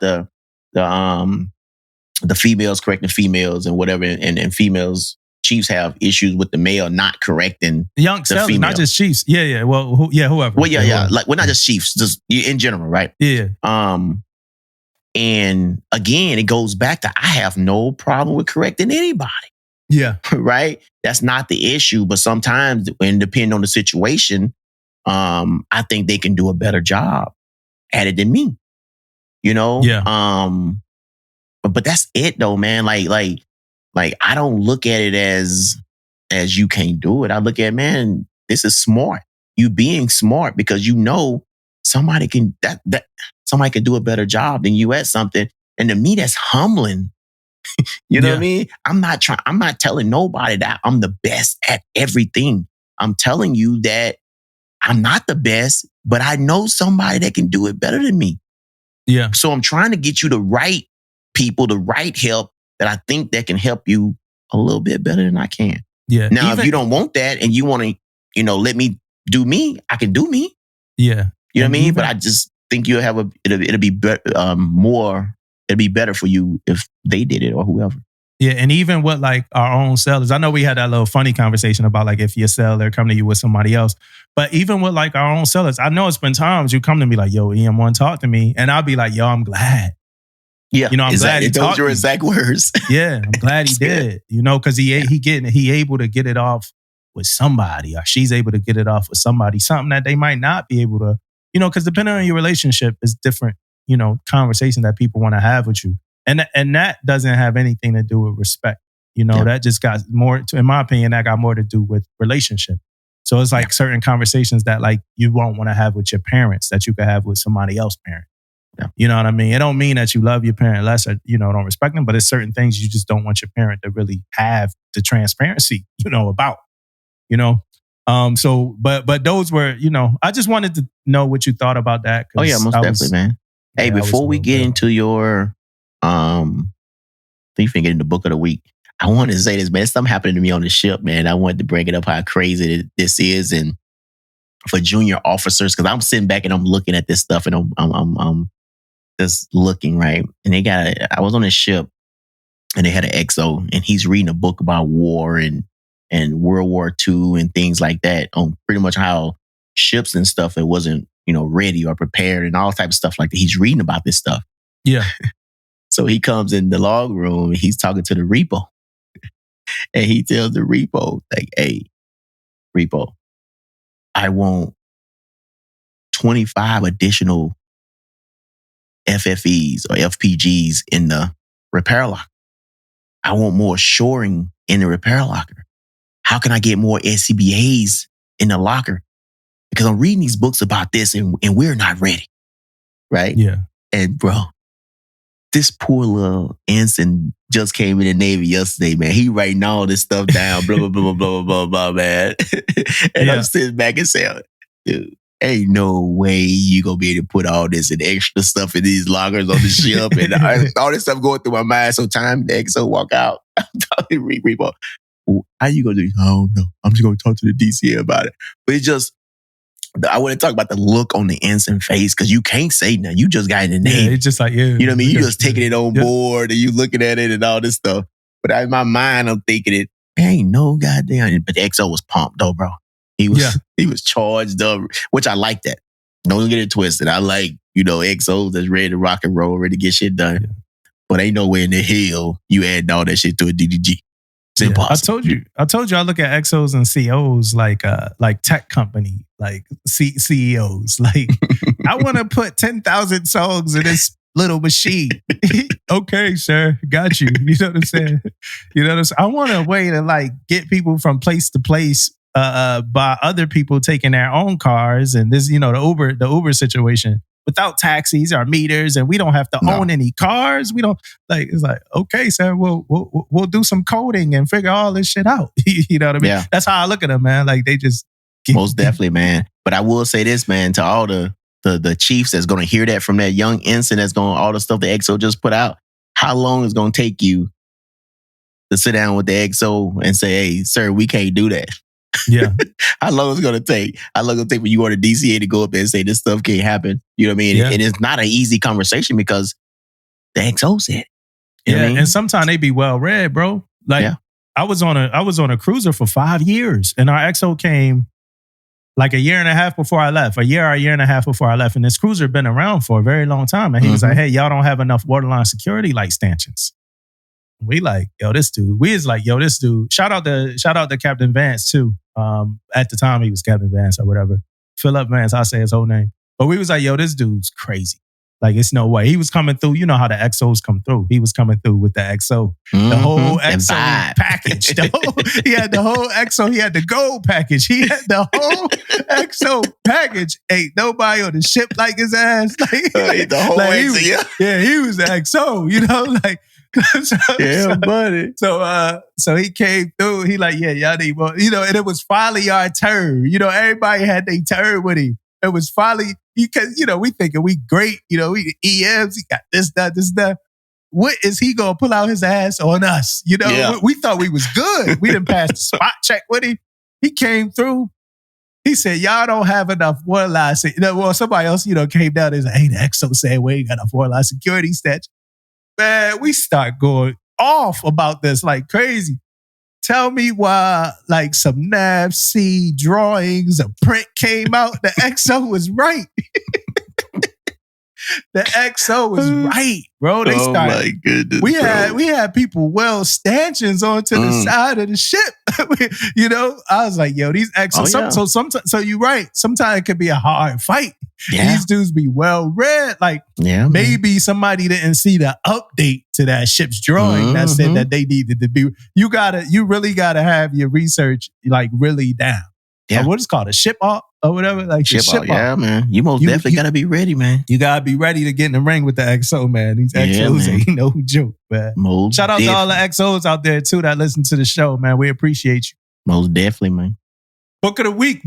the females correcting females and whatever, and females, chiefs have issues with the male not correcting
young
the
sellers,
female.
Not just chiefs. Yeah. Well, whoever.
Well, yeah.
Whoever.
Like, we're not just chiefs, just in general, right?
Yeah.
And again, it goes back to, I have no problem with correcting anybody.
Yeah.
Right? That's not the issue. But sometimes, and depending on the situation, I think they can do a better job at it than me. You know?
Yeah.
But that's it though, man. Like I don't look at it as you can't do it. I look at, man, this is smart. You being smart because you know somebody can somebody can do a better job than you at something. And to me, that's humbling. You know what I mean? I'm not telling nobody that I'm the best at everything. I'm telling you that I'm not the best, but I know somebody that can do it better than me.
Yeah.
So I'm trying to get you the right people, the right help that I think that can help you a little bit better than I can.
Yeah.
Now, if you don't want that and you want to, you know, let me do me, I can do me.
Yeah.
You know what I mean? But I just think you'll have it'll be it'll be better for you if they did it or whoever.
Yeah, and even with like our own sellers, I know we had that little funny conversation about like if your seller come to you with somebody else, but even with like our own sellers, I know it's been times you come to me like, yo, EM1, talk to me, and I'll be like, yo, I'm glad.
Yeah,
you know, I'm glad he
those your exact words.
Yeah, I'm glad he did. You know, because he able to get it off with somebody, or she's able to get it off with somebody, something that they might not be able to. You know, because depending on your relationship, is different. You know, conversation that people want to have with you. And that doesn't have anything to do with respect. You know, that just got more, in my opinion, that got more to do with relationship. So it's like certain conversations that like you won't want to have with your parents that you could have with somebody else's parent. Yeah. You know what I mean? It don't mean that you love your parent less or, you know, don't respect them, but it's certain things you just don't want your parent to really have the transparency, you know, about, you know? So, but those were, you know, I just wanted to know what you thought about that.
Oh yeah, most definitely, man. Hey, before we get into your, I think you get in the book of the week. I wanted to say this, man. Something happened to me on the ship, man. I wanted to bring it up how crazy this is, and for junior officers, because I'm sitting back and I'm looking at this stuff, and I'm just looking, right. And I was on a ship, and they had an XO, and he's reading a book about war and World War II and things like that, on pretty much how ships and stuff, it wasn't, you know, ready or prepared and all type of stuff like that. He's reading about this stuff.
Yeah.
So he comes in the log room and he's talking to the repo. And he tells the repo, like, hey, repo, I want 25 additional FFEs or FPGs in the repair locker. I want more shoring in the repair locker. How can I get more SCBAs in the locker? Because I'm reading these books about this and we're not ready. Right?
Yeah.
And bro, this poor little ensign just came in the Navy yesterday, man. He writing all this stuff down, blah, blah, blah, blah, blah, blah, blah, man. And I'm sitting back and saying, dude, ain't no way you gonna be able to put all this and extra stuff in these lockers on the ship and all this stuff going through my mind. So time the XO walk out. I'm talking to Repo. How you gonna do? I don't know. I'm just gonna talk to the DCA about it. But it's just, I want to talk about the look on the ensign face because you can't say nothing. You just got in the Navy.
Yeah, it's just like, yeah.
You know what I mean? You just taking it on board and you looking at it and all this stuff. But in my mind, I'm thinking it ain't no goddamn. But the XO was pumped though, bro. He was charged up, which I like that. Don't get it twisted. I like, XOs that's ready to rock and roll, ready to get shit done. Yeah. But ain't no way in the hell you add all that shit to a DDG. It's impossible.
I told you I look at XOs and COs like tech company, like CEOs. Like, I want to put 10,000 songs in this little machine. Okay, sir. Got you. You know what I'm saying? I want a way to like get people from place to place by other people taking their own cars and this, the Uber situation without taxis or meters, and we don't have to own any cars. We don't it's like, okay, sir, we'll do some coding and figure all this shit out. You know what I mean? Yeah. That's how I look at them, man. Like they just
most definitely, man. But I will say this, man, to all the chiefs that's going to hear that from that young ensign that's going all the stuff the XO just put out. How long is it going to take you to sit down with the XO and say, hey, sir, we can't do that?
Yeah.
How long is it going to take? How long is it going to take for you or the DCA to go up there and say this stuff can't happen? You know what I mean? Yeah. And it's not an easy conversation because the XO said it. You know what I mean?
And sometimes they be well read, bro. Like I was on a cruiser for 5 years and our XO came like a year and a half before I left. A year and a half before I left. And this cruiser had been around for a very long time. And he was like, hey, y'all don't have enough waterline security light stanchions. We like, this dude. Shout out to Captain Vance too. At the time he was Captain Vance or whatever. Philip Vance, I'll say his whole name. But we was like, this dude's crazy. Like, it's no way. He was coming through. You know how the XOs come through. He was coming through with the XO. The whole XO package. He had the whole XO. He had the gold package. He had the whole XO package. Ain't nobody on the ship like his ass. Like,
the whole XO,
he was the XO, buddy. So he came through. He like, y'all need more, and it was finally our turn. Everybody had their turn with him. It was finally, because, we thinking we great. We EMs, he got this, that. What is he going to pull out his ass on us? We thought we was good. We didn't pass the spot check with him. He came through. He said, y'all don't have enough waterline. Well, somebody else, came down and said, hey, the XO said we ain't got enough waterline security stats. Man, we start going off about this like crazy. Tell me why, like, some NAVC drawings, a print came out. The XO was right. The XO was right, bro. They started. Oh my goodness, we had people stanchions onto the side of the ship. I was like, these XO. So you're right. Sometimes it could be a hard fight. Yeah. These dudes be well read. Like, maybe somebody didn't see the update to that ship's drawing that said that they needed to be. You really gotta have your research like really down. Yeah. Or what is called a ship op or whatever. Like
ship op. Yeah, man. You definitely gotta be ready, man.
You gotta be ready to get in the ring with the XO, man. These XOs ain't no joke, man. Shout out to all the XOs out there too that listen to the show, man. We appreciate you.
Most definitely, man.
Book of the week.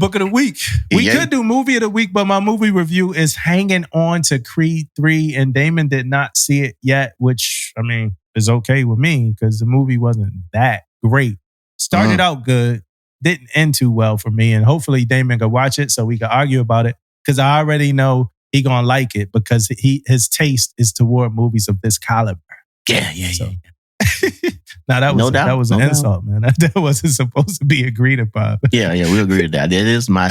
We could do movie of the week, but my movie review is hanging on to Creed 3, and Damon did not see it yet, which, I mean, is okay with me because the movie wasn't that great. Started out good, didn't end too well for me, and hopefully Damon can watch it so we can argue about it because I already know he gonna like it because his taste is toward movies of this caliber.
Yeah.
Now that was an insult, man. That wasn't supposed to be agreed upon.
Yeah, we agree with that. That is I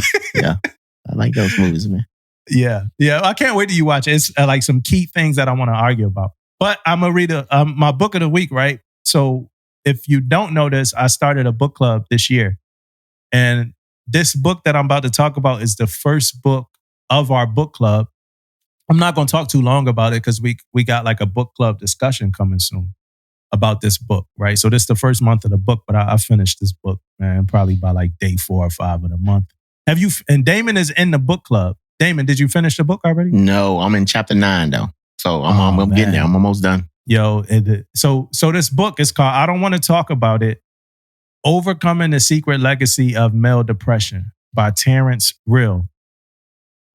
like those movies, man.
Yeah. I can't wait till you watch it. It's like some key things that I want to argue about. But I'm gonna read my book of the week, right? So if you don't know this, I started a book club this year, and this book that I'm about to talk about is the first book of our book club. I'm not gonna talk too long about it because we got like a book club discussion coming soon about this book, right? So this is the first month of the book, but I finished this book, man, probably by like day 4 or 5 of the month. Have you? And Damon is in the book club. Damon, did you finish the book already?
No, I'm in chapter 9 though. So I'm getting there. I'm almost done.
Yo, so this book is called, I Don't Want to Talk About It, Overcoming the Secret Legacy of Male Depression by Terrence Real.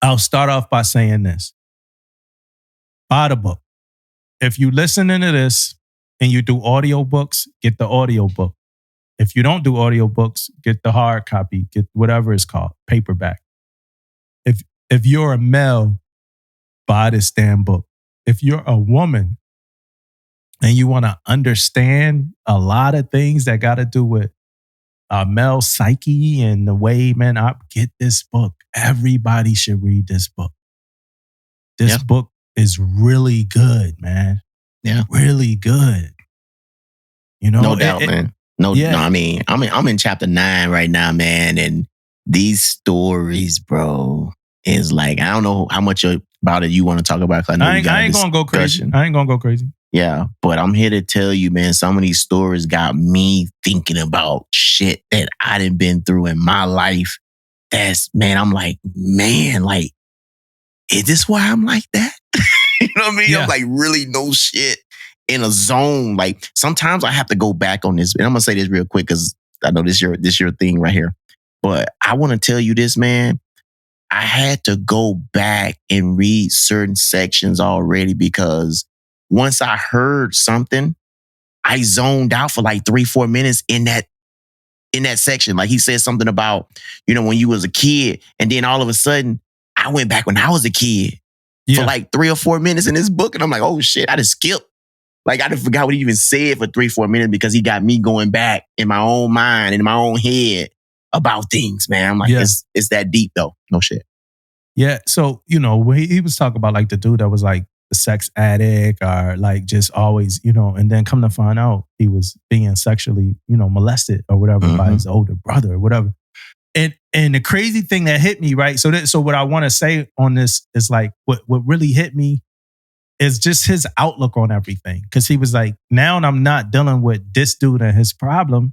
I'll start off by saying this. Buy the book. If you listening to this and you do audiobooks, get the audiobook. If you don't do audiobooks, get the hard copy, get whatever it's called, paperback. If you're a male, buy this damn book. If you're a woman and you want to understand a lot of things that got to do with male psyche and the way men get this book. Everybody should read this book. This book is really good, man.
Yeah,
really good. You know,
no doubt, man. No, I mean, I'm in chapter 9 right now, man, and these stories, bro, is like, I don't know how much about it you want to talk about.
I ain't gonna go crazy. I ain't gonna go crazy.
Yeah, but I'm here to tell you, man, some of these stories got me thinking about shit that I done been through in my life. I'm like, man, like, is this why I'm like that? You know what I mean?
Yeah.
I'm like, really no shit in a zone. Like, sometimes I have to go back on this. And I'm going to say this real quick because I know this your thing right here. But I want to tell you this, man. I had to go back and read certain sections already because once I heard something, I zoned out for like 3-4 minutes in that section. Like he said something about, when you was a kid, and then all of a sudden I went back when I was a kid for like 3 or 4 minutes in this book. And I'm like, oh shit, I just skipped. Like I just forgot what he even said for 3-4 minutes because he got me going back in my own mind, in my own head about things, man. I'm like, it's that deep though. No shit.
Yeah. So, he was talking about like the dude that was like a sex addict or like just always, and then come to find out he was being sexually, molested or whatever by his older brother or whatever. And the crazy thing that hit me, right? So what I want to say on this is like what really hit me is just his outlook on everything. Cause he was like, now I'm not dealing with this dude and his problem.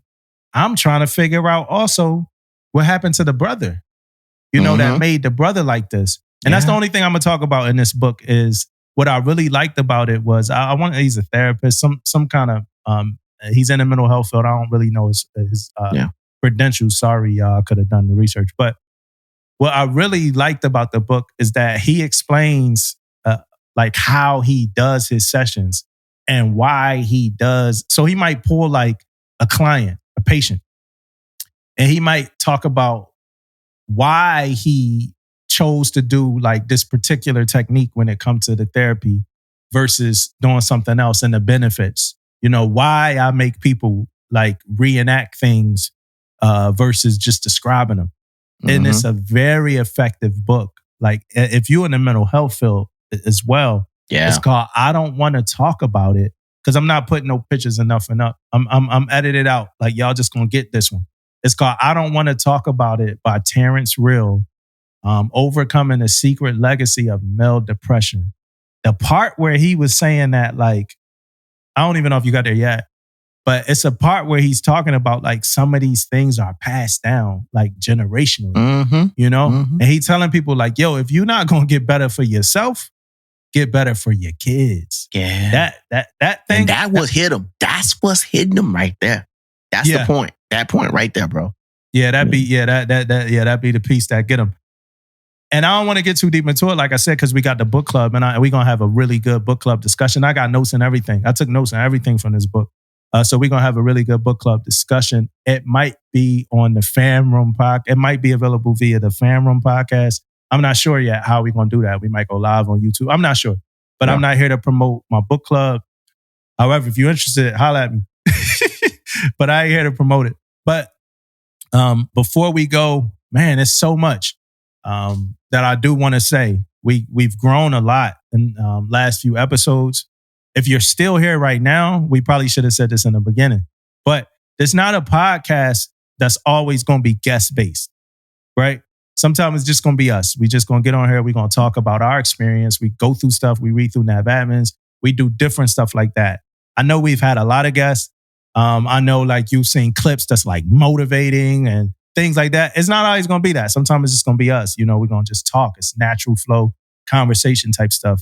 I'm trying to figure out also what happened to the brother, that made the brother like this. And that's the only thing I'm gonna talk about in this book is what I really liked about it was he's a therapist, some kind of he's in the mental health field. I don't really know his credentials. Sorry, y'all, I could have done the research. But what I really liked about the book is that he explains like how he does his sessions and why he does. So he might pull like a client, a patient, and he might talk about why he chose to do like this particular technique when it comes to the therapy versus doing something else and the benefits. Why I make people like reenact things versus just describing them. And it's a very effective book. Like if you're in the mental health field as well, it's called I Don't Want to Talk About It because I'm not putting no pictures enough. I'm edited out. Like y'all just gonna get this one. It's called I Don't Want to Talk About It by Terrence Real, Overcoming the Secret Legacy of Male Depression. The part where he was saying that, like, I don't even know if you got there yet, but it's a part where he's talking about like some of these things are passed down like generationally, and he's telling people like, yo, if you're not going to get better for yourself, get better for your kids.
Yeah.
That thing.
And that was hit him. That's what's hitting him right there. That's the point. That point right there, bro.
Yeah, that'd be the piece that get him. And I don't want to get too deep into it, like I said, because we got the book club and we're going to have a really good book club discussion. I got notes and everything. I took notes and everything from this book. So we're going to have a really good book club discussion. It might be on the Fam Room podcast. It might be available via the Fam Room podcast. I'm not sure yet how we're going to do that. We might go live on YouTube. I'm not sure. But I'm not here to promote my book club. However, if you're interested, holla at me. But I ain't here to promote it. But before we go, man, there's so much that I do want to say. We've grown a lot in last few episodes. if you're still here right now, we probably should have said this in the beginning, but it's not a podcast that's always going to be guest based, right? Sometimes it's just going to be us. We just going to get on here. We're going to talk about our experience. We go through stuff. We read through nav admins. We do different stuff like that. I know we've had a lot of guests. I know like you've seen clips that's like motivating and things like that. It's not always going to be that. Sometimes it's just going to be us. You know, we're going to just talk. It's natural flow, conversation type stuff.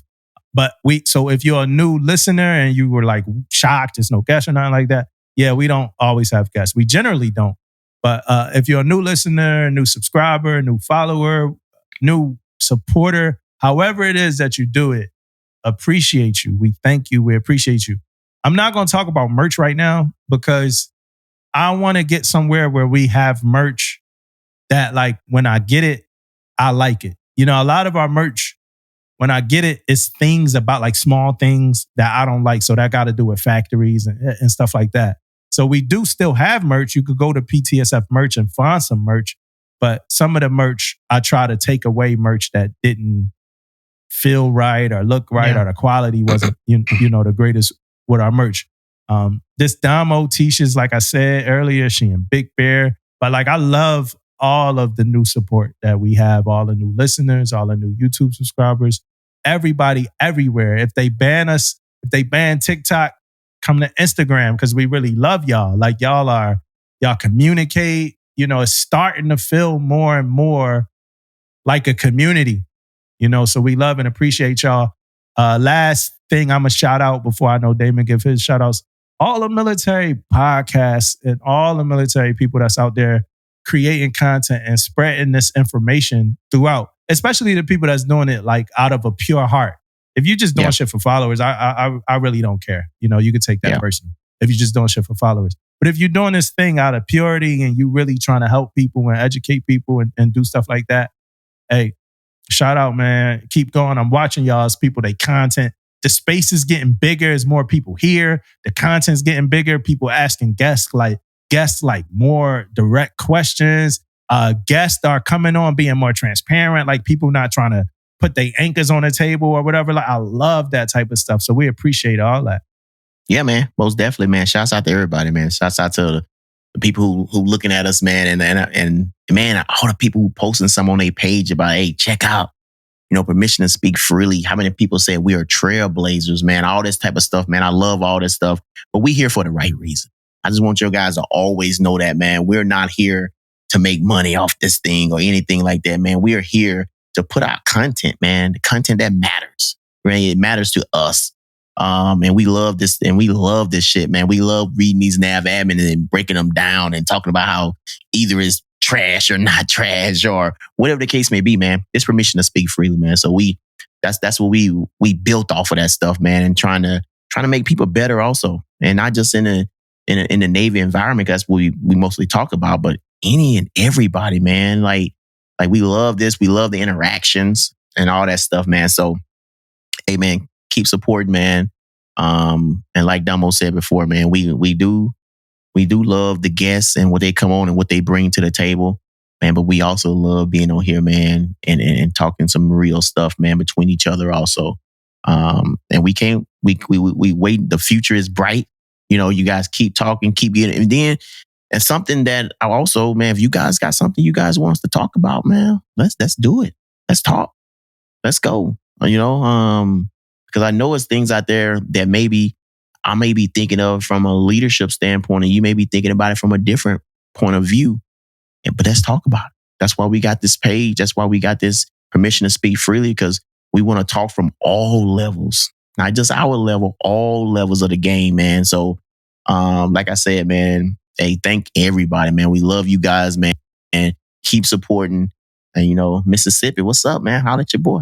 But so if you're a new listener and you were like shocked, there's no guest or nothing like that. Yeah, we don't always have guests. We generally don't. But if you're a new listener, new subscriber, new follower, new supporter, however it is that you do it, appreciate you. We thank you. We appreciate you. I'm not going to talk about merch right now because I want to get somewhere where we have merch that like when I get it, I like it. You know, a lot of our merch, when I get it, it's things about like small things that I don't like. So that got to do with factories and stuff like that. So we do still have merch. You could go to PTSF merch and find some merch. But some of the merch, I try to take away merch that didn't feel right or look right or the quality wasn't, you know, the greatest with our merch. This Damo t-shirts, like I said earlier, she and Big Bear. But like I love all of the new support that we have, all the new listeners, all the new YouTube subscribers, everybody everywhere. If they ban us, if they ban TikTok, come to Instagram because we really love y'all. Like y'all communicate. You know, it's starting to feel more and more like a community. You know, so we love and appreciate y'all. Last thing I'm going to shout out before I know Damon give his shout outs. All the military podcasts and all the military people that's out there creating content and spreading this information throughout, especially the people that's doing it like out of a pure heart. If you're just doing shit for followers, I really don't care. You know, you could take that personal if you're just doing shit for followers. But if you're doing this thing out of purity and you really trying to help people and educate people and do stuff like that, hey, shout out, man. Keep going. I'm watching y'all's people, they content. The space is getting bigger as more people here. The content's getting bigger. People asking guests like more direct questions. Guests are coming on being more transparent. Like people not trying to put their anchors on the table or whatever. Like I love that type of stuff. So we appreciate all that.
Yeah, man. Most definitely, man. Shouts out to everybody, man. Shouts out to the people who looking at us, man. And man, all the people who posting some on their page about, hey, check out, you know, permission to speak freely. How many people say we are trailblazers, man? All this type of stuff, man. I love all this stuff, but we here for the right reason. I just want you guys to always know that, man. We're not here to make money off this thing or anything like that, man. We are here to put out content, man. The content that matters, right? It matters to us. And we love this, and we love this shit, man. We love reading these nav admin and breaking them down and talking about how either it's trash or not trash or whatever the case may be, man. It's permission to speak freely, man. So that's what we built off of that stuff, man, and trying to make people better also, and not just in the Navy environment. That's what we mostly talk about, but any and everybody, man. Like we love this. We love the interactions and all that stuff, man. So, hey, man, keep supporting, man. And like Damo said before, man, we do love the guests and what they come on and what they bring to the table, man. But we also love being on here, man, and talking some real stuff, man, between each other also. And we wait. The future is bright. You know, you guys keep talking, keep getting, and then and something that I also, man, if you guys got something you guys want us to talk about, man, let's do it. Let's talk. Let's go. You know, because I know it's things out there that maybe I may be thinking of from a leadership standpoint, and you may be thinking about it from a different point of view. But let's talk about it. That's why we got this page. That's why we got this permission to speak freely, because we want to talk from all levels, not just our level, all levels of the game, man. So, like I said, man, hey, thank everybody, man. We love you guys, man, and keep supporting. And you know, Mississippi, what's up, man? Holla at your boy.